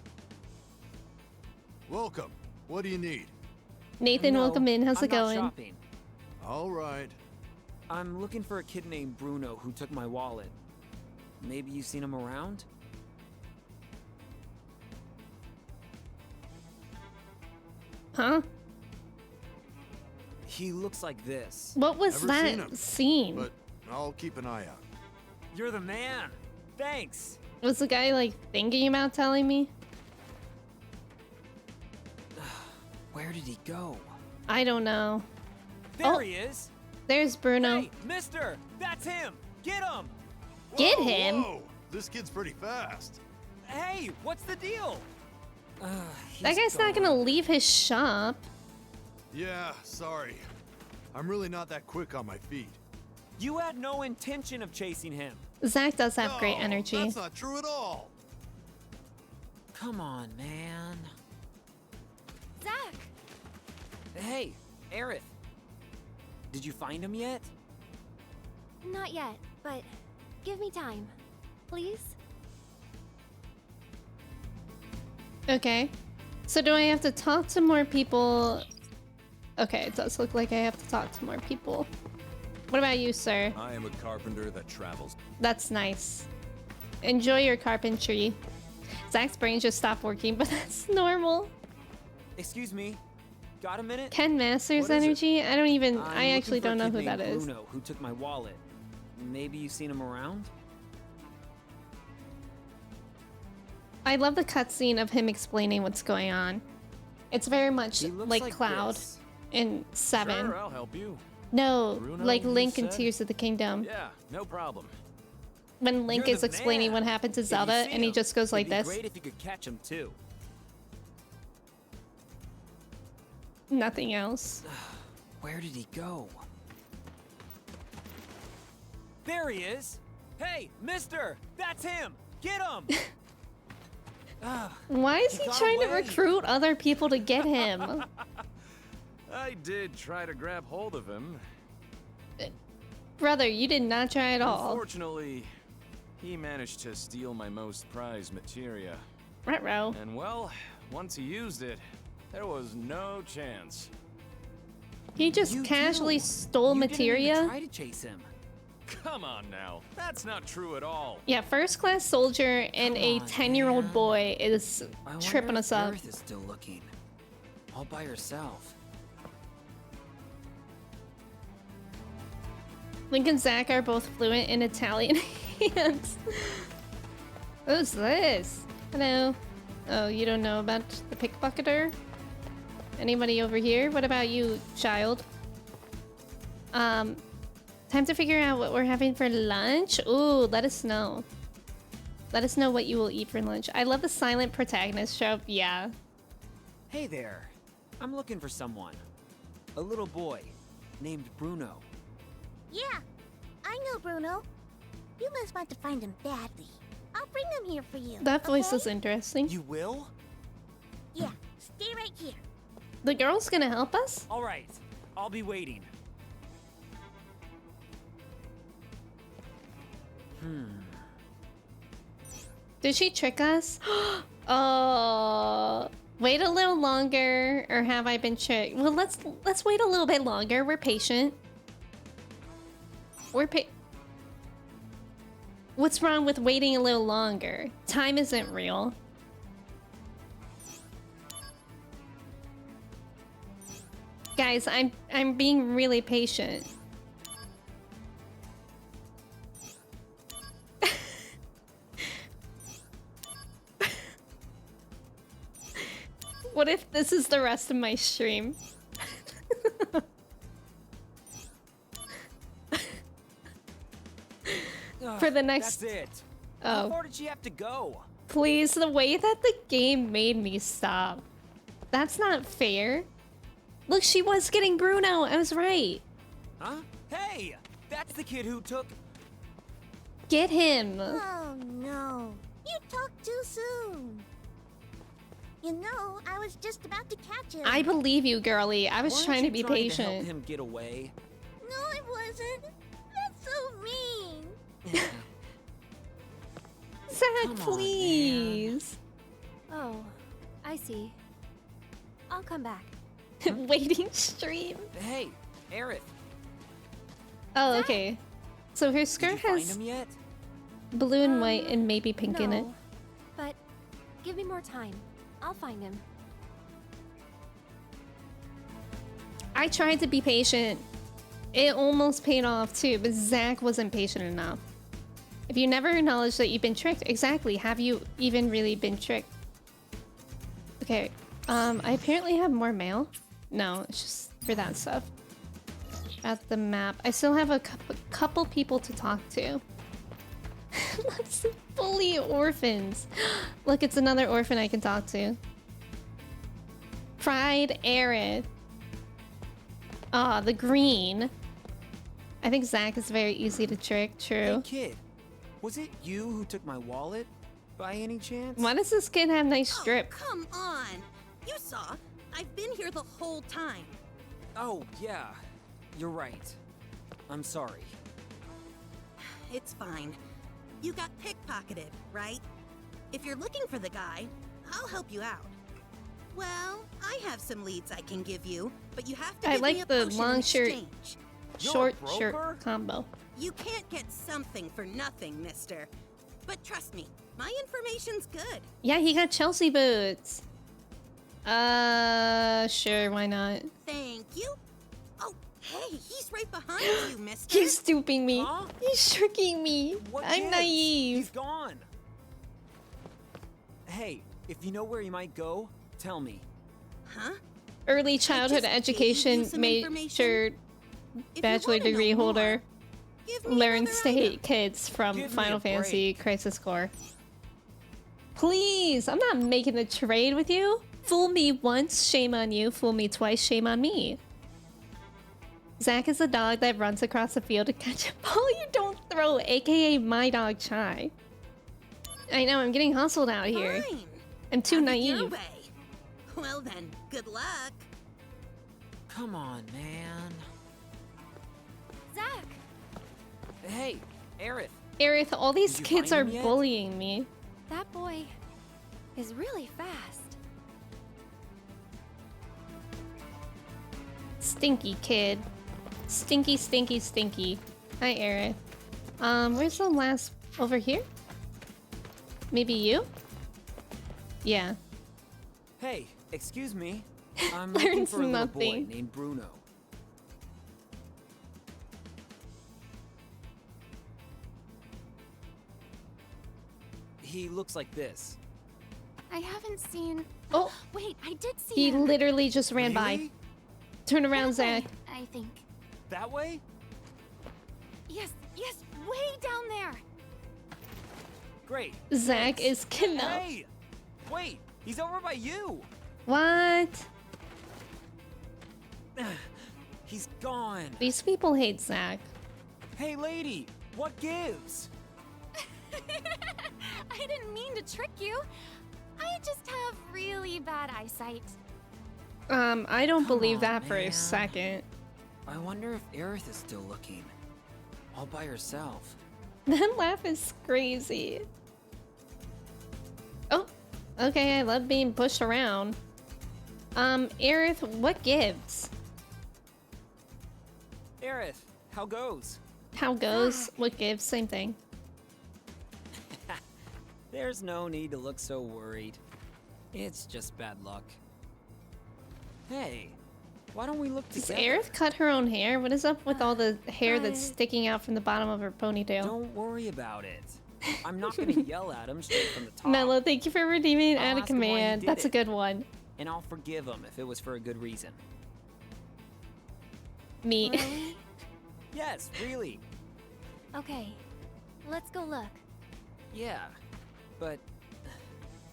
Welcome. What do you need? Nathan, No, welcome in. How's I'm it not going? shopping. All right. I'm looking for a kid named Bruno who took my wallet. Maybe you've seen him around? Huh? He looks like this. What was Never seen that him, scene? But I'll keep an eye out. You're the man. Thanks. Was the guy like thinking about telling me? Where did he go? I don't know. There Oh. he is. There's Bruno. Hey, mister, that's him. Get him. Get Whoa, him? Whoa. This kid's pretty fast. Hey, what's the deal? That guy's not gonna leave his shop. Yeah, sorry. I'm really not that quick on my feet. You had no intention of chasing him. Zach does have great energy. That's not true at all. Come on, man. Zach! Hey, Aerith. Did you find him yet? Not yet, but give me time. Please? Okay. So do I have to talk to more people? Okay, it does look like I have to talk to more people. What about you, sir? I am a carpenter that travels. That's nice. Enjoy your carpentry. Zach's brain just stopped working, but that's normal. Excuse me. Got a minute? Ken Masters What is it? energy? I don't even... I'm I actually looking for a don't know kid who that named is. Bruno, who took my wallet. Maybe you've seen him around? I love the cutscene of him explaining what's going on. It's very much He looks like like Cloud this. in 7. Sure, I'll help you. No, Bruno, like you Link in said? Tears of the Kingdom. Yeah, no problem. When Link You're is the explaining man. what happened to If you Zelda, see and he him, just goes like it'd be this. Great if you could catch him too. Nothing else. Where did he go? There he is! Hey, mister! That's him! Get him! Why is he he got trying to away. recruit other people to get him? I did try to grab hold of him. Brother, you did not try at all. Unfortunately, he managed to steal my most prized materia. Ruh-roh. And well, once he used it, there was no chance. He just You casually too. stole You materia? didn't even try to chase him. Come on now, that's not true at all. Yeah, first class soldier and a 10-year-old boy is I wonder tripping if us up. Aerith is still looking. All by herself. Link and Zach are both fluent in Italian hands. Who's this? Hello. Oh, you don't know about the pickpocketer? Anybody over here? What about you, child? Time to figure out what we're having for lunch? Ooh, let us know. Let us know what you will eat for lunch. I love the silent protagonist trope. Yeah. Hey there. I'm looking for someone. A little boy named Bruno. Yeah, I know Bruno. You must want to find him badly. I'll bring him here for you. That voice okay? is interesting. You will? Yeah, stay right here. The girl's gonna help us? All right. I'll be waiting. Did she trick us? Oh, wait a little longer, or have I been tricked? Well, let's wait a little bit longer. We're patient. What's wrong with waiting a little longer? Time isn't real. Guys, I'm being really patient. What if this is the rest of my stream? For the next... That's it. Oh. How far did she have to go? Please, the way that the game made me stop. That's not fair. Look, she was getting Bruno. I was right. Huh? Hey! That's the kid who took... Get him. Oh no, you talked too soon. You know, I was just about to catch him. I believe you, girlie. I was Weren't trying to you be trying patient. To help him get away. No, I wasn't. That's so mean. Zach, Come on, please. Oh, I see. I'll come back. Waiting stream. Hey, Aerith. Oh, okay. So her skirt Did you find has him yet? blue and white and maybe pink in it. No, but give me more time. I'll find him. I tried to be patient. It almost paid off too, but Zach wasn't patient enough. If you never acknowledge that you've been tricked, exactly, have you even really been tricked? Okay, I apparently have more mail. No, it's just for that stuff. At the map. I still have a couple people to talk to. Let's bully orphans. Look, it's another orphan I can talk to. Pride Aerith. Ah, the green. I think Zach is very easy to trick, true. Hey kid, was it you who took my wallet by any chance? Why does this kid have nice strip? Come on! You saw. I've been here the whole time. Oh, yeah. You're right. I'm sorry. It's fine. You got pickpocketed, right? If you're looking for the guy, I'll help you out. Well, I have some leads I can give you, but you have to I give me like a the potion long in shirt, exchange. short shirt combo. You can't get something for nothing, mister. But trust me, my information's good. Yeah, he got Chelsea boots. Sure, why not? Thank you. Oh, hey, he's right behind you, mister. He's stooping me. He's tricking me. I'm naive. He's gone. Hey, if you know where he might go, tell me. Huh? Early childhood education major bachelor degree holder learns to hate kids from Final Fantasy Crisis Core. Please, I'm not making a trade with you. Fool me once, shame on you. Fool me twice, shame on me. Zach is a dog that runs across the field to catch a ball you don't throw, aka my dog Chai. I know, I'm getting hustled out here. Fine. I'm too Have it your naive. way. Well then, good luck. Come on, man. Zach! Hey, Aerith. Aerith, all these Did you kids are find him yet? bullying me. That boy is really fast. Stinky kid. Stinky, stinky, stinky. Hi, Aerith. Where's the last... over here? Maybe you? Yeah. Hey, excuse me. I'm looking Learns for a little boy nothing. named Bruno. He looks like this. I haven't seen... Oh! Wait, I did see He him. literally just ran by. Really? Turn around, Zach. I think. That way? Yes, way down there. Great. Zach is kidnapped. Hey! Wait, he's over by you. What? He's gone. These people hate Zach. Hey, lady, what gives? I didn't mean to trick you. I just have really bad eyesight. I don't Come believe on, that for a man. second. I wonder if Aerith is still looking. All by herself. That laugh is crazy. Oh, okay, I love being pushed around. Aerith, what gives? Aerith, how goes? How goes? What gives? Same thing. There's no need to look so worried. It's just bad luck. Hey, why don't we look Does together? Aerith cut her own hair? What is up with all the hair that's sticking out from the bottom of her ponytail? Don't worry about it. I'm not gonna yell at him straight from the top. Mello, thank you for redeeming I'll Add a ask him why he command. did That's a it. good one. And I'll forgive him if it was for a good reason. Me. Really? Yes, really. Okay, let's go look. Yeah, but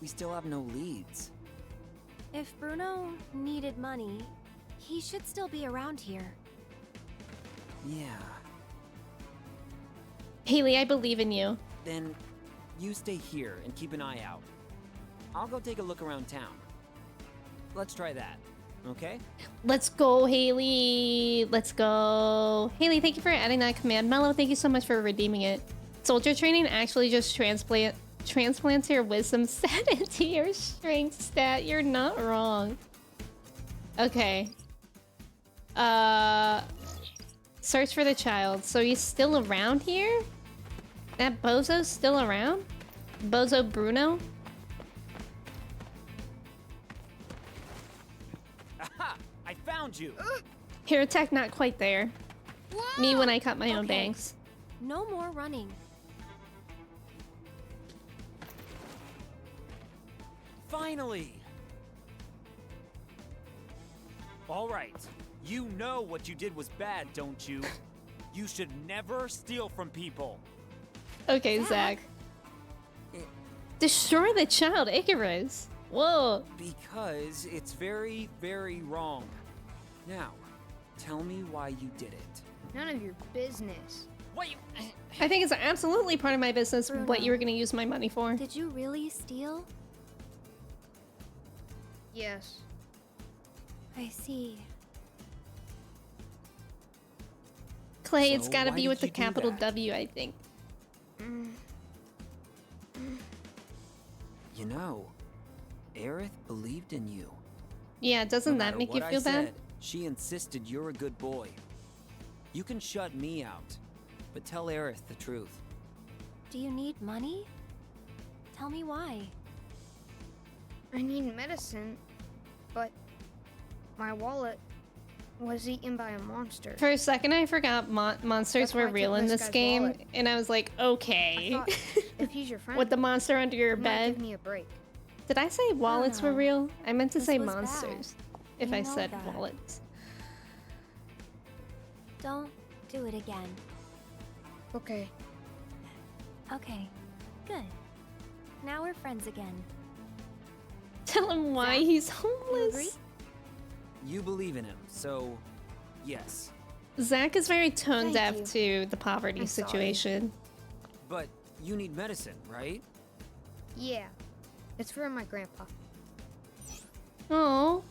we still have no leads. If Bruno needed money, he should still be around here. Yeah. Haley, I believe in you. Then you stay here and keep an eye out. I'll go take a look around town. Let's try that, okay? Let's go, Haley. Let's go. Haley, thank you for adding that command. Mello, thank you so much for redeeming it. Soldier training actually just transplants your wisdom stat into your strength stat. You're not wrong. Okay. Search for the child. So he's still around here? That bozo's still around? Bozo Bruno? Aha! I found you! Hair tech not quite there. Me when I cut my own bangs. No more running. Finally! All right. You know what you did was bad, don't you? You should never steal from people. Okay, Zach. Destroy the child, Icarus. Whoa. Because it's very, very wrong. Now, tell me why you did it. None of your business. What you... I think it's absolutely part of my business Bruno, what you were gonna use my money for. Did you really steal? Yes. I see. Clay, it's So gotta why be did with the you do capital that? W, I think. You know, Aerith believed in you. Yeah, doesn't No that matter make you what feel I bad? said, she insisted you're a good boy. You can shut me out, but tell Aerith the truth. Do you need money? Tell me why. I need medicine, but my wallet was eaten by a monster. For a second, I forgot monsters That's why were I real took in this this guy's game, wallet. and I was like, okay. I thought if he's your friend, With the monster under your he might bed. give me a break. Did I say wallets were no. real? I meant to This say was bad. monsters. If You I know said that. wallets. Don't do it again. Okay. Okay, good. Now we're friends again. Tell him why he's homeless. agree? You believe in him, so yes. Zach is very tone Thank deaf you. to the poverty I'm sorry. situation. But you need medicine, right? Yeah. It's for my grandpa. Oh.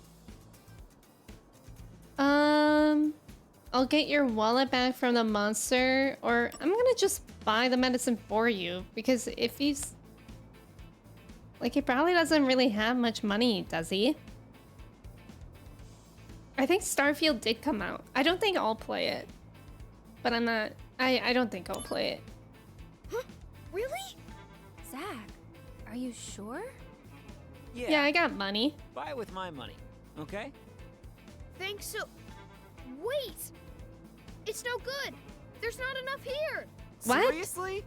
I'll get your wallet back from the monster, or I'm gonna just buy the medicine for you, because if he's... Like, he probably doesn't really have much money, does he? I think Starfield did come out. I don't think I'll play it. But I'm not... I don't think I'll play it. Huh? Really? Zach, are you sure? Yeah, I got money. Buy it with my money, okay? Thanks so... Wait! It's no good! There's not enough here! What? Seriously?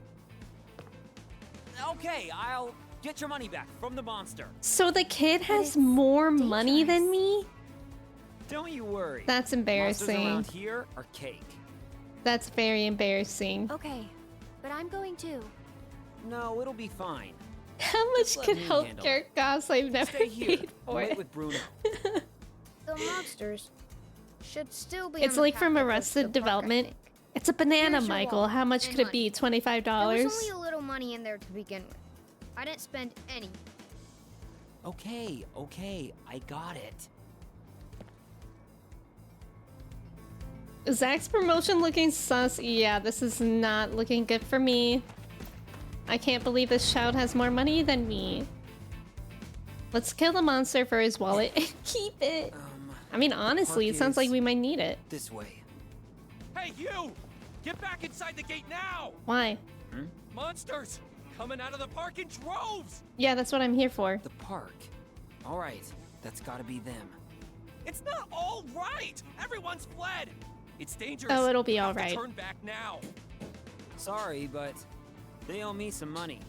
Okay, I'll get your money back from the monster. So the kid has more money than me? Don't you worry. That's embarrassing. Monsters around here are cake. That's very embarrassing. Okay, but I'm going too. No, it'll be fine. How much Just let could me handle healthcare cost? I've never Stay here. paid for Wait it. with Bruno. The monsters should still be It's on the like from path that goes to Arrested the park, I Development. think. It's a banana, Here's your Michael. wallet How much and could it money. be? $25? There was only a little money in there to begin with. I didn't spend any. Okay, I got it. Zach's promotion looking sus. Yeah, this is not looking good for me. I can't believe this child has more money than me. Let's kill the monster for his wallet and keep it. I mean, honestly, it sounds like we might need it. This way. Hey, you! Get back inside the gate now! Why? Monsters! Coming out of the park in droves! Yeah, that's what I'm here for. The park. All right, that's gotta be them. It's not all right! Everyone's fled! It's dangerous. Oh, it'll be You all have to right. Turn back now. Sorry, but they owe me some money,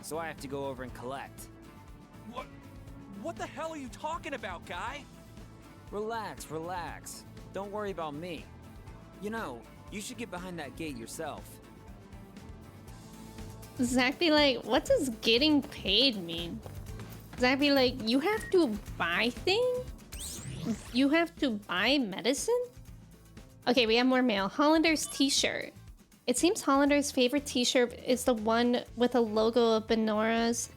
so I have to go over and collect. What the hell are you talking about, guy? Relax, relax. Don't worry about me. You know, you should get behind that gate yourself. Zach be like, what does getting paid mean? Zach be like, you have to buy things? You have to buy medicine? Okay, we have more mail. Hollander's t-shirt. It seems Hollander's favorite t-shirt is the one with a logo of Benora's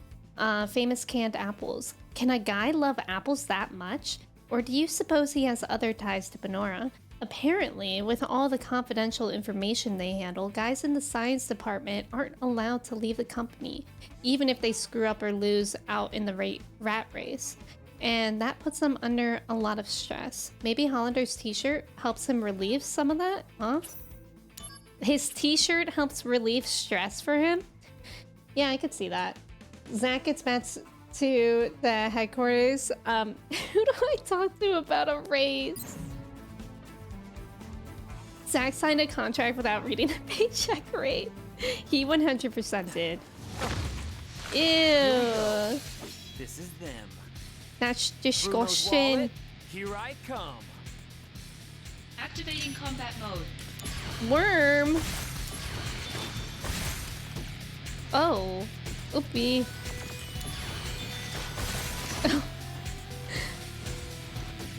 famous canned apples. Can a guy love apples that much? Or do you suppose he has other ties to Benora? Apparently, with all the confidential information they handle, guys in the science department aren't allowed to leave the company, even if they screw up or lose out in the rat race. And that puts them under a lot of stress. Maybe Hollander's t-shirt helps him relieve some of that, huh? His t-shirt helps relieve stress for him? Yeah, I could see that. Zach gets back to the headquarters. Who do I talk to about a raise? Zach signed a contract without reading the paycheck rate. He 100% did. Ew. This is them. That's Bruno's disgusting. wallet, here I come. Activating combat mode. Worm. Oh. Oopie.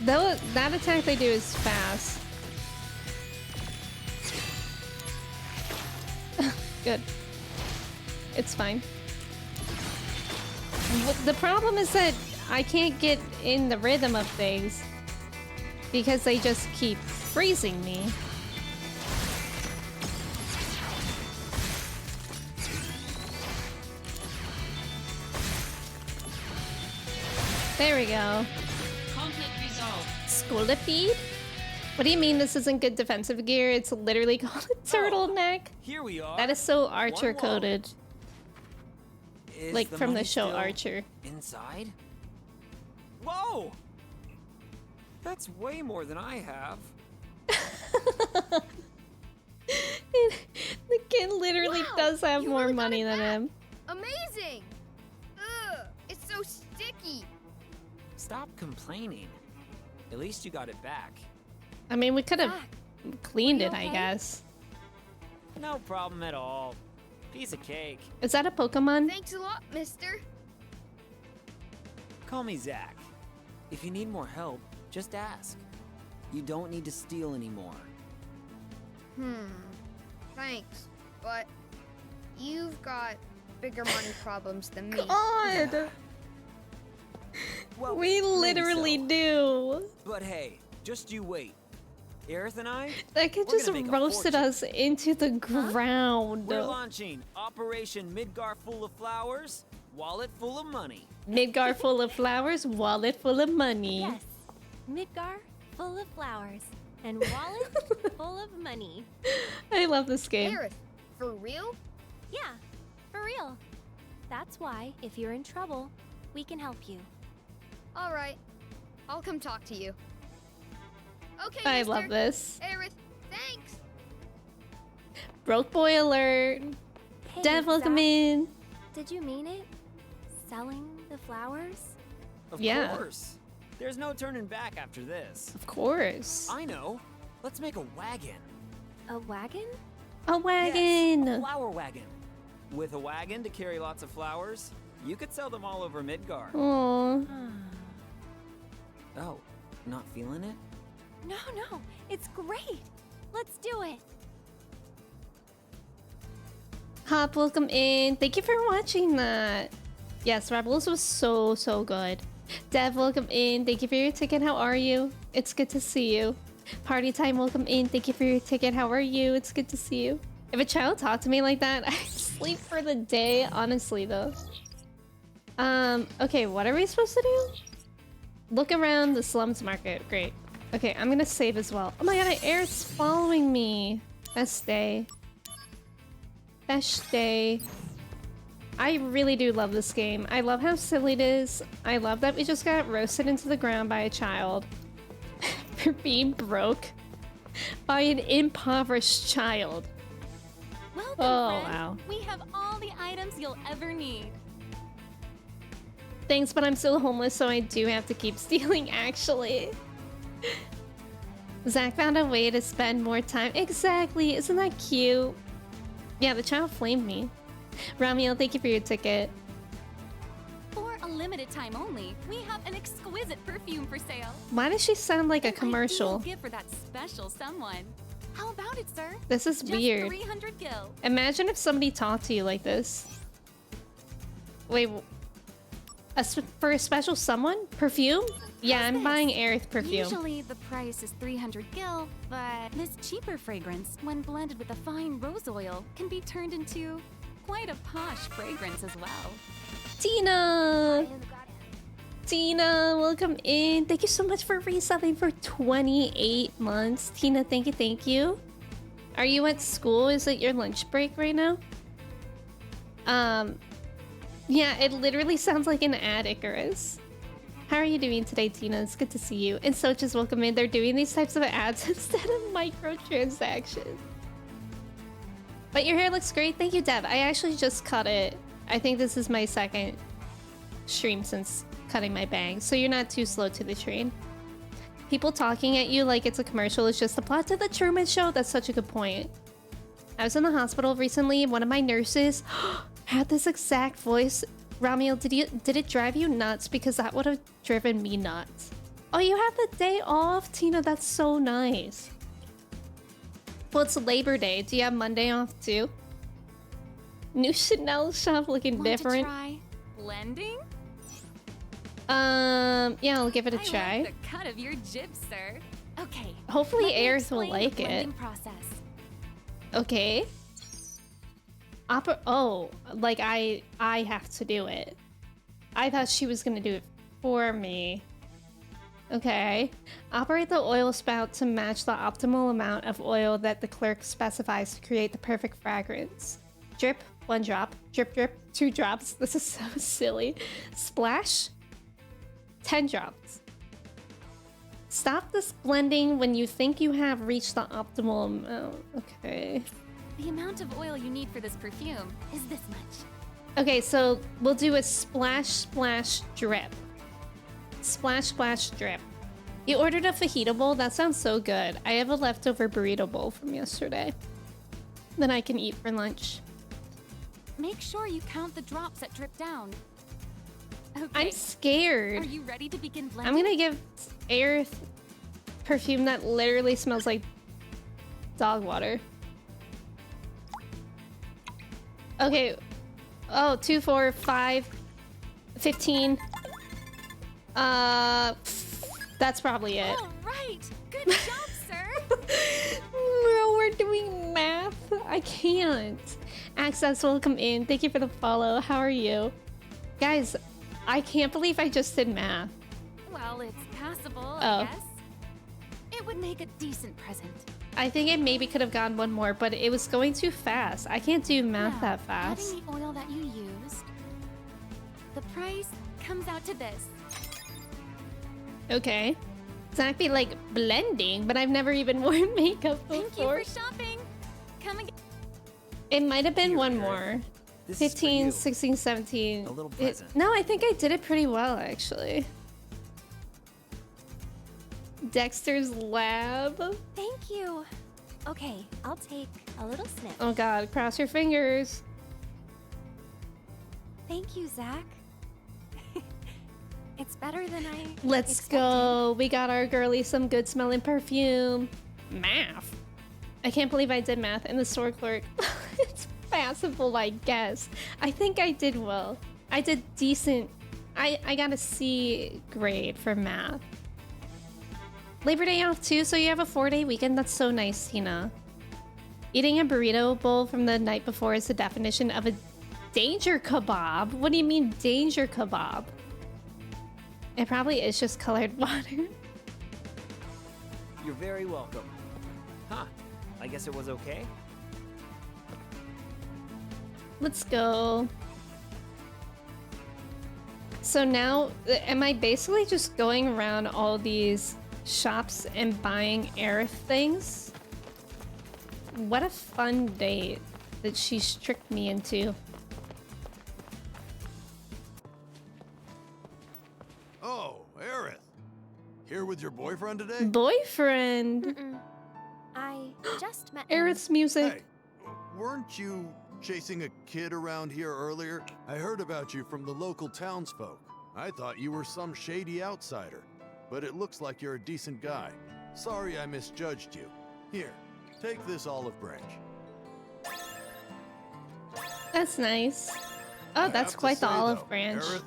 Though that attack they do is fast. Good. It's fine. The problem is that I can't get in the rhythm of things because they just keep freezing me. There we go. Conflict resolved. Scolipede? What do you mean this isn't good defensive gear? It's literally called a turtleneck. Here we are. That is so Archer One wall. coded. Is Like from the money show still Archer. Inside? Whoa! That's way more than I have. The kid literally does have more money than him. Amazing! Ugh, it's so sticky. Stop complaining. At least you got it back. I mean, we could have cleaned you it, I okay? guess. No problem at all. Piece of cake. Is that a Pokemon? Thanks a lot, mister. Call me Zach. If you need more help, just ask. You don't need to steal anymore. Thanks, but you've got bigger money problems than me. God! Well, We maybe literally so. do. But hey, just you wait. Aerith and I, That kid we're just gonna make a roasted fortune. us into the ground. We're launching Operation Midgar Full of Flowers, Wallet Full of Money. Midgar full of flowers, wallet full of money. Yes. Midgar full of flowers and wallet full of money. I love this game. Aerith, for real? Yeah, for real. That's why, if you're in trouble, we can help you. All right, I'll come talk to you. Okay, I mister. love this. Aerith, thanks. Broke boy alert. Hey, Dev, welcome Zach. in. Did you mean it? Selling the flowers? Of Yeah. course. There's no turning back after this. Of course. I know. Let's make a wagon. A wagon? A wagon. Yes, a flower wagon. With a wagon to carry lots of flowers, you could sell them all over Midgar. Aww. Oh, not feeling it? No, it's great. Let's do it. Hop, welcome in. Thank you for watching that. Yes, Rebels was so good. Dev, welcome in. Thank you for your ticket. How are you? It's good to see you. Party time, welcome in. Thank you for your ticket. How are you? It's good to see you. If a child talked to me like that, I'd sleep for the day, honestly, though. Okay, what are we supposed to do? Look around the slums market. Great. Okay, I'm gonna save as well. Oh my god, Aerith's following me. Best day. Best day. I really do love this game. I love how silly it is. I love that we just got roasted into the ground by a child for being broke by an impoverished child. Welcome, Oh, friend. wow. We have all the items you'll ever need. Thanks, but I'm still homeless, so I do have to keep stealing, actually. Zach found a way to spend more time. Exactly. Isn't that cute? Yeah, the child flamed me. Ramiel, thank you for your ticket. For a limited time only, we have an exquisite perfume for sale. Why does she sound like a An ideal commercial? gift for that special someone. How about it, sir? This is Just weird. 300 gil. Imagine if somebody talked to you like this. Wait, for a special someone? Perfume? Yeah, I'm buying Aerith perfume. Usually the price is 300 gil, but this cheaper fragrance, when blended with a fine rose oil, can be turned into quite a posh fragrance as well. Tina! Tina, welcome in. Thank you so much for resubbing for 28 months. Tina, thank you. Are you at school? Is it your lunch break right now? Yeah, it literally sounds like an ad, Icarus. How are you doing today, Tina? It's good to see you. And so just welcome in. They're doing these types of ads instead of microtransactions. But your hair looks great. Thank you, Deb. I actually just cut it. I think this is my second stream since cutting my bangs, so you're not too slow to the train. People talking at you like it's a commercial is just the plot to the Truman Show. That's such a good point. I was in the hospital recently, and one of my nurses had this exact voice. Ramiel, did it drive you nuts? Because that would have driven me nuts. Oh, you have the day off, Tina. That's so nice. Well, it's Labor Day. Do you have Monday off too? New Chanel shop looking Want different. to try blending? Yeah, I'll give it a try. I like the cut of your jib, sir. Okay. Hopefully let me Aerith will explain like the it. blending process. Okay. Oh, like I have to do it. I thought she was gonna do it for me. Okay. Operate the oil spout to match the optimal amount of oil that the clerk specifies to create the perfect fragrance. Drip, 1 drop. Drip, drip, 2 drops. This is so silly. Splash, 10 drops. Stop this blending when you think you have reached the optimal amount. Okay. The amount of oil you need for this perfume is this much. Okay, so we'll do a splash, splash, drip. Splash, splash, drip. You ordered a fajita bowl? That sounds so good. I have a leftover burrito bowl from yesterday that I can eat for lunch. Make sure you count the drops that drip down. Okay. I'm scared. Are you ready to begin blending? I'm gonna give Aerith perfume that literally smells like dog water. Okay. Oh, 2, 4, 5, 15. That's probably it. All right. Good job, sir. No, we're doing math. I can't. Access, welcome in. Thank you for the follow. How are you? Guys, I can't believe I just did math. Well, it's passable, Oh. I guess. It would make a decent present. I think it maybe could have gone one more, but it was going too fast. I can't do math Now, that fast. adding the oil that you used, the price comes out to this. Okay. Exactly like blending, but I've never even worn makeup before. Thank you for shopping. Come again. It might have been one more. This is for 15, you. 16, 17. A little present. No, I think I did it pretty well, actually. Dexter's lab. Thank you. Okay, I'll take a little sniff. Oh god, cross your fingers. Thank you, Zach. It's better than I Let's expected. go. We got our girlie some good smelling perfume. Math. I can't believe I did math in the store clerk. It's passable, I guess. I think I did well. I did decent. I got a C grade for math. Labor Day off too, so you have a 4-day weekend. That's so nice, Tina. Eating a burrito bowl from the night before is the definition of a danger kebab. What do you mean danger kebab? It probably is just colored water. You're very welcome. Huh. I guess it was okay. Let's go. So now, am I basically just going around all these shops and buying Aerith things? What a fun date that she's tricked me into. Oh, Aerith. Here with your boyfriend today? Boyfriend! I just met him. Aerith's music. Hey, weren't you chasing a kid around here earlier? I heard about you from the local townsfolk. I thought you were some shady outsider, but it looks like you're a decent guy. Sorry I misjudged you. Here, take this olive branch. That's nice. Oh, I that's have to quite the say, olive though, branch. Aerith,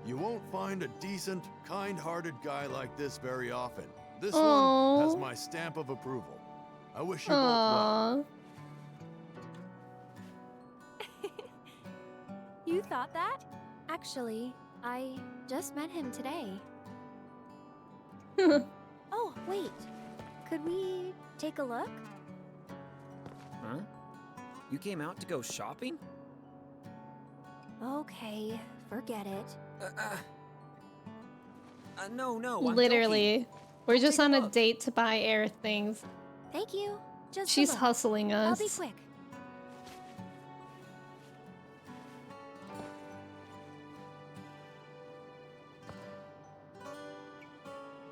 you won't find a decent, kind-hearted guy like this very often. This Aw. one has my stamp of approval. I wish you both well. Aww. You thought that? Actually, I just met him today. Oh, wait. Could we take a look? Huh? You came out to go shopping? Okay, forget it. No, I'm Literally. joking. We're just take a on a look. date to buy Aerith things. Thank you. Just a She's look. hustling us. I'll be quick.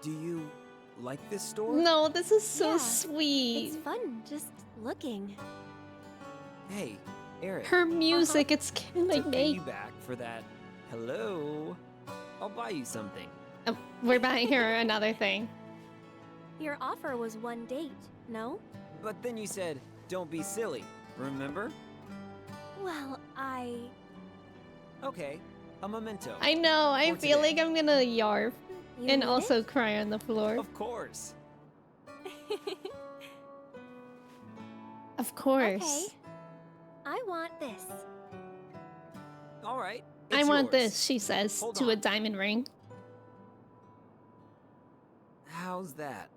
Do you like this store? No, this is so Yeah, sweet. It's fun just looking. Hey, Aerith. Her music, it's killing To pay me. you back for that hello, I'll buy you something. Oh, we're buying her another thing. Your offer was 1 date, no? But then you said, don't be silly, remember? Well, Okay, a memento. I know, I For feel today. like I'm gonna yarp You and need also it? cry on the floor. Of course. Of course. Okay. I want this. All right. I it's want yours. this, she says, Hold to on. a diamond ring. How's that?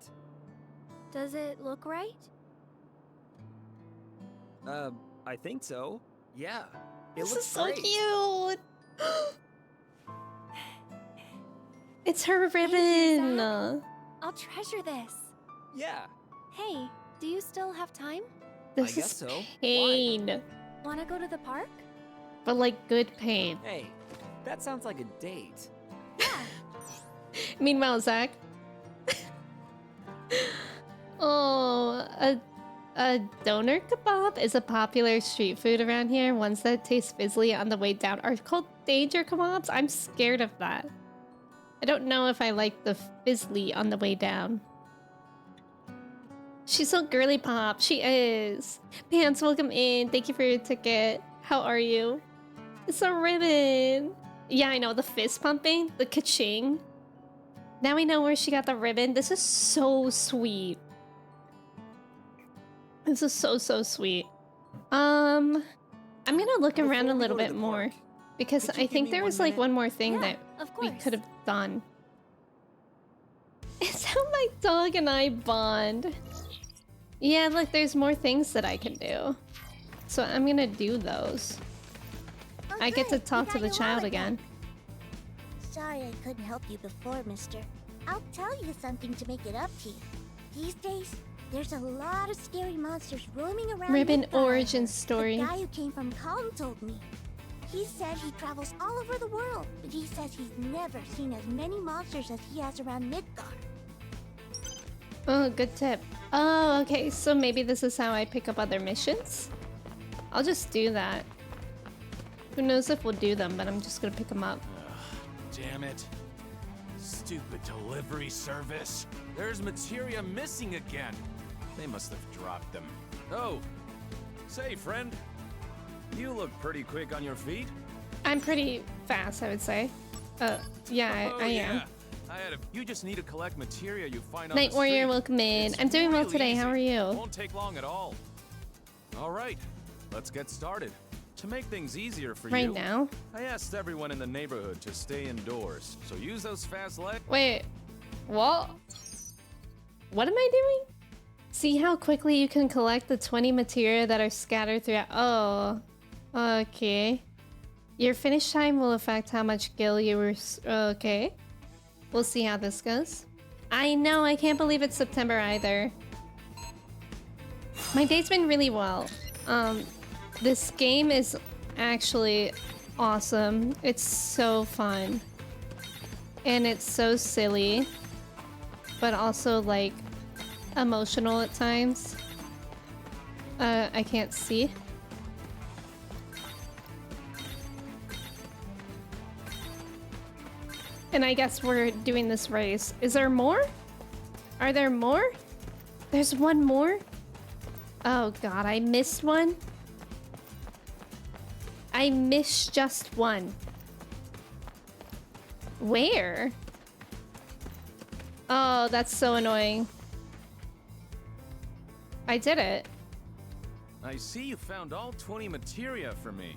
Does it look right? I think so. Yeah. It This looks is so great. cute. It's her Thank you, ribbon. Zach. I'll treasure this. Yeah. Hey, do you still have time? This I guess is so. pain, Wanna go to the park? but like good pain. Hey, that sounds like a date. Meanwhile, Zach. Oh, a doner kebab is a popular street food around here. Ones that taste fizzly on the way down are called danger kebabs. I'm scared of that. I don't know if I like the fizzly on the way down. She's so girly pop. She is. Pants, welcome in. Thank you for your ticket. How are you? It's a ribbon. Yeah, I know. The fist pumping. The ka-ching. Now we know where she got the ribbon. This is so sweet. This is so sweet. I'm gonna look around a little bit more because I think there was like one more thing that we could have done. It's how my dog and I bond. Yeah, look, there's more things that I can do. So I'm gonna do those. Oh, I get to good. talk You to got the your child wallet again. back. Sorry I couldn't help you before, mister. I'll tell you something to make it up to you. These days, there's a lot of scary monsters roaming around. Ribbon Midgard. origin story. The guy who came from Calm told me. He said he travels all over the world, but he says he's never seen as many monsters as he has around Midgard. Oh, good tip. Oh, okay, so maybe this is how I pick up other missions? I'll just do that. Who knows if we'll do them, but I'm just gonna pick them up. Damn it. Stupid delivery service. There's materia missing again. They must have dropped them. Oh, say, friend. You look pretty quick on your feet. I'm pretty fast, I would say. Yeah, I am. You just need to collect materia you find on Night the Warrior, street. welcome in. It's I'm doing well really today. How are easy. you? Won't take long at all. All right, let's get started. To make things easier for Right you, now? I asked everyone in the neighborhood to stay indoors. So use those fast legs. Wait, what? What am I doing? See how quickly you can collect the 20 materia that are scattered throughout. Oh, okay. Your finish time will affect how much gil you were. Okay. We'll see how this goes. I know, I can't believe it's September either. My day's been really well. This game is actually awesome. It's so fun. And it's so silly. But also, like, emotional at times. I can't see. And I guess we're doing this race. Is there more? Are there more? There's one more? Oh god, I missed one? I missed just one. Where? Oh, that's so annoying. I did it. I see you found all 20 materia for me.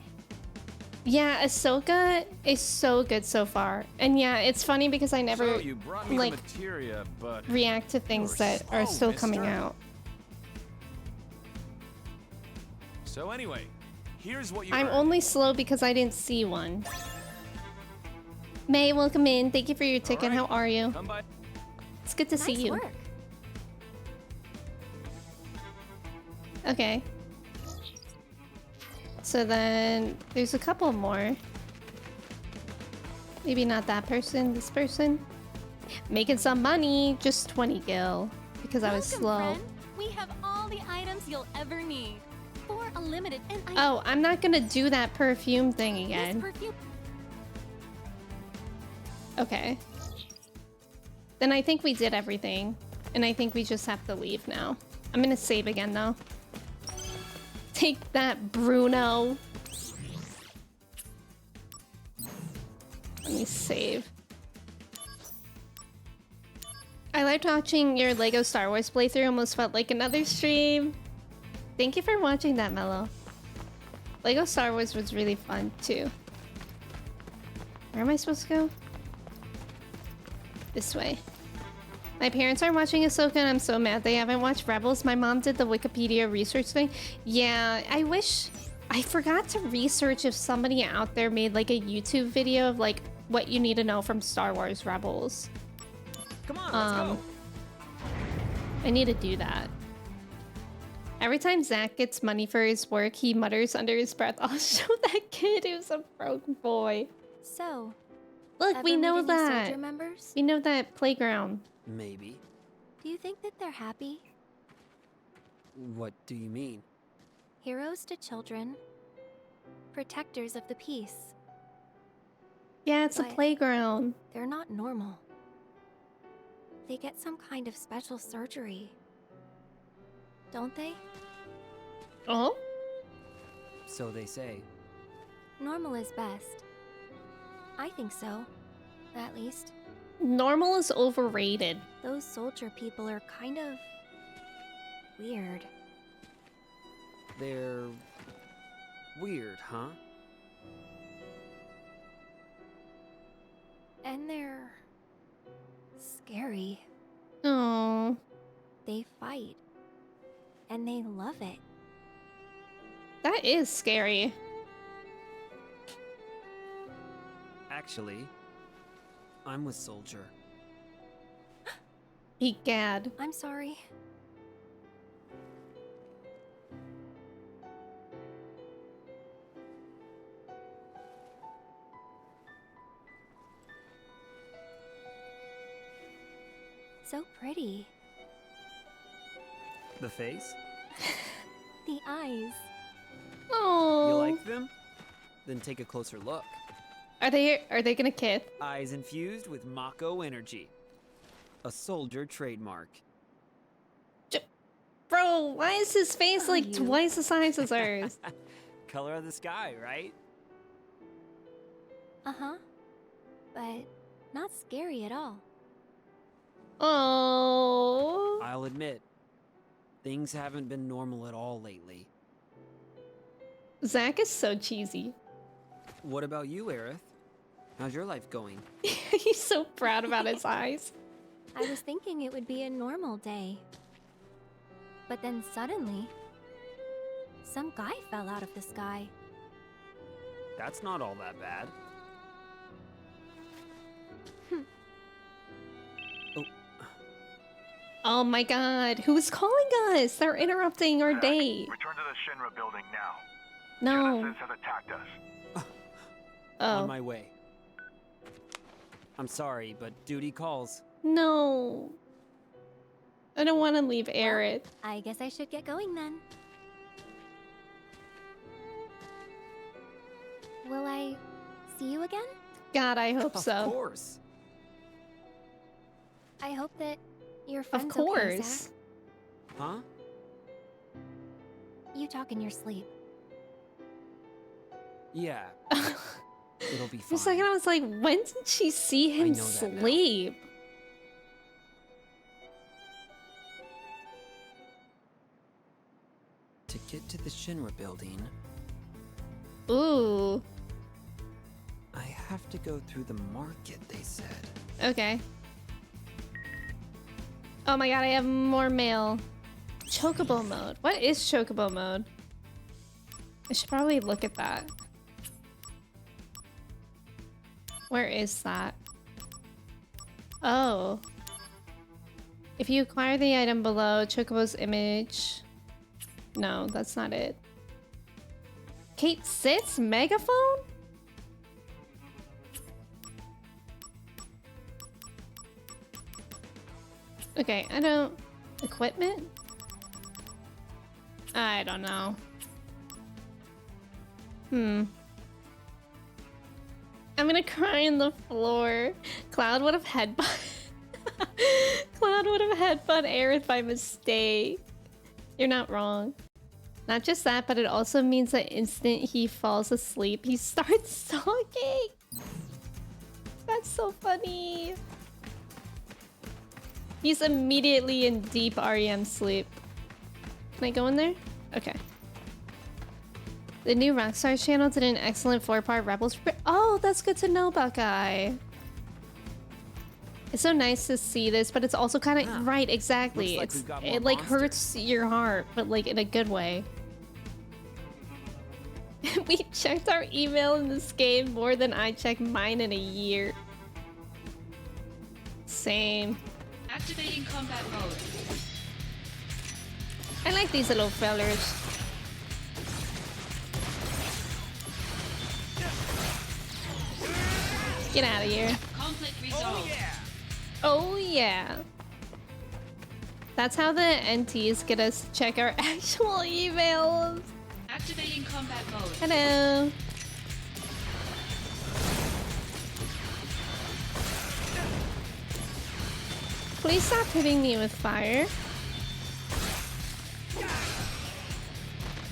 Yeah, Ahsoka is so good so far. And yeah, it's funny because I never So you brought me like the materia, but react to things that are still coming out. So anyway, here's what you I'm earned. only slow because I didn't see one. May, welcome in. Thank you for your ticket. How are you? Come by. It's good to see Nice you. work. Okay. So then there's a couple more. Maybe not that person, this person. Making some money, just 20 gil because I was slow. Friend. We have all the items you'll ever need. For a limited and Oh, I'm not gonna do that perfume thing again. Perfume. Okay. Then I think we did everything. And I think we just have to leave now. I'm gonna save again though. Take that, Bruno. Let me save. I liked watching your Lego Star Wars playthrough. Almost felt like another stream. Thank you for watching that, Mello. Lego Star Wars was really fun too. Where am I supposed to go? This way. My parents are watching Ahsoka and I'm so mad they haven't watched Rebels. My mom did the Wikipedia research thing. Yeah, I wish... I forgot to research if somebody out there made like a YouTube video of like what you need to know from Star Wars Rebels. Come on, let's go. I need to do that. Every time Zach gets money for his work, he mutters under his breath, "I'll show that kid who's a broke boy." So, look, we know meet any that. soldier members? We know that playground. Maybe. Do you think that they're happy? What do you mean? Heroes to children, protectors of the peace. Yeah, it's a But playground. They're not normal. They get some kind of special surgery. Don't they? Oh? So they say. Normal is best. I think so. At least. Normal is overrated. Those soldier people are kind of... weird. They're... weird, huh? And they're... scary. Oh. They fight. And they love it. That is scary. Actually, I'm with Soldier. Egad. I'm sorry. So pretty. The face? The eyes. Oh. You like them? Then take a closer look. Are they gonna kiss? Eyes infused with Mako energy. A soldier trademark. Bro, why is his face like twice the size as ours? Color of the sky, right? Uh-huh. But not scary at all. Oh. I'll admit, things haven't been normal at all lately. Zach is so cheesy. What about you, Aerith? How's your life going? He's so proud about his eyes. I was thinking it would be a normal day. But then suddenly, some guy fell out of the sky. That's not all that bad. Oh my god, who's calling us? They're interrupting our date. Return to the Shinra building now. No. Genesis has attacked us. On my way. I'm sorry, but duty calls. No. I don't want to leave Aerith. I guess I should get going then. Will I see you again? God, I hope so. Of course. I hope that your friend's Of course. okay, Zach. Huh? You talk in your sleep. Yeah. It'll be For a fine. second, I was like, when did she see him know that now. sleep? To get to the Shinra building, Ooh. I have to go through the market, they said. Okay. Oh my god, I have more mail. Chocobo mode. What is Chocobo mode? I should probably look at that. Where is that? Oh. If you acquire the item below, Chocobo's image... No, that's not it. Kate sits? Megaphone? Okay, I don't... Equipment? I don't know. I'm gonna cry on the floor. Cloud would have headbutt. Cloud would have headbutt Aerith by mistake. You're not wrong. Not just that, but it also means the instant he falls asleep, he starts talking. That's so funny. He's immediately in deep REM sleep. Can I go in there? Okay. The new Rockstar channel did an excellent 4-part Rebels. Oh, that's good to know, Buckeye. It's so nice to see this, but it's also kind of right. Exactly. Looks like It like hurts your heart, but like in a good way. We checked our email in this game more than I checked mine in a year. Same. Activating combat mode. I like these little fellers. Get out of here. Conflict resolved. Oh yeah. That's how the NTs get us to check our actual emails. Activating combat mode. Hello. Please stop hitting me with fire.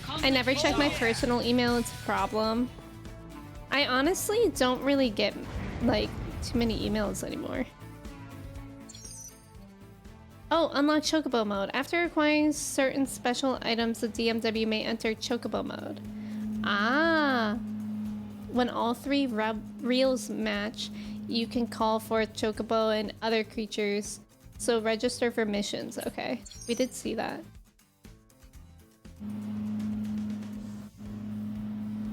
I never check my personal email, it's a problem. I honestly don't really get like too many emails anymore. Oh, unlock Chocobo mode. After acquiring certain special items, the DMW may enter Chocobo mode. Ah! When all 3 reels match, you can call for Chocobo and other creatures. So register for missions. Okay, we did see that.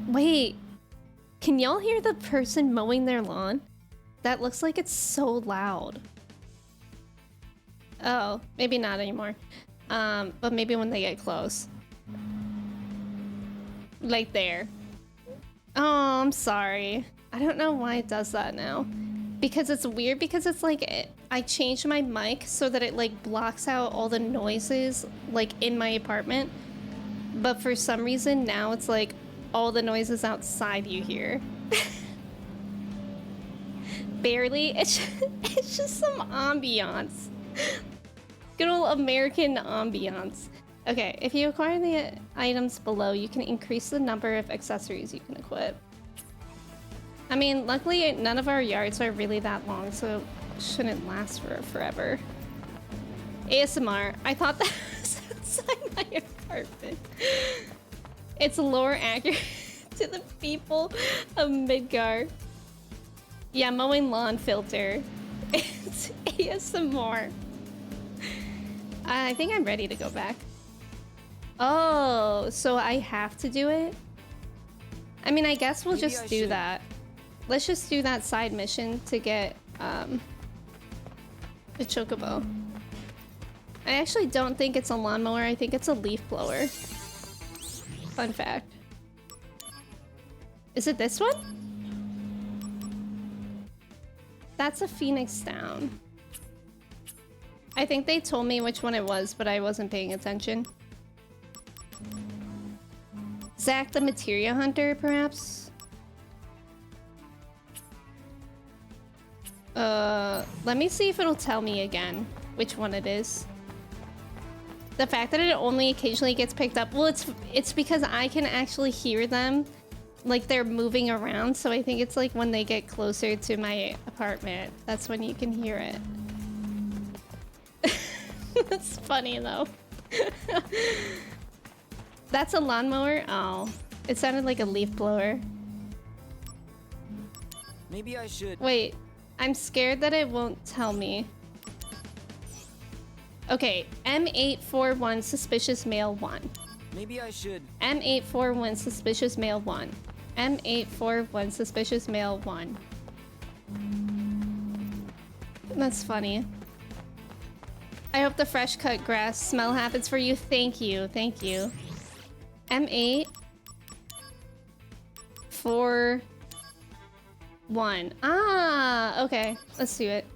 Wait, can y'all hear the person mowing their lawn? That looks like it's so loud. Oh, maybe not anymore. But maybe when they get close. Like there. Oh, I'm sorry. I don't know why it does that now. Because it's weird, because it's like, I changed my mic so that it like blocks out all the noises like in my apartment. But for some reason now it's like all the noises outside you hear. Barely. It's just some ambiance. Good old American ambiance. Okay, if you acquire the items below, you can increase the number of accessories you can equip. I mean, luckily none of our yards are really that long, so it shouldn't last for forever. ASMR. I thought that was outside my apartment. It's lore accurate to the people of Midgar. Yeah, mowing lawn filter. It's ASMR. I think I'm ready to go back. Oh, so I have to do it? I mean, I guess we'll just do that. Let's just do that side mission to get the Chocobo. I actually don't think it's a lawnmower. I think it's a leaf blower. Fun fact. Is it this one? That's a Phoenix Down. I think they told me which one it was, but I wasn't paying attention. Zach the Materia Hunter, perhaps? Let me see if it'll tell me again which one it is. The fact that it only occasionally gets picked up, well, it's because I can actually hear them, like they're moving around, so I think it's like when they get closer to my apartment, that's when you can hear it. That's funny though. That's a lawnmower? Oh, it sounded like a leaf blower. Maybe I should... Wait, I'm scared that it won't tell me. Okay, M841 suspicious male 1. Maybe I should... M841 suspicious male 1. M841 suspicious male 1. That's funny. I hope the fresh cut grass smell happens for you. Thank you, thank you. M841. Ah, okay. Let's do it.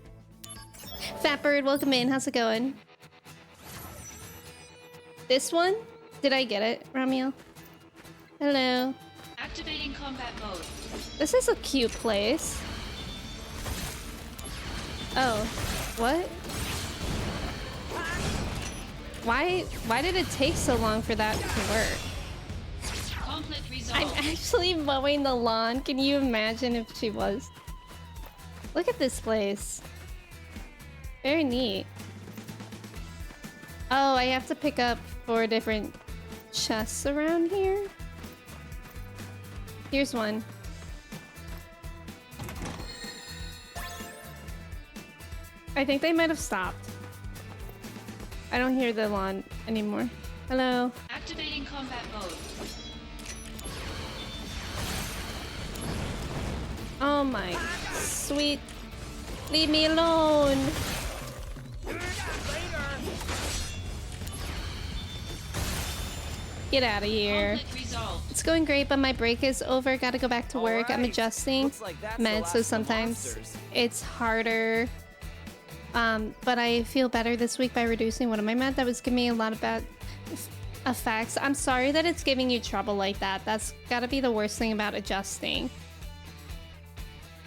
Fatbird, welcome in. How's it going? This one? Did I get it, Ramiel? Hello. Activating combat mode. This is a cute place. Oh. What? Why did it take so long for that to work? Conflict I'm resolved. actually mowing the lawn. Can you imagine if she was? Look at this place. Very neat. Oh, I have to pick up 4 different chests around here. Here's one. I think they might have stopped. I don't hear the lawn anymore. Hello. Activating combat mode. Oh my sweet. Leave me alone. Get out of here. It's going great, but my break is over. Gotta go back to work. I'm adjusting meds, so sometimes it's harder. But I feel better this week by reducing one of my meds that was giving me a lot of bad effects. I'm sorry that it's giving you trouble like that. That's gotta be the worst thing about adjusting.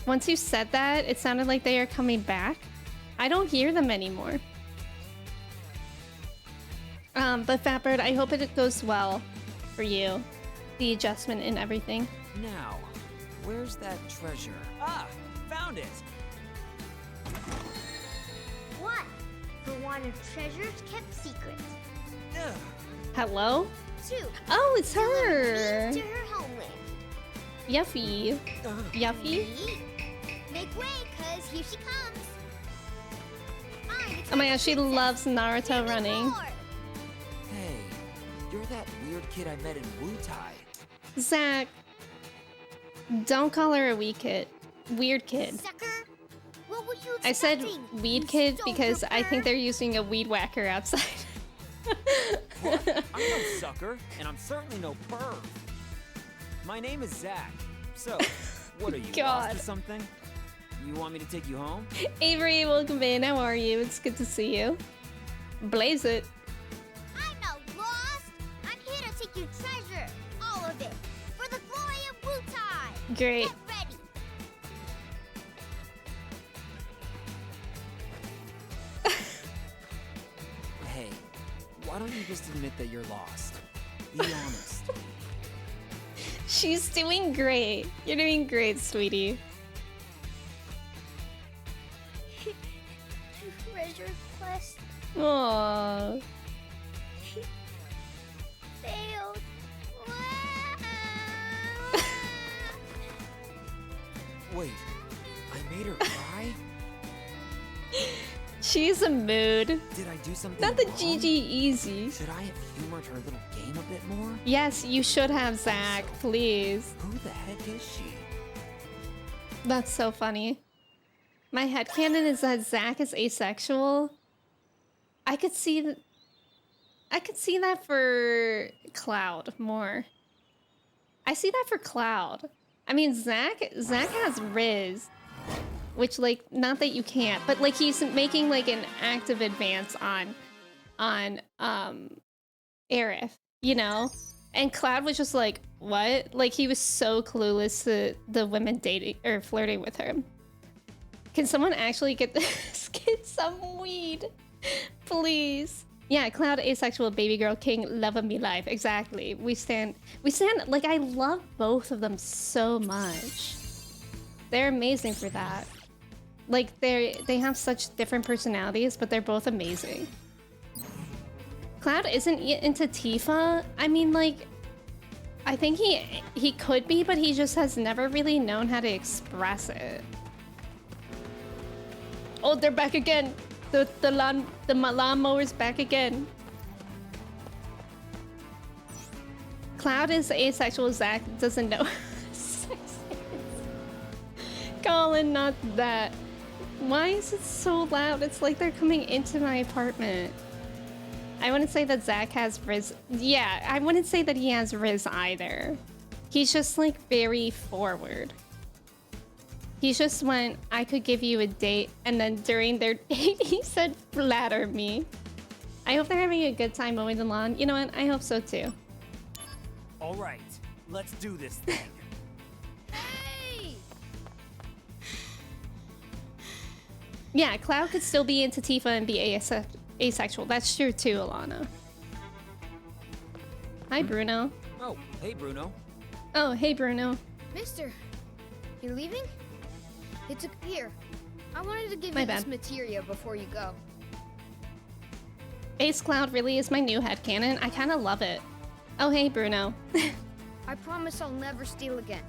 Once you said that, it sounded like they are coming back. I don't hear them anymore. But Fatbird, I hope it goes well for you. The adjustment and everything. Now, where's that treasure? Ah, found it! One for one of treasures kept secret. Hello? 2. Oh, it's her. To her homeland. Yuffie. Yuffie? Make way, cause here she comes. Oh my gosh, she loves Naruto running. Hey, you're that weird kid I met in Wu-Tai. Zach, don't call her a wee kid. Weird kid. Sucker. What were you I said expecting? weed kid because I think they're using a weed whacker outside. What? I'm no sucker, and I'm certainly no perv. My name is Zach. So, what are you, lost or something? You want me to take you home? Avery, welcome in. How are you? It's good to see you. Blaze it. I'm not lost. I'm here to take your treasure. All of it. For the glory of Wu-Tai. Great. Get ready. Hey, why don't you just admit that you're lost? Be honest. She's doing great. You're doing great, sweetie. Treasure quest Aww. failed. Wait, I made her cry? She's a mood. Did I do something Not the wrong? GG easy. Should I have humored her little game a bit more? Yes, you should have, Zach. Please. Who the heck is she? That's so funny. My headcanon is that Zach is asexual. I could see that for Cloud more. I see that for Cloud. I mean, Zach has Riz, which, like, not that you can't, but like he's making like an active advance on Aerith, you know? And Cloud was just like, what? Like, he was so clueless to the women dating or flirting with her. Can someone actually get this kid some weed? Please. Yeah, Cloud, asexual, baby girl, king, love of me life. Exactly. We stand, like, I love both of them so much. They're amazing for that. Like, they have such different personalities, but they're both amazing. Cloud isn't into Tifa. I mean, like, I think he could be, but he just has never really known how to express it. Oh, they're back again. The lawnmower's back again. Cloud is asexual. Zach doesn't know sex is. Colin, not that. Why is it so loud? It's like they're coming into my apartment. I wouldn't say that Zach has Riz. Yeah, I wouldn't say that he has Riz either. He's just like very forward. He just went, I could give you a date, and then during their date, he said, flatter me. I hope they're having a good time mowing the lawn. You know what? I hope so too. All right, let's do this thing. Hey! Yeah, Cloud could still be into Tifa and be asexual. That's true too, Alana. Hi, Bruno. Oh, hey, Bruno. Oh, hey, Bruno. Mister, you're leaving? It's here. I wanted to give My you bad. this materia before you go. Ace Cloud really is my new headcanon. I kind of love it. Oh, hey, Bruno. I promise I'll never steal again.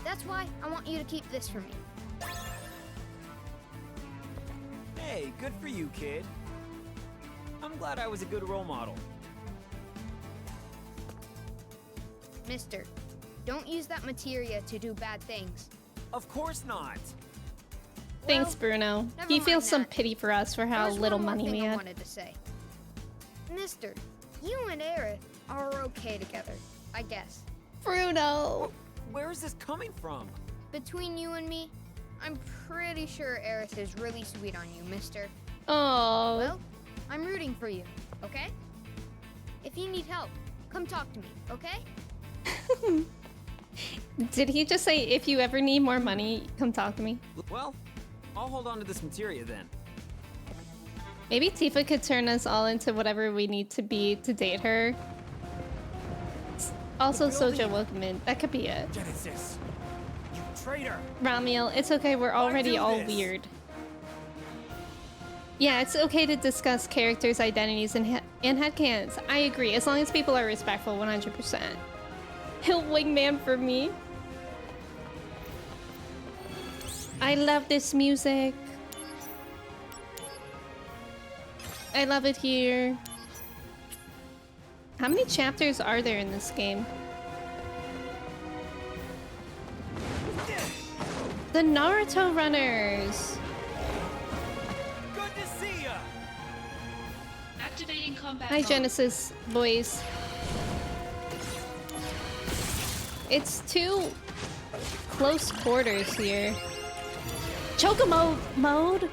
That's why I want you to keep this for me. Hey, good for you, kid. I'm glad I was a good role model. Mister, don't use that materia to do bad things. Of course not. Thanks, Bruno. never He mind feels some that. pity for us for how There's little one more money thing we I had. wanted to say. Mister, you and Aerith are okay together, I guess. Bruno! Where is this coming from? Between you and me, I'm pretty sure Aerith is really sweet on you, mister. Oh. Well, I'm rooting for you, okay? If you need help, come talk to me, okay? Did he just say, if you ever need more money, come talk to me? Well, I'll hold on to this materia then. Maybe Tifa could turn us all into whatever we need to be to date her. Also, Soja welcome in. That could be it. Genesis, you traitor! Ramiel, it's okay. We're already all weird. Yeah, it's okay to discuss characters' identities and headcanons. I agree, as long as people are respectful, 100%. He'll wingman for me. I love this music. I love it here. How many chapters are there in this game? The Naruto runners. Good to see ya. Activating combat Hi, mode. Genesis boys. It's too close quarters here. Chocobo mode?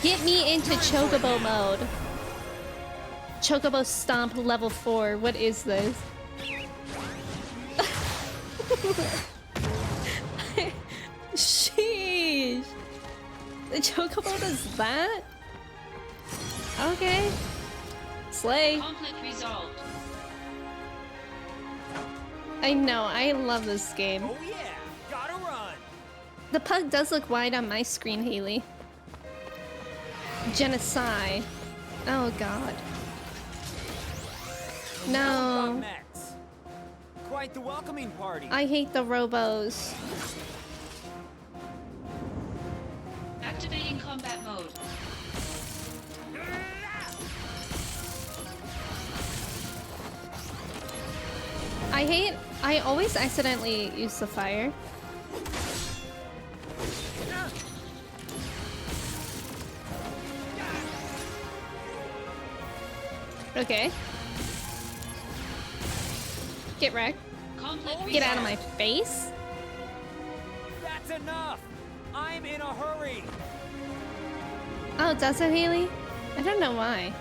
Get me into Chocobo mode. Chocobo Stomp level 4. What is this? Sheesh. The Chocobo does that? Okay. Slay. Conflict resolved. I know, I love this game. Oh yeah, gotta run. The pug does look wide on my screen, Haley. Genocide. Oh god. No. Quite the welcoming party. I hate the robos. Activating combat mode. I always accidentally use the fire. Okay. Get wrecked. Get out of my face. That's enough. I'm in a hurry. Oh, does it, Haley? I don't know why.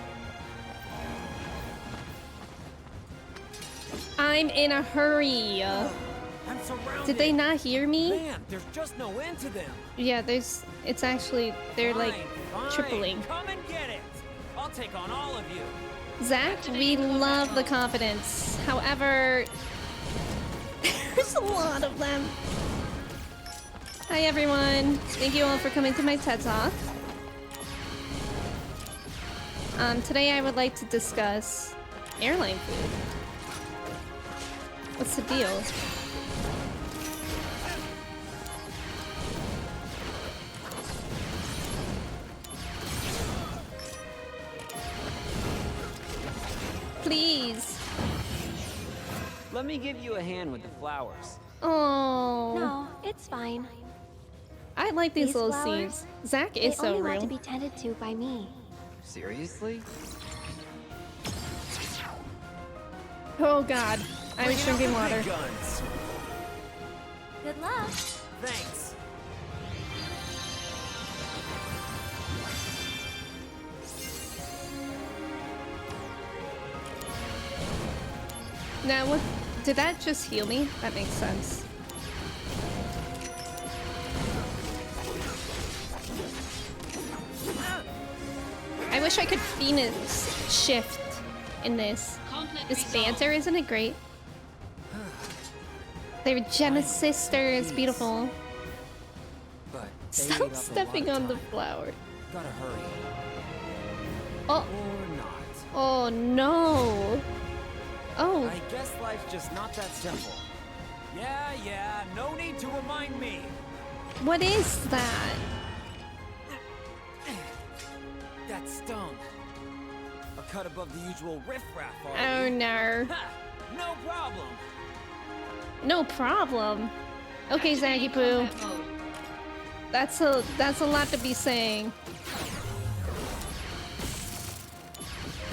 I'm in a hurry. I'm surrounded. Did they not hear me? Man, there's just no end to them. Yeah, it's actually, they're like Fine. tripling. Come and get it. I'll take on all of you. Zach, we love the confidence. However, there's a lot of them. Hi everyone. Thank you all for coming to my TED Talk. Today I would like to discuss airline food. What's the deal? Please. Let me give you a hand with the flowers. Oh. No, it's fine. I like these little flowers, seeds. Zach they is so only real. want to be tended to by me. Seriously? Oh god, I was Bring out drinking the water. big guns. Good luck. Thanks. Now, what? Did that just heal me? That makes sense. I wish I could Phoenix shift in this. This banter, isn't it great? They're Genesis sisters, beautiful. But Stop stepping on the flower. Gotta hurry. Oh. Or not. Oh no. Oh. I guess life's just not that simple. Yeah, no need to remind me. What is that? That stung. A cut above the usual riffraff. Oh no. No problem. No problem. Okay, Zaggy Poo. That's a lot to be saying.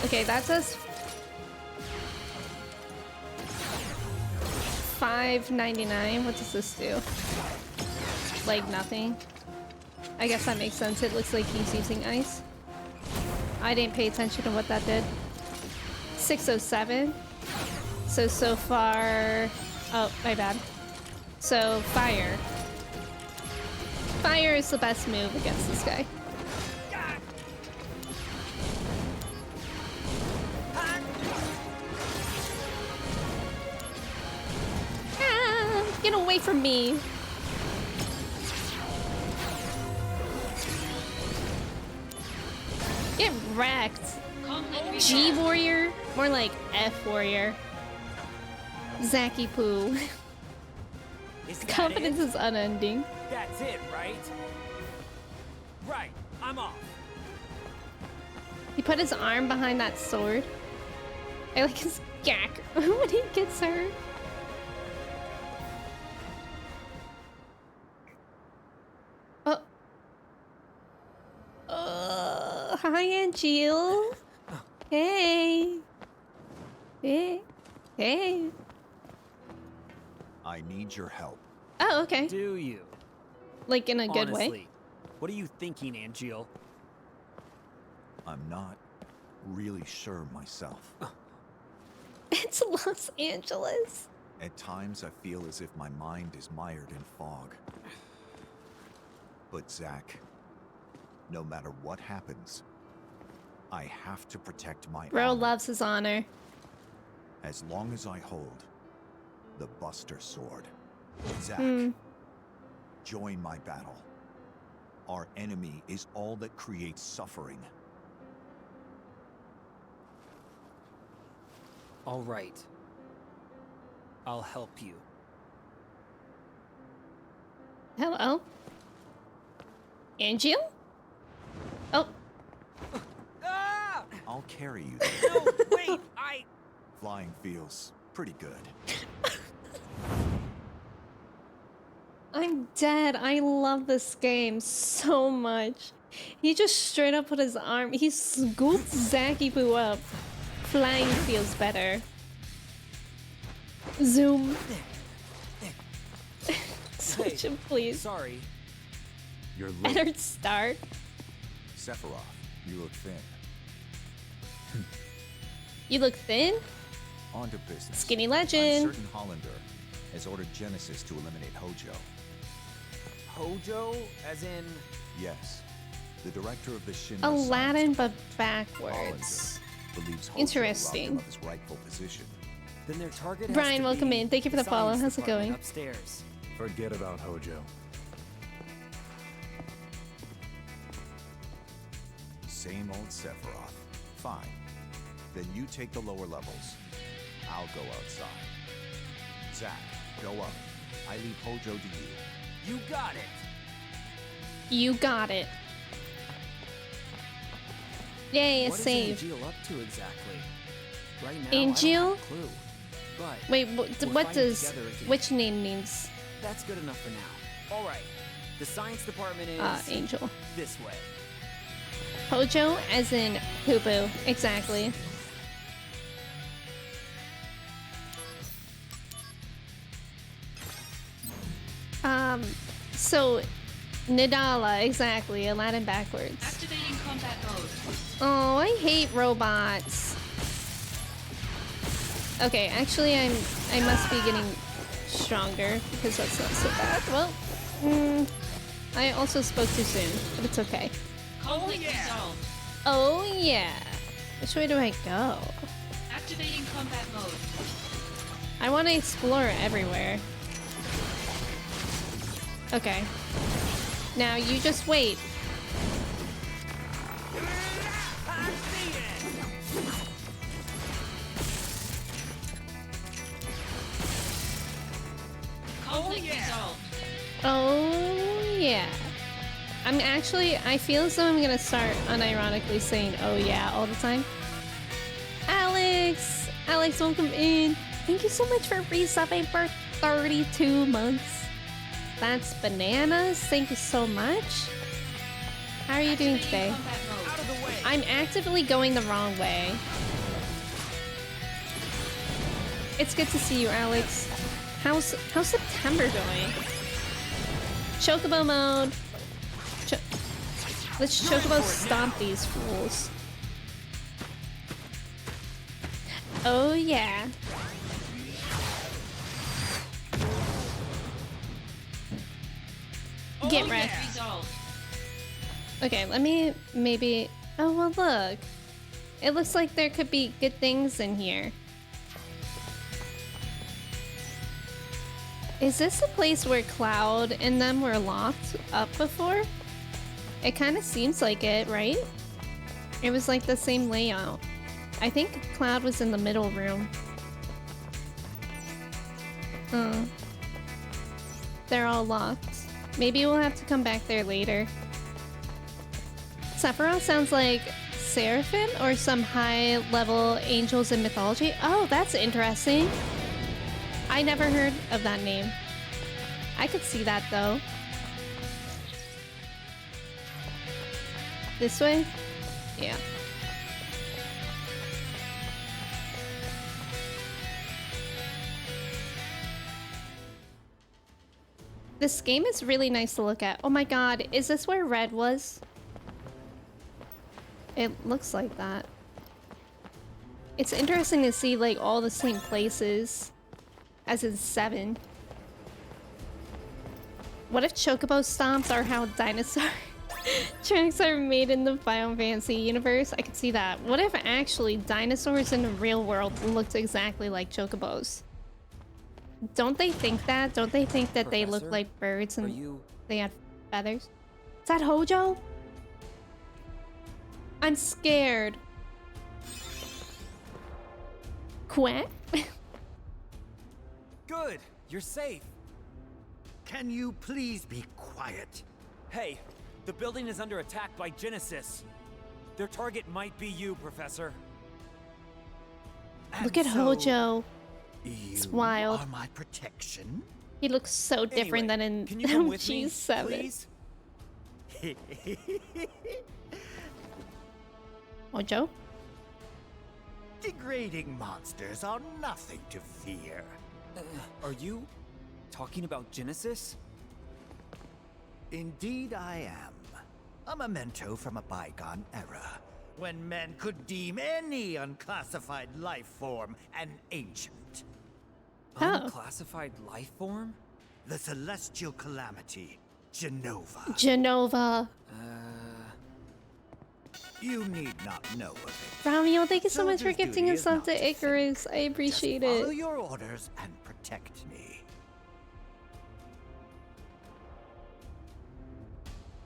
Okay, that says $5.99. What does this do? Like nothing. I guess that makes sense. It looks like he's using ice. I didn't pay attention to what that did. 607. So far... Oh, my bad. So, fire. Fire is the best move against this guy. Ah, get away from me. Get wrecked. G warrior? More like F warrior. Zacky Poo. Confidence is unending. That's it, right? Right, I'm off. He put his arm behind that sword. I like his gack when he gets hurt. Oh. Hi, Aunt Jill. Hey. Hey. Hey. I need your help. Oh, okay. Do you? Like in a good way? Honestly, what are you thinking, Angel? I'm not really sure myself. It's Los Angeles. At times I feel as if my mind is mired in fog. But Zach, no matter what happens, I have to protect my Bro honor. loves his honor. As long as I hold the Buster Sword. Zach, join my battle. Our enemy is all that creates suffering. All right. I'll help you. Hello? Angel? Oh. I'll carry you there. No, wait, Flying feels pretty good. I'm dead. I love this game so much. He just straight up put his arm. He scooped Zacky Poo up. Flying feels better. Zoom. Such a please. Sorry. You're late. Ennard start. Sephiroth, you look thin. You look thin? On to business. Skinny legend. Certain Hollander has ordered Genesis to eliminate Hojo. Hojo? As in... Yes. The director of the Shinra Aladdin, but Hollander backwards. believes Hojo Interesting. robbed him of his rightful position. Then their target has Brian, to welcome be in. Thank you for the follow. science How's it department going? Upstairs. Forget about Hojo. Same old Sephiroth. Fine. Then you take the lower levels. I'll go outside. Zach, go up. I leave Hojo to you. You got it. You got it. Yay, a What is save. Angel up to exactly? Right now, Angel? I don't have a clue. But Wait, we're what fighting does together if you- which name means? That's good enough for now. All right. The science department is Angel. this way. Hojo as in poo-poo. Exactly. So Nidala, exactly. Aladdin backwards. Activating combat mode. Oh, I hate robots. Okay, actually I must be getting stronger because that's not so bad. Well, I also spoke too soon, but it's okay. Conflict resolved. Oh yeah. Which way do I go? Activating combat mode. I want to explore everywhere. Okay. Now you just wait. Conflict resolved. Oh yeah. I feel as though I'm gonna start unironically saying oh yeah all the time. Alex! Alex, welcome in. Thank you so much for resubbing for 32 months. That's bananas. Thank you so much. How are you doing today? I'm actively going the wrong way. It's good to see you, Alex. How's September going? Chocobo mode. Let's Chocobo stomp these fools. Oh yeah. Get wrecked. Okay, let me maybe... Oh, well look. It looks like there could be good things in here. Is this a place where Cloud and them were locked up before? It kind of seems like it, right? It was like the same layout. I think Cloud was in the middle room. They're all locked. Maybe we'll have to come back there later. Sephiroth sounds like Seraphim or some high-level angels in mythology. Oh, that's interesting. I never heard of that name. I could see that though. This way? Yeah. This game is really nice to look at. Oh my god, is this where Red was? It looks like that. It's interesting to see like all the same places as in 7. What if Chocobo stomps are how dinosaur tracks are made in the Final Fantasy universe? I could see that. What if actually dinosaurs in the real world looked exactly like Chocobos? Don't they think that? Don't they think that they look like birds and they had feathers? Is that Hojo? I'm scared. Quack? Good, you're safe. Can you please be quiet? Hey, the building is under attack by Genesis. Their target might be you, Professor. Look at Hojo. It's wild. Are my protection? He looks so different than in can you come with me, MG7. please? Hojo? Degrading monsters are nothing to fear. Are you talking about Genesis? Indeed I am. A memento from a bygone era, when men could deem any unclassified life form an ancient. Unclassified life form? The celestial calamity, Genova. Genova. You need not know of it. Ramio, thank you so much for Soldier's gifting duty a is sub not to to Icarus. I appreciate Just follow it. your orders and protect me.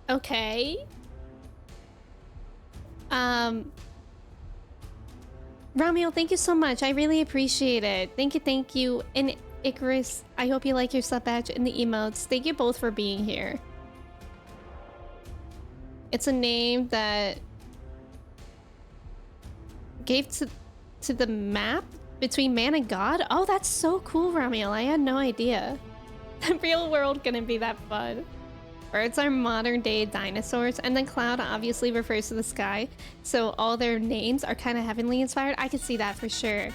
Okay. Ramio, thank you so much. I really appreciate it. Thank you. And Icarus, I hope you like your sub badge and the emotes. Thank you both for being here. It's a name that gave to the map between man and god. Oh, that's so cool, Ramiel. I had no idea. The real world gonna be that fun. Birds are modern day dinosaurs, and then Cloud obviously refers to the sky, so all their names are kind of heavenly inspired. I could see that for sure.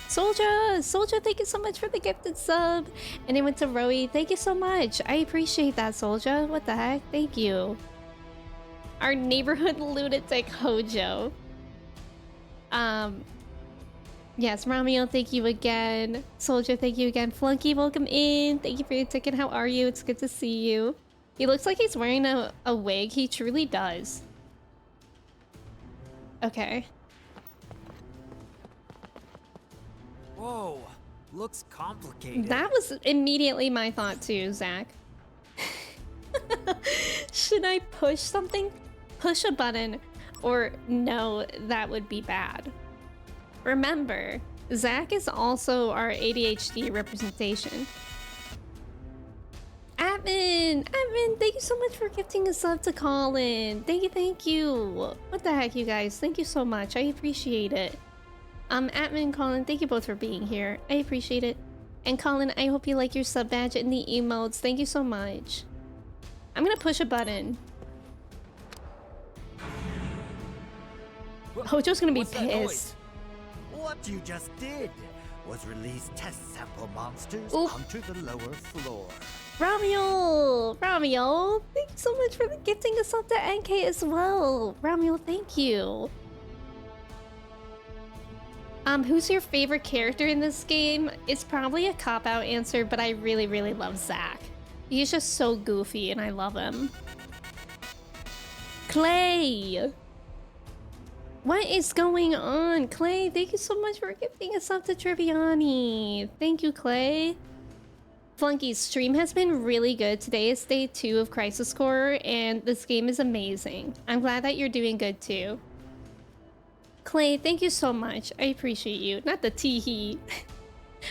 Soldier, thank you so much for the gifted sub. And it went to Roey. Thank you so much. I appreciate that, Soldier. What the heck? Thank you. Our neighborhood lunatic Hojo. Yes, Ramio, thank you again. Soldier, thank you again. Flunky, welcome in. Thank you for your ticket. How are you? It's good to see you. He looks like he's wearing a wig. He truly does. Okay. Whoa, looks complicated. That was immediately my thought too, Zach. Should I push something? Push a button, or no, that would be bad. Remember, Zach is also our ADHD representation. Admin, thank you so much for gifting a sub to Colin. Thank you. What the heck, you guys? Thank you so much. I appreciate it. Admin, Colin, thank you both for being here. I appreciate it. And Colin, I hope you like your sub badge and the emotes. Thank you so much. I'm gonna push a button. Hojo's gonna be pissed. What you just did was release test sample monsters Oof. onto the lower floor. Ramiel, thank you so much for the gifting us up to NK as well. Ramiel, thank you. Who's your favorite character in this game? It's probably a cop-out answer, but I really, really love Zach. He's just so goofy and I love him. Clay! What is going on? Clay, thank you so much for gifting us up to Triviani. Thank you, Clay. Flunky's stream has been really good. Today is day 2 of Crisis Core, and this game is amazing. I'm glad that you're doing good too. Clay, thank you so much. I appreciate you. Not the teehee.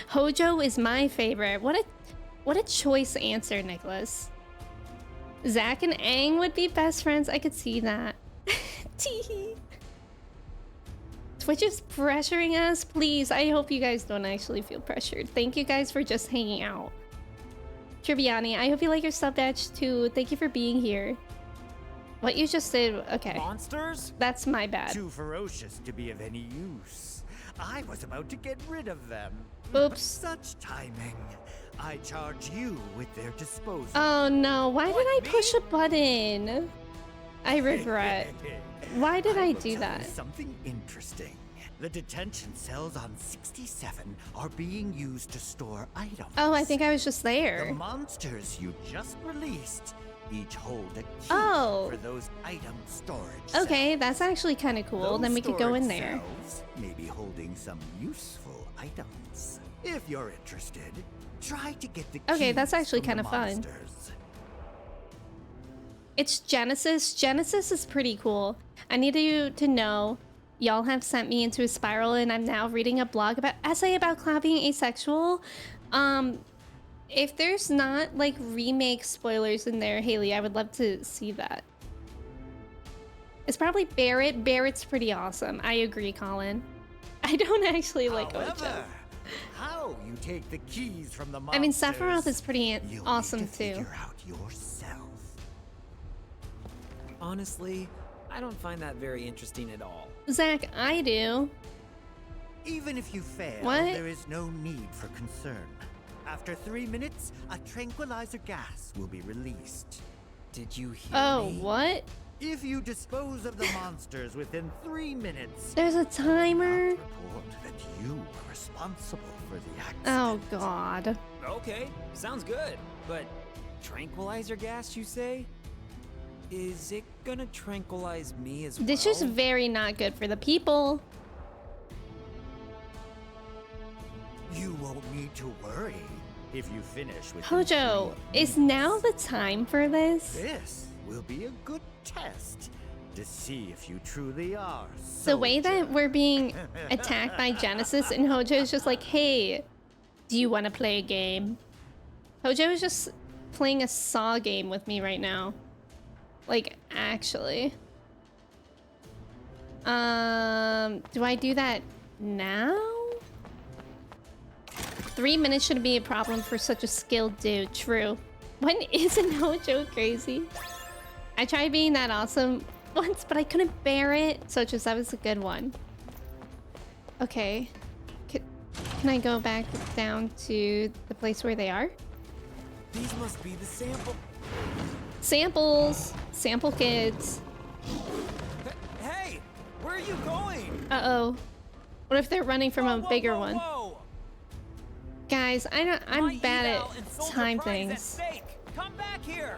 Hojo is my favorite. What a choice answer, Nicholas. Zach and Aang would be best friends. I could see that. Teehee. Twitch is pressuring us. Please, I hope you guys don't actually feel pressured. Thank you guys for just hanging out. Triviani, I hope you like your sub badge too. Thank you for being here. What you just did, okay. Monsters? That's my bad. Too ferocious to be of any use. I was about to get rid of them. Oops. Such timing. I charge you with their disposal. Oh no, why did I push a button? I regret. Why did I do that? Something interesting. The detention cells on 67 are being used to store items. Oh, I think I was just there. The monsters you just released each hold a key for those item storage. Okay, that's actually kind of cool. Then we could go in there. Maybe holding some useful items. If you're interested, try to get the Okay, that's keys actually from kind the of fun. monsters. It's Genesis. Genesis is pretty cool. I need you to know, y'all have sent me into a spiral, and I'm now reading a blog essay about Cloud being asexual. If there's not like remake spoilers in there, Haley, I would love to see that. It's probably Barrett. Barrett's pretty awesome. I agree, Colin. I don't actually like Ocho. How you take the keys from the monsters? I mean, Sephiroth is pretty awesome too. Figure out yourself. Honestly, I don't find that very interesting at all. Zach, I do. Even if you fail, What? there is no need for concern. After 3 minutes, a tranquilizer gas will be released. Did you hear Oh, me? what? If you dispose of the monsters within 3 minutes, There's a timer. report that you were responsible for the accident. Oh God. Okay, sounds good. But tranquilizer gas, you say? Is it gonna tranquilize me as well? This is very not good for the people. You won't need to worry if you finish with Hojo, is now the time for this? This will be a good test to see if you truly are. The way that we're being attacked by Genesis and Hojo is just like, hey, do you want to play a game? Hojo is just playing a Saw game with me right now. Like, actually. Do I do that now? 3 minutes shouldn't be a problem for such a skilled dude. True. When isn't Hojo crazy? I tried being that awesome once, but I couldn't bear it. So just that was a good one. Okay. Can I go back down to the place where they are? These must be the sample. Samples. Sample kids. Hey, where are you going? Uh-oh. What if they're running from a bigger one? Guys, I'm bad at time things. Come back here.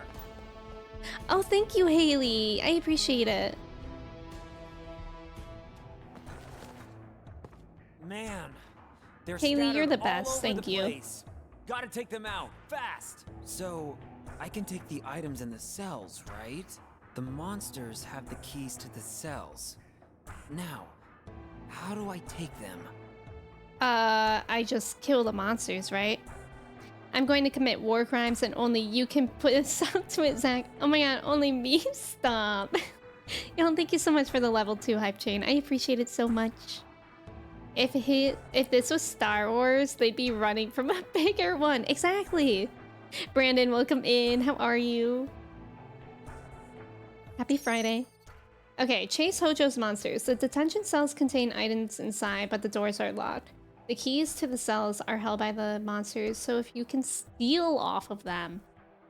Oh, thank you, Haley. I appreciate it. Man, they're Haley, you're the scattered all best. over Thank the you. place. Gotta take them out, fast! So, I can take the items in the cells, right? The monsters have the keys to the cells. Now, how do I take them? I just kill the monsters, right? I'm going to commit war crimes and only you can put a stop to it, Zach. Oh my god, only me? Stop. Y'all, thank you so much for the level 2 hype chain. I appreciate it so much. If this was Star Wars, they'd be running from a bigger one. Exactly. Brandon, welcome in. How are you? Happy Friday. Okay, chase Hojo's monsters. The detention cells contain items inside, but the doors are locked. The keys to the cells are held by the monsters, so if you can steal off of them,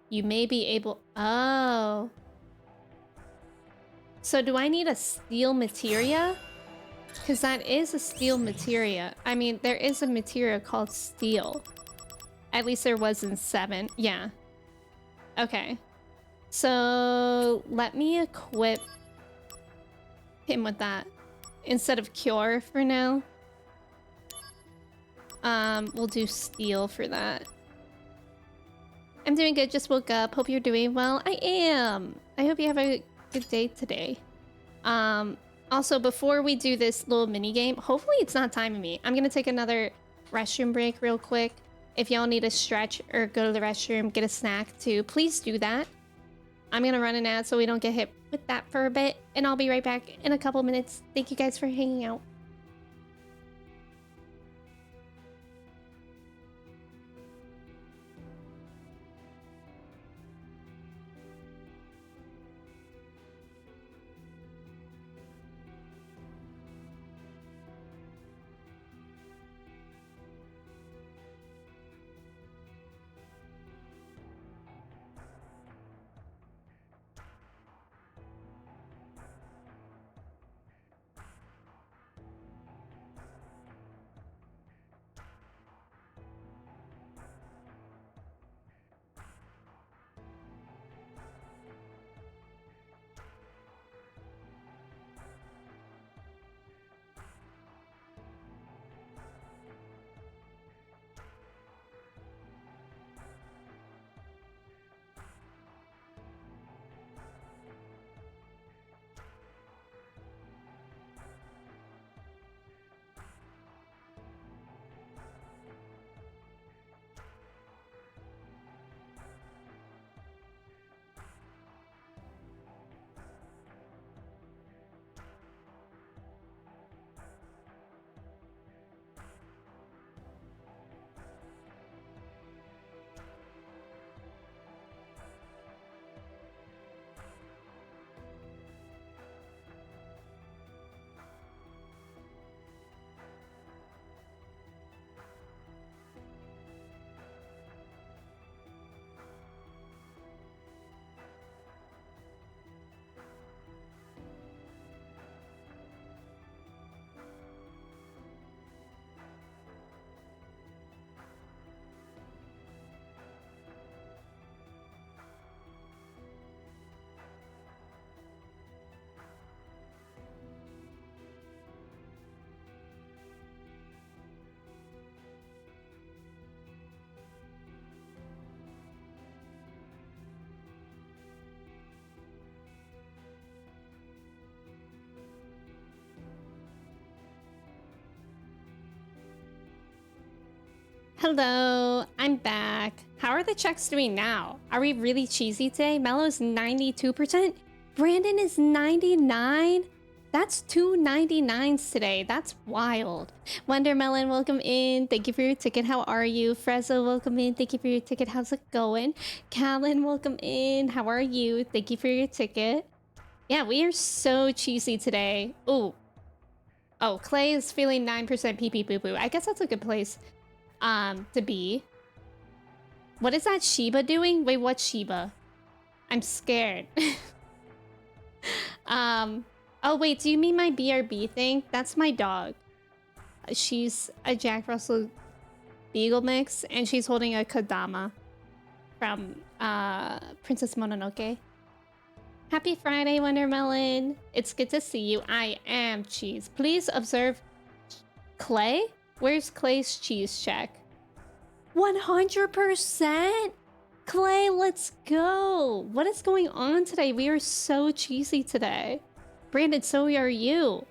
you may be able... Oh. So do I need a steel materia? Because that is a steel materia. I mean, there is a materia called steel. At least there was in 7. Yeah. Okay. So let me equip him with that instead of cure for now. We'll do steel for that. I'm doing good, just woke up. Hope you're doing well. I am. I hope you have a good day today. Also, before we do this little mini game, hopefully it's not timing me. I'm gonna take another restroom break real quick. If y'all need a stretch or go to the restroom, get a snack too, please do that. I'm gonna run an ad so we don't get hit with that for a bit, and I'll be right back in a couple minutes. Thank you guys for hanging out. Hello, I'm back. How are the checks doing now? Are we really cheesy today? Mellow's 92%. Brandon is 99. That's 2 99s today. That's wild. Wondermelon, welcome in. Thank you for your ticket. How are you? Frezzo, welcome in. Thank you for your ticket. How's it going? Callan, welcome in. How are you? Thank you for your ticket. Yeah, we are so cheesy today. Ooh. Oh, Clay is feeling 9% pee pee poo poo. I guess that's a good place to be. What is that Shiba doing? Wait, what's Shiba? I'm scared. Oh wait, do you mean my BRB thing? That's my dog. She's a Jack Russell Beagle mix, and she's holding a Kodama from Princess Mononoke. Happy Friday, Wondermelon. It's good to see you. I am cheese. Please observe Clay? Where's Clay's cheese check? 100%? Clay, let's go. What is going on today? We are so cheesy today. Brandon, so are you.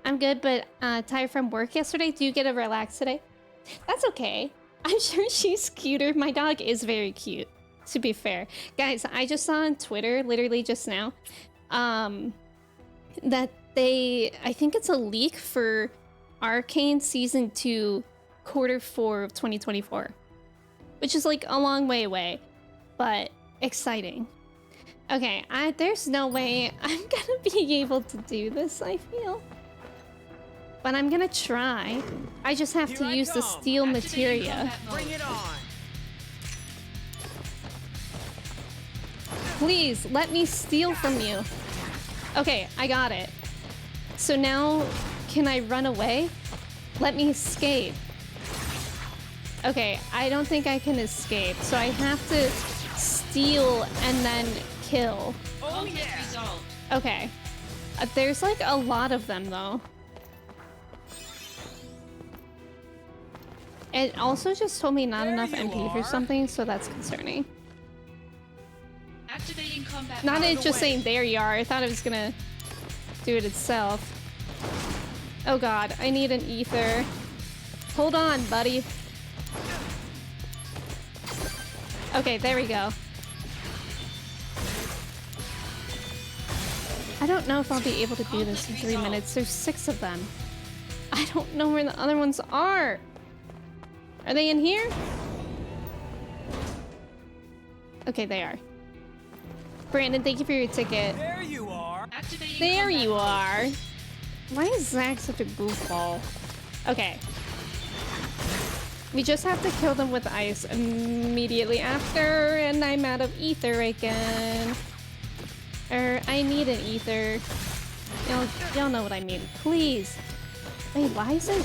I'm good, but tired from work yesterday. Do you get to relax today? That's okay. I'm sure she's cuter. My dog is very cute, to be fair. Guys, I just saw on Twitter, literally just now, that I think it's a leak for Arcane Season 2, Q4 of 2024. Which is like a long way away, but exciting. Okay, there's no way I'm gonna be able to do this, I feel. But I'm gonna try. I just have to use the steel materia. Bring it on. Please, let me steal from you. Okay, I got it. So now, can I run away? Let me escape. Okay, I don't think I can escape, so I have to steal and then kill. Oh yeah. Okay. There's like a lot of them though. It also just told me not enough MP for something, so that's concerning. Activating combat. Not it just saying there you are. I thought it was gonna do it itself. Oh god, I need an ether. Hold on, buddy. Okay, there we go. I don't know if I'll be able to do this in 3 minutes. There's 6 of them. I don't know where the other ones are. Are they in here? Okay, they are. Brandon, thank you for your ticket. There you are. There you are. Why is Zach such a goofball? Okay. We just have to kill them with ice immediately after, and I'm out of ether again. I need an ether. Y'all know what I mean. Please. Wait, why is it?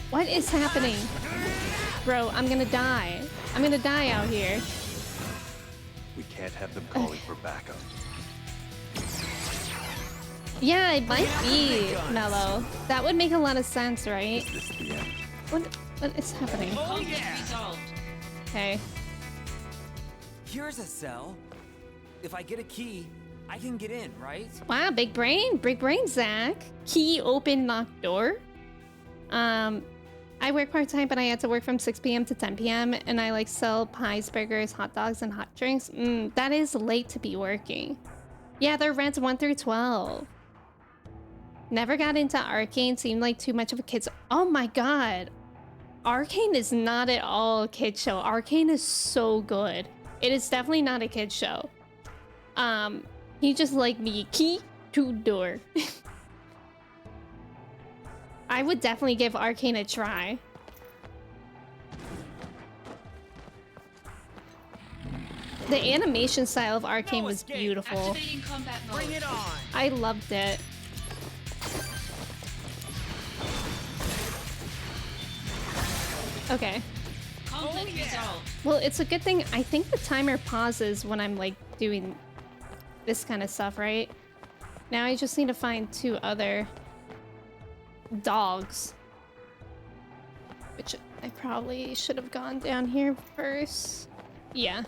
What is happening? Bro, I'm gonna die. I'm gonna die out here. We can't have them calling for backup. Yeah, it might be Mellow. That would make a lot of sense, right? Is this the end? What is happening? Oh yeah. Okay. Here's a cell. If I get a key, I can get in, right? Wow, big brain, Zach. Key open, lock door. I work part-time, but I had to work from 6 p.m. to 10 p.m. and I like sell pies, burgers, hot dogs, and hot drinks. That is late to be working. Yeah, they're rents 1 through 12. Never got into Arcane, seemed like too much of a kid's. Oh my god. Arcane is not at all a kid show. Arcane is so good. It is definitely not a kid show. He just like the key to door. I would definitely give Arcane a try. The animation style of Arcane was beautiful. Activating combat mode. Bring it on. I loved it. Okay. Conflict resolved. Well, it's a good thing. I think the timer pauses when I'm like doing this kind of stuff, right? Now I just need to find 2 other dogs. Which I probably should have gone down here first. Yeah.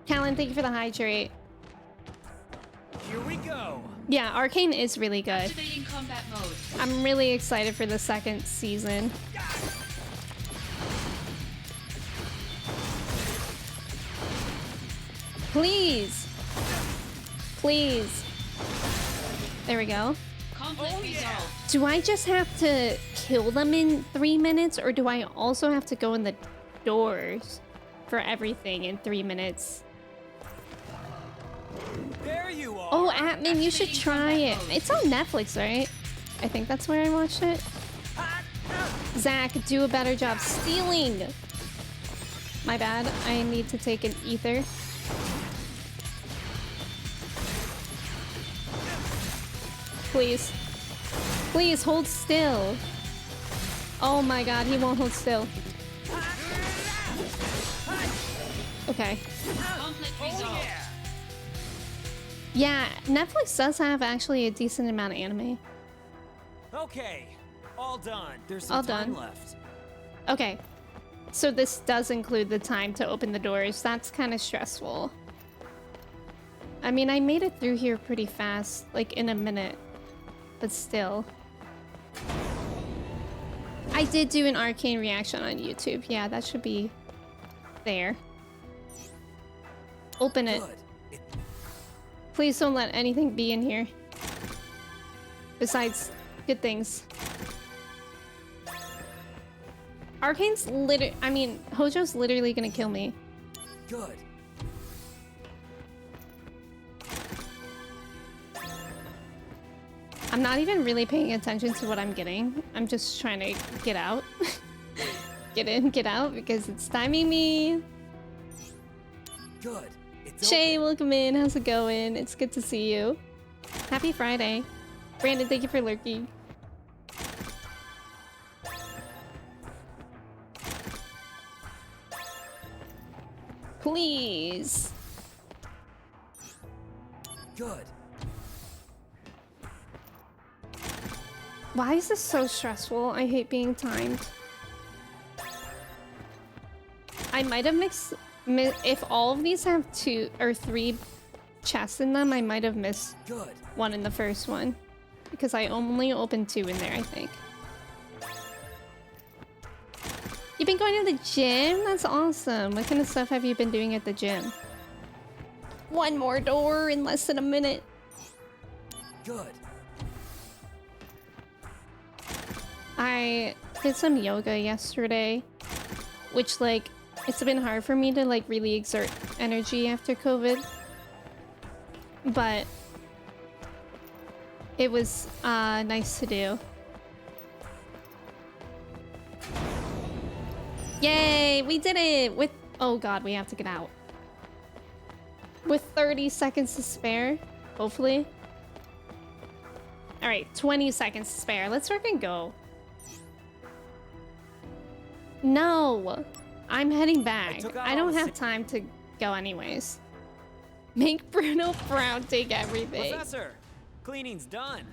Callan, thank you for the hydrate. Here we go. Yeah, Arcane is really good. Activating combat mode. I'm really excited for the 2nd season. Please. Please. There we go. Conflict resolved. Do I just have to kill them in 3 minutes, or do I also have to go in the doors for everything in 3 minutes? There you are. Oh, Atman, you should try it. It's on Netflix, right? I think that's where I watched it. Zach, do a better job stealing. My bad. I need to take an ether. Please. Please, hold still. Oh my god, he won't hold still. Okay. Conflict resolved. Yeah, Netflix does have actually a decent amount of anime. Okay, all done. There's All some time done. left. Okay, so this does include the time to open the doors. That's kind of stressful. I mean, I made it through here pretty fast, like in a minute, but still. I did do an arcane reaction on YouTube. Yeah, that should be there. Open it. Please don't let anything be in here. Besides good things. Arcane's Hojo's literally gonna kill me. Good. I'm not even really paying attention to what I'm getting. I'm just trying to get out. Get in, get out, because it's timing me. Good. Shay, welcome in. How's it going? It's good to see you. Happy Friday. Brandon, thank you for lurking. Please. Good. Why is this so stressful? I hate being timed. I might have mixed... If all of these have 2 or 3 chests in them, I might have missed one in the first one. Because I only opened 2 in there, I think. You've been going to the gym? That's awesome. What kind of stuff have you been doing at the gym? One more door in less than a minute. Good. I did some yoga yesterday, which, like, it's been hard for me to, like, really exert energy after COVID. But it was nice to do. Yay, we did it with... Oh god, we have to get out. With 30 seconds to spare, hopefully. Alright, 20 seconds to spare. Let's freaking go. No! I'm heading back. I don't have time to go anyways. Make Bruno proud, take everything. Professor, cleaning's done.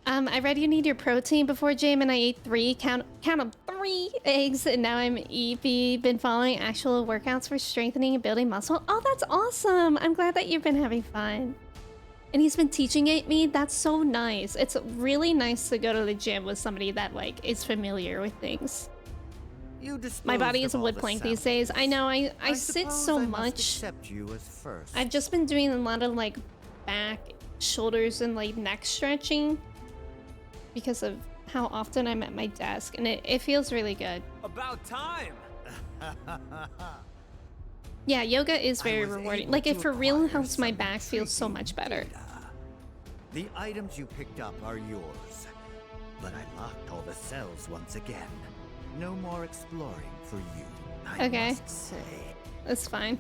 I read you need your protein before gym and I ate 3, count 'em, 3 eggs, and now I'm EP. Been following actual workouts for strengthening and building muscle. Oh, that's awesome! I'm glad that you've been having fun. And he's been teaching it me. That's so nice. It's really nice to go to the gym with somebody that, like, is familiar with things. My body is a wood plank these days. I know, I sit so much. I've just been doing a lot of, like, back, shoulders, and, like, neck stretching because of how often I'm at my desk, and it feels really good. About time. Yeah, yoga is very rewarding. Like, it for real helps my back feel so much better. The items you picked up are yours, but I locked all the cells once again. No more exploring for you, I must say. That's fine.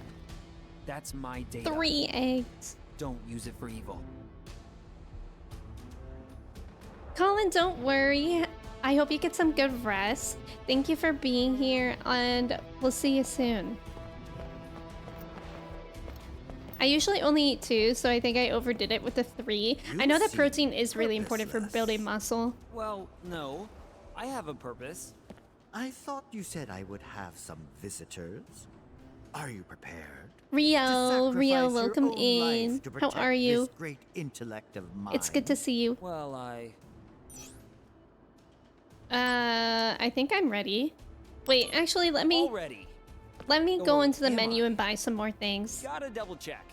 That's my data. 3 eggs. Don't use it for evil. Colin, don't worry. I hope you get some good rest. Thank you for being here, and we'll see you soon. I usually only eat 2, so I think I overdid it with the 3. I know that protein is really important for building muscle. Well, no. I have a purpose. I thought you said I would have some visitors. Are you prepared? Rio, welcome in. How are you? This great intellect of mine? It's good to see you. Well, I think I'm ready. Wait, actually, let me go into the menu and buy some more things. Gotta double check.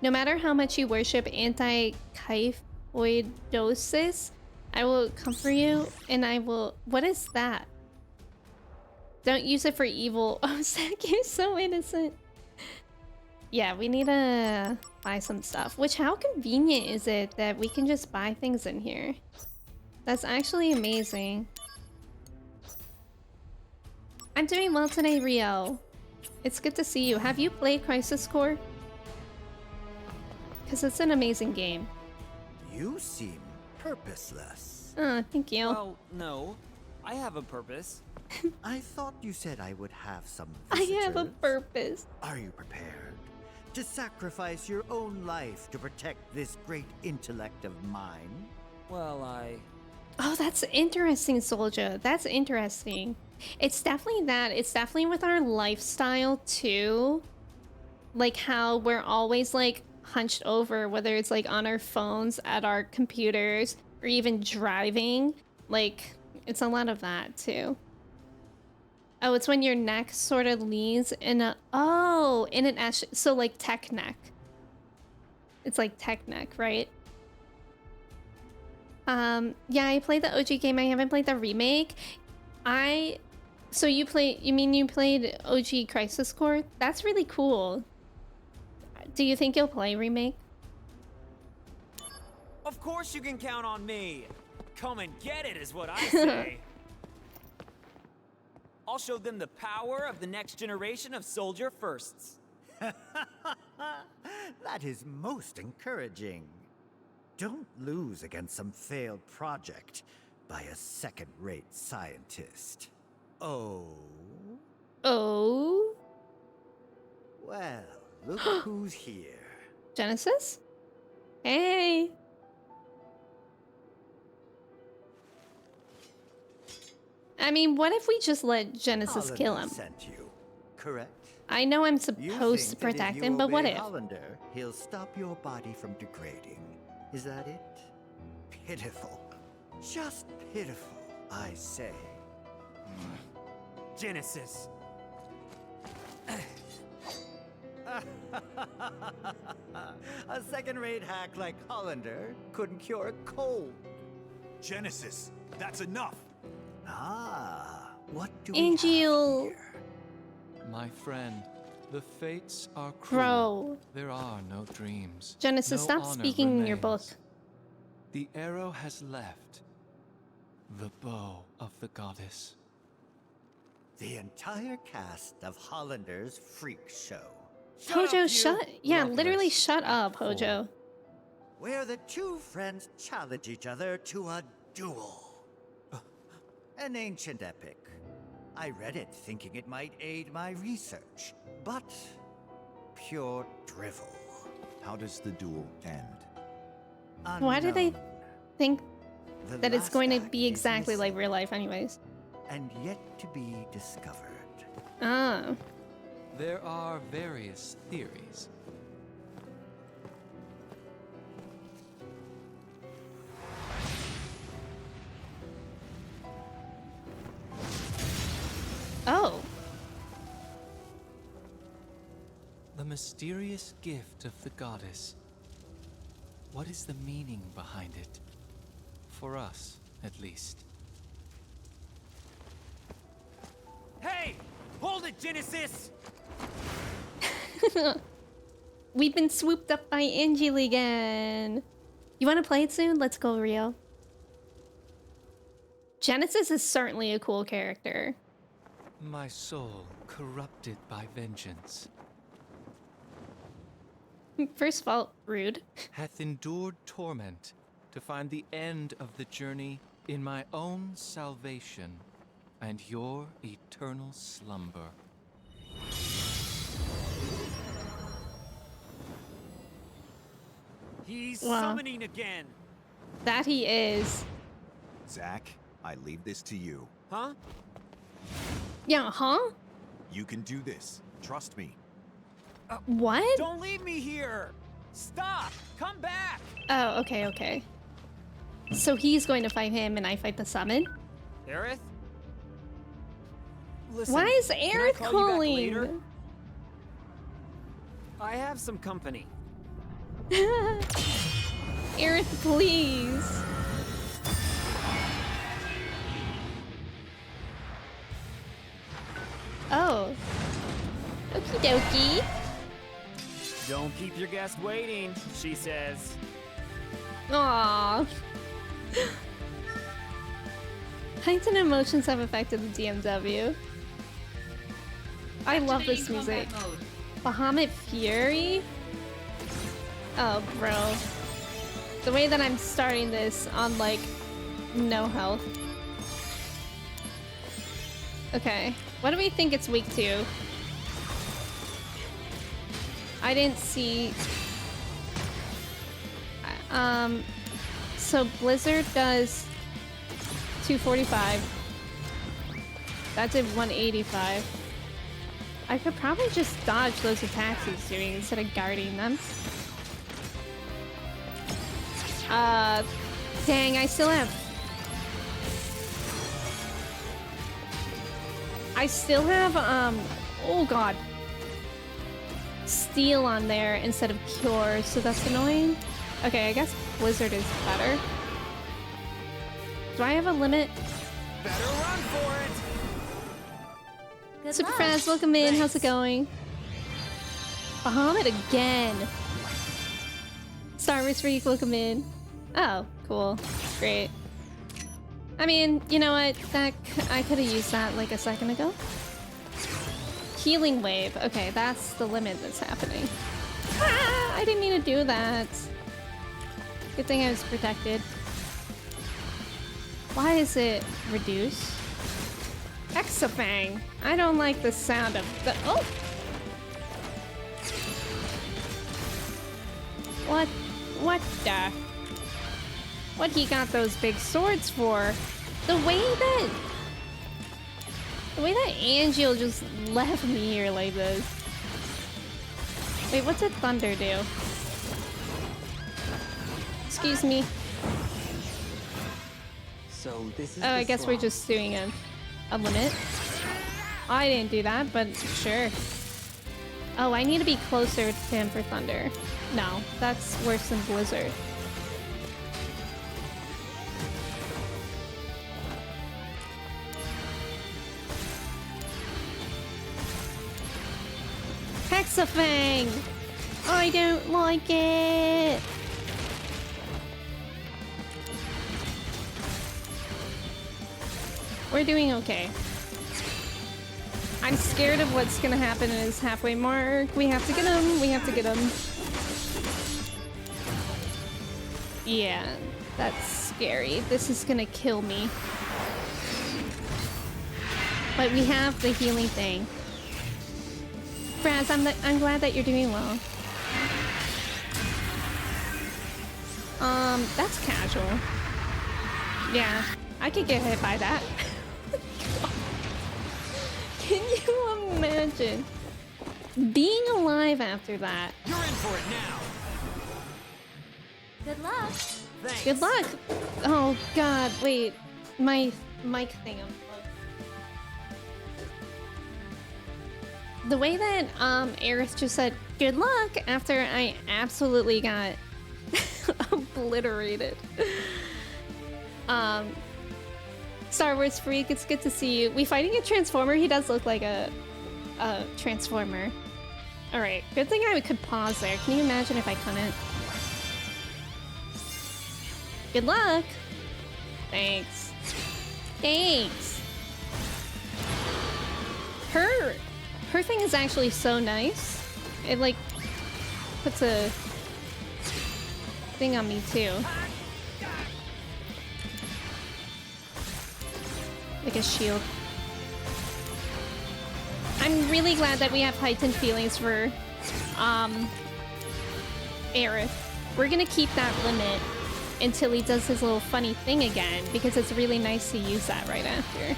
No matter how much you worship anti-kyphoidosis, I will comfort you, and I will... What is that? Don't use it for evil. Oh, Zach, you're so innocent. Yeah, we need to buy some stuff. Which, how convenient is it that we can just buy things in here? That's actually amazing. I'm doing well today, Rio. It's good to see you. Have you played Crisis Core? Because it's an amazing game. You seem purposeless. Oh, thank you. Well, no. I have a purpose. I thought you said I would have some visitors. visitors. I have a purpose. Are you prepared? To sacrifice your own life to protect this great intellect of mine? Well, Oh, that's interesting, Soldier. That's interesting. It's definitely that. It's definitely with our lifestyle too. Like how we're always like hunched over, whether it's like on our phones, at our computers, or even driving. Like, it's a lot of that too. Oh, it's when your neck sort of leans in a, oh, in an S, so like tech neck. It's like tech neck, right? Yeah, I played the OG game. I haven't played the remake. So you mean you played OG Crisis Core? That's really cool. Do you think you'll play remake? of course you can count on me. Come and get it is what I say. I'll show them the power of the next generation of soldier firsts. That is most encouraging. Don't lose against some failed project by a second-rate scientist. Oh? Oh? Well, look who's here. Genesis? Hey! I mean, what if we just let Genesis kill him? Sent you, correct? I know I'm supposed to protect him, but what if? Hollander, he'll stop your body from degrading. Is that it? Pitiful. Just pitiful, I say. Genesis. A second-rate hack like Hollander couldn't cure a cold. Genesis, that's enough. Ah, what do Angel. we have here? My friend, the fates are cruel. Bro. There are no dreams. Genesis, No stop honor speaking in your book. remains. The arrow has left the bow of the goddess. The entire cast of Hollander's freak show. Hojo, shut. Yeah, Loveless. literally shut up, Hojo. Where the two friends challenge each other to a duel. An ancient epic. I read it thinking it might aid my research, but pure drivel. How does the duel end? Why do they think The that it's last going to act be is exactly like missing real life anyways? and yet to be discovered. Ah. There are various theories. Oh. The mysterious gift of the goddess. What is the meaning behind it? For us, at least. Hey! Hold it, Genesis! We've been swooped up by Angel again. You want to play it soon? Let's go, Rio. Genesis is certainly a cool character. My soul corrupted by vengeance First of all, rude. hath endured torment to find the end of the journey in my own salvation and your eternal slumber. He's Wow. summoning again. That he is. Zack, I leave this to you. Huh? Yeah, huh? You can do this. Trust me. What? Don't leave me here! Stop! Come back! Oh, okay, okay. So he's going to fight him and I fight the summon? Aerith? Listen, Why is can I Aerith call you back calling? later? I have some company. Aerith, please. Oh. Okie dokie. Don't keep your guest waiting, she says. Aww. Heightened emotions have affected the DMW. I love this music. Bahamut Fury? Oh, bro. The way that I'm starting this on, like, no health. Okay. What do we think it's weak to? I didn't see... So Blizzard does 245. That did 185. I could probably just dodge those attacks he's doing instead of guarding them. Dang, I still have... oh god. Steel on there instead of Cure, so that's annoying. Okay, I guess Blizzard is better. Do I have a limit? Better run for it! Good Super luck. Fast, welcome in. Thanks. How's it going? Bahamut again. Star Wars Freak, welcome in. Oh, cool. Great. I mean, you know what? I could have used that like a second ago. Healing Wave. Okay, that's the limit that's happening. Ah, I didn't mean to do that. Good thing I was protected. Why is it reduced? Hexafang. I don't like the sound of the... Oh! What the... What he got those big swords for? The way that Angel just left me here like this. Wait, what's a thunder do? Excuse me. So this is Oh, I guess we're just doing a limit. I didn't do that, but sure. Oh, I need to be closer to him for thunder. No, that's worse than Blizzard. Hexafang! I don't like it! We're doing okay. I'm scared of what's gonna happen in his halfway mark. We have to get him. We have to get him. Yeah, that's scary. This is gonna kill me. But we have the healing thing. Fraz, I'm glad that you're doing well. That's casual. Yeah, I could get hit by that. Can you imagine being alive after that? You're in for it now. Good luck. Thanks. Good luck. Oh god, wait. My mic thing unplugged. The way that Aerith just said good luck after I absolutely got obliterated. Star Wars Freak, it's good to see you. We fighting a Transformer? He does look like a Transformer. Alright, good thing I could pause there. Can you imagine if I couldn't? Good luck! Thanks. Thanks! Her thing is actually so nice. It like puts a thing on me too. Like a shield. I'm really glad that we have heightened feelings for Aerith. We're gonna keep that limit until he does his little funny thing again, because it's really nice to use that right after.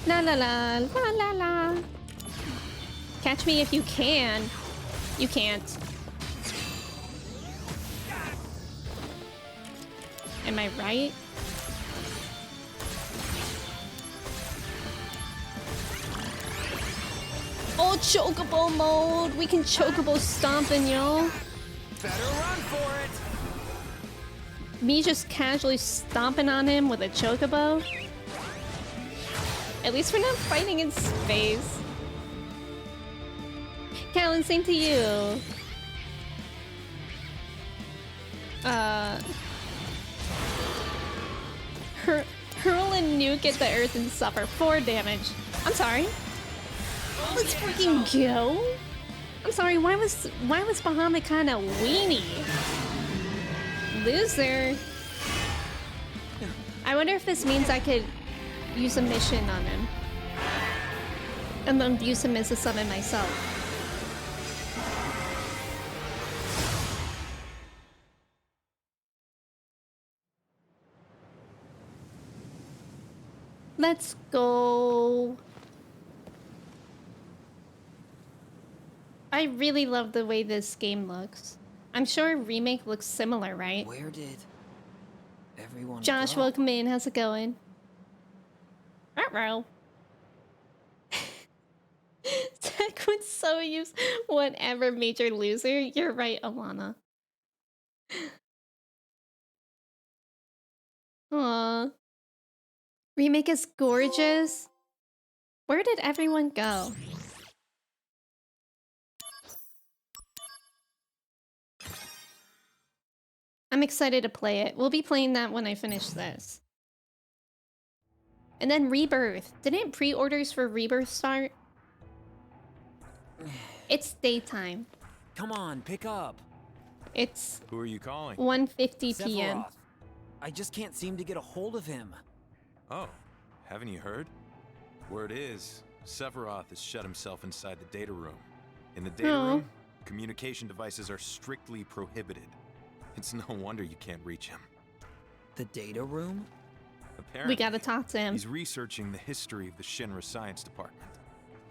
La la la la la la. Catch me if you can. You can't. Am I right? Oh, chocobo mode! We can chocobo stomping, y'all. Better run for it. Me just casually stomping on him with a chocobo. At least we're not fighting in space. Callan, same to you. Hurl and nuke at the earth and suffer 4 damage. I'm sorry. Let's freaking go. I'm sorry, why was Bahamut kind of weenie? Loser. I wonder if this means I could use a mission on him. And then use him as a summon myself. Let's go. I really love the way this game looks. I'm sure a remake looks similar, right? Where did everyone Josh, go? welcome in. How's it going? Ruh-roh. Tech would so use whatever major loser. You're right, Alana. Aww. Remake is gorgeous. Where did everyone go? I'm excited to play it. We'll be playing that when I finish this. And then Rebirth. Didn't pre-orders for Rebirth start? It's daytime. Come on, pick up. It's Who are you calling? 1:50 p.m. Sephiroth. I just can't seem to get a hold of him. Oh, haven't you heard? Word is, Sephiroth has shut himself inside the data room. In the data room, communication devices are strictly prohibited. It's no wonder you can't reach him. The data room? Apparently, We gotta talk to him. he's researching the history of the Shinra Science Department.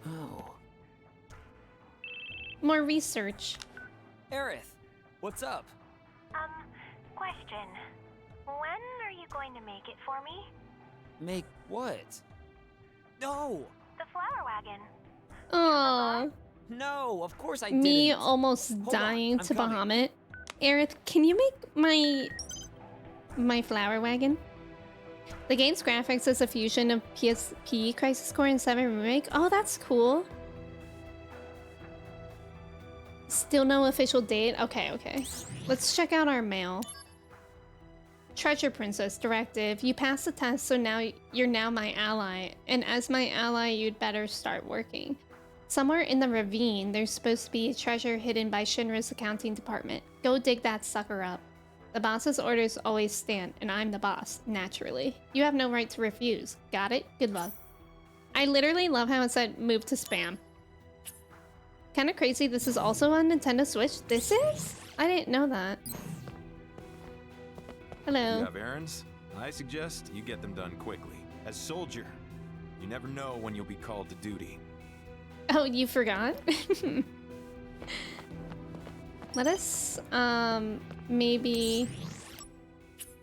Oh. More research. Aerith, what's up? Question. When are you going to make it for me? Make what? No! The flower wagon. Aww. No, of course I Me didn't. almost Hold on, dying I'm to coming. Bahamut. Aerith, can you make my flower wagon? The game's graphics is a fusion of PSP, Crisis Core, and 7 Remake. Oh, that's cool. Still no official date? Okay, okay. Let's check out our mail. Treasure Princess Directive. You passed the test, so now you're now my ally. And as my ally, you'd better start working. Somewhere in the ravine, there's supposed to be a treasure hidden by Shinra's accounting department. Go dig that sucker up. The boss's orders always stand, and I'm the boss, naturally. You have no right to refuse. Got it? Good luck. I literally love how it said move to spam. Kinda crazy this is also on Nintendo Switch. This is? I didn't know that. Hello. You have errands? I suggest you get them done quickly. As soldier, you never know when you'll be called to duty. Oh, you forgot? Let us, maybe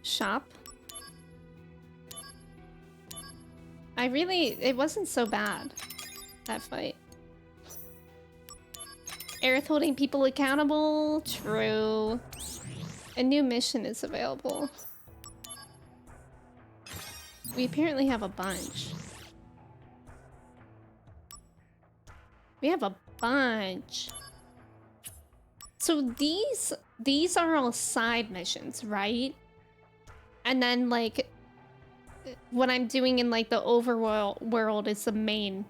shop. It wasn't so bad, that fight. Aerith holding people accountable? True. A new mission is available. We apparently have a bunch. We have a bunch. So these are all side missions, right? And then like what I'm doing in like the overworld world is the main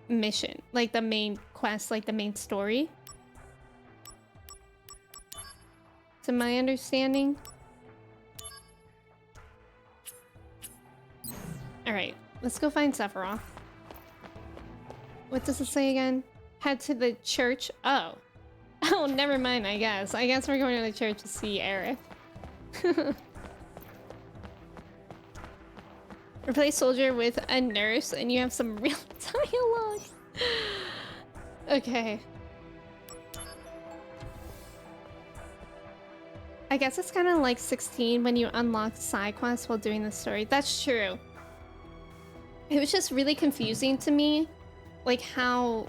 mission, like the main quest, like the main story. To my understanding. All right, let's go find Sephiroth. What does it say again? Head to the church. Oh. Oh, never mind, I guess. I guess we're going to the church to see Aerith. Replace soldier with a nurse and you have some real dialogue. Okay. I guess it's kind of like 16 when you unlock side quests while doing the story. That's true. It was just really confusing to me. Like how...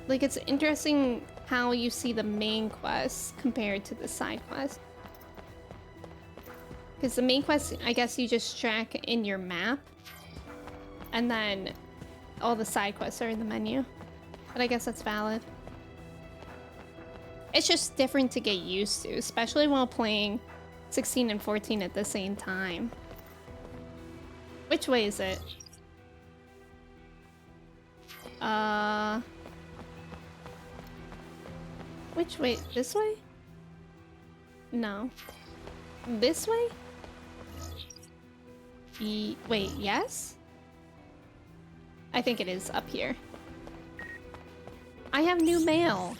Like it's interesting how you see the main quest compared to the side quest. Because the main quest, I guess you just track in your map. And then all the side quests are in the menu. But I guess that's valid. It's just different to get used to, especially while playing 16 and 14 at the same time. Which way is it? Which way? This way? No. This way? Wait, yes? I think it is up here. I have new mail.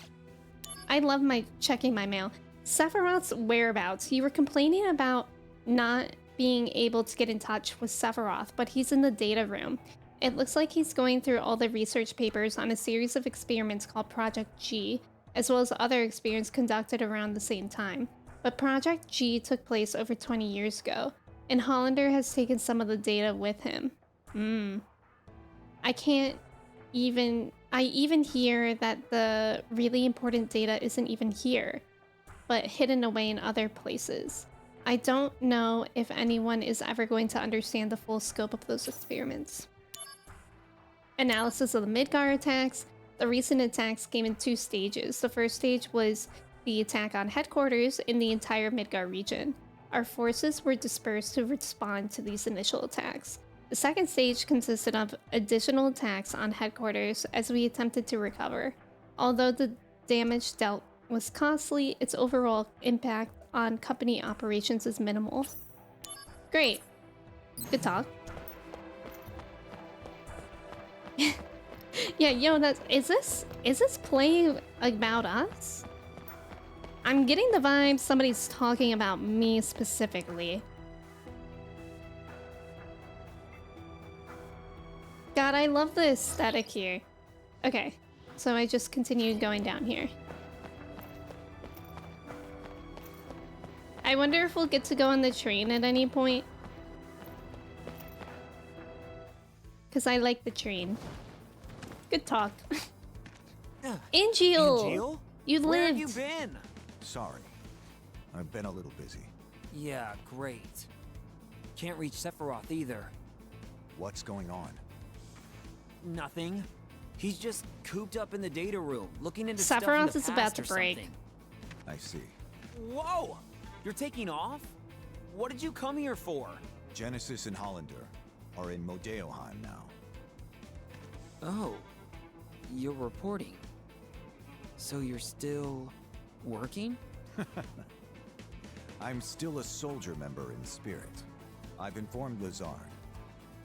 I love checking my mail. Sephiroth's whereabouts. You were complaining about not being able to get in touch with Sephiroth, but he's in the data room. It looks like he's going through all the research papers on a series of experiments called Project G, as well as other experiments conducted around the same time. But Project G took place over 20 years ago, and Hollander has taken some of the data with him. I even hear that the really important data isn't even here, but hidden away in other places. I don't know if anyone is ever going to understand the full scope of those experiments. Analysis of the Midgar attacks. The recent attacks came in 2 stages. The first stage was the attack on headquarters in the entire Midgar region. Our forces were dispersed to respond to these initial attacks. The second stage consisted of additional attacks on headquarters as we attempted to recover. Although the damage dealt was costly, its overall impact on company operations is minimal. Great. Good talk. Yeah, yo, is this playing about us? I'm getting the vibe somebody's talking about me specifically. God, I love the aesthetic here. Okay, so I just continued going down here. I wonder if we'll get to go on the train at any point. Because I like the train. Good talk. Angel! You lived! Where have you been? Sorry. I've been a little busy. Yeah, great. Can't reach Sephiroth either. What's going on? Nothing. He's just cooped up in the data room, looking into stuff in Sephiroth the is about past to or break. something. I see. Whoa! You're taking off? What did you come here for? Genesis and Hollander are in Modeoheim now. Oh, you're reporting. So you're still working? I'm still a soldier member in spirit. I've informed Lazard.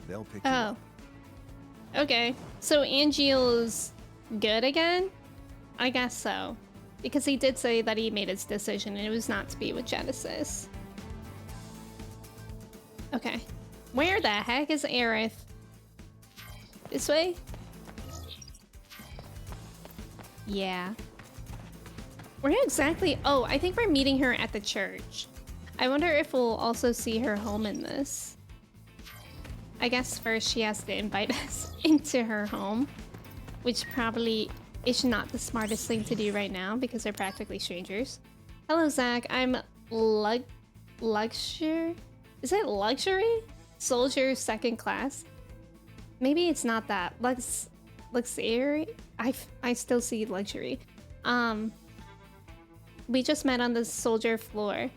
They'll pick you Oh. up. Okay. So Angeal's good again? I guess so. Because he did say that he made his decision and it was not to be with Genesis. Okay. Where the heck is Aerith? This way? Yeah. Where exactly? Oh, I think we're meeting her at the church. I wonder if we'll also see her home in this. I guess first she has to invite us into her home, which probably is not the smartest thing to do right now because they're practically strangers. Hello, Zach. I'm luxury? Is it luxury? Soldier 2nd class? Maybe it's not that. Luxury? I still see luxury. We just met on the soldier floor.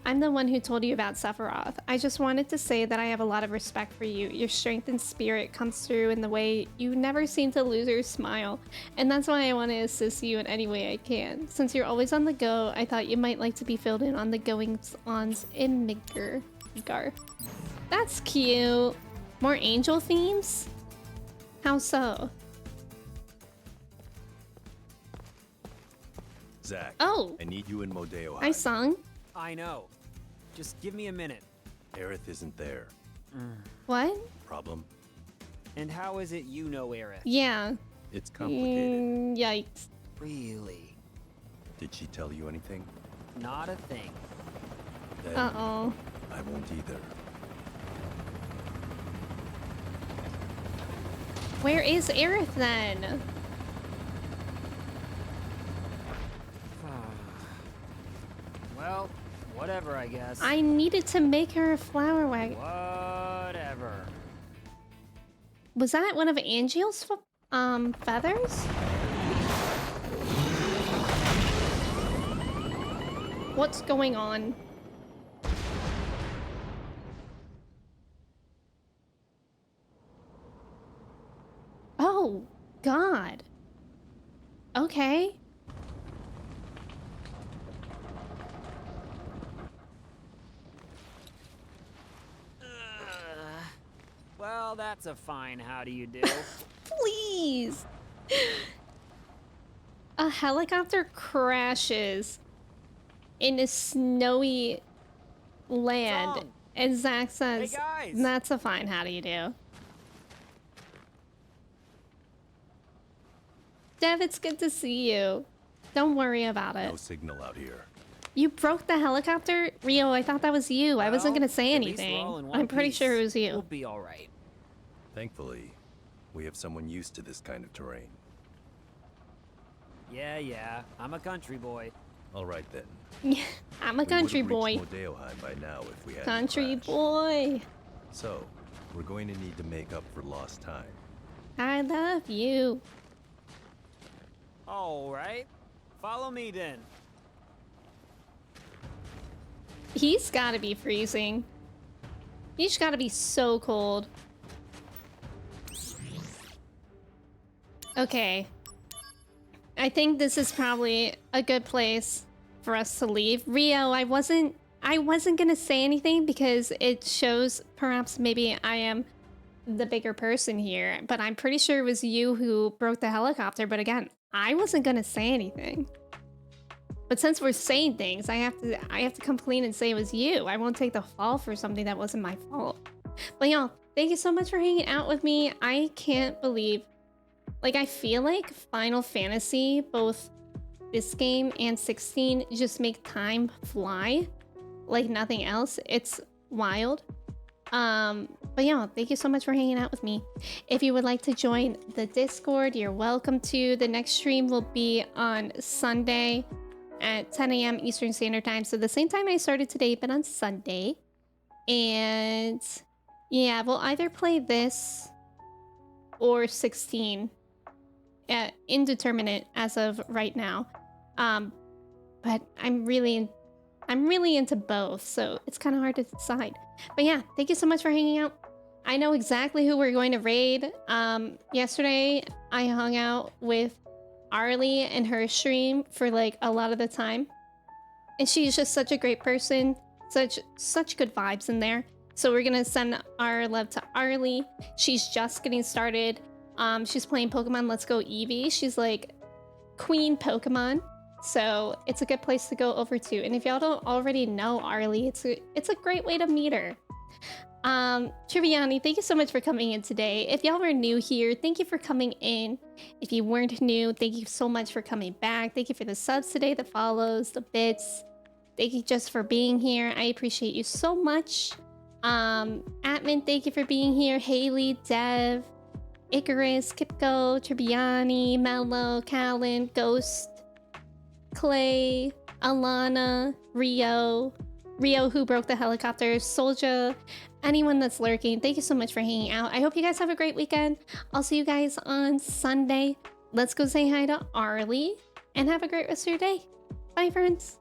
I'm the one who told you about Sephiroth. I just wanted to say that I have a lot of respect for you. Your strength and spirit comes through in the way you never seem to lose your smile. And that's why I want to assist you in any way I can. Since you're always on the go, I thought you might like to be filled in on the goings-ons in Midgar. That's cute. More angel themes? How so? Zach. Oh. I need you in Modeoheim. I sung. I know. Just give me a minute. Aerith isn't there. What? Problem? And how is it you know Aerith? Yeah. It's complicated. Yikes. Really? Did she tell you anything? Not a thing. Then Uh-oh. I won't either. Where is Aerith then? Well, whatever, I guess. I needed to make her a flower wagon. Whatever. Was that one of Angeal's feathers? What's going on? Oh, God. that's a fine how do you do. Please. A helicopter crashes in a snowy land, Song. and Zach says, Hey, guys. that's a fine how do you do. Dev, it's good to see you. Don't worry about it. No signal out here. You broke the helicopter? Rio, I thought that was you. I wasn't Well, gonna say at least we're anything. all in one I'm pretty piece. sure it was you. We'll be all right. Thankfully, we have someone used to this kind of terrain. Yeah, I'm a country boy. All right then. I'm a country boy. We would have reached Modeoheim by now if we had Country boy. So, we're going to need to make up for lost time. I love you. All right. Follow me then. He's gotta be freezing. He's gotta be so cold. Okay. I think this is probably a good place for us to leave. Rio, I wasn't gonna say anything because it shows perhaps maybe I am the bigger person here, but I'm pretty sure it was you who broke the helicopter. But again, I wasn't gonna say anything. But since we're saying things, I have to come clean and say it was you. I won't take the fall for something that wasn't my fault. But y'all, thank you so much for hanging out with me. I can't believe, like, I feel like Final Fantasy, both this game and 16, just make time fly like nothing else. It's wild. But yeah, thank you so much for hanging out with me. If you would like to join the Discord, you're welcome to. The next stream will be on Sunday at 10 a.m. Eastern Standard Time. So the same time I started today, but on Sunday. And yeah, we'll either play this or 16. Indeterminate as of right now. But I'm really into both, so it's kind of hard to decide. But yeah, thank you so much for hanging out. I know exactly who we're going to raid. Yesterday I hung out with Arlie and her stream for like a lot of the time, and she's just such a great person. Such good vibes in there. So we're gonna send our love to Arlie. She's just getting started. She's playing Pokemon Let's Go Eevee. She's like Queen Pokemon. So it's a good place to go over to. And if y'all don't already know Arlie, it's a great way to meet her. Triviani, thank you so much for coming in today. If y'all were new here, thank you for coming in. If you weren't new, thank you so much for coming back. Thank you for the subs today, the follows, the bits. Thank you just for being here. I appreciate you so much. Atman, thank you for being here. Haley, Dev, Icarus, Kipko, Triviani, Mello, Callan, Ghost, Clay, Alana, Rio who broke the helicopter, Solja, anyone that's lurking, thank you so much for hanging out. I hope you guys have a great weekend. I'll see you guys on Sunday. Let's go say hi to Arlie and have a great rest of your day. Bye, friends.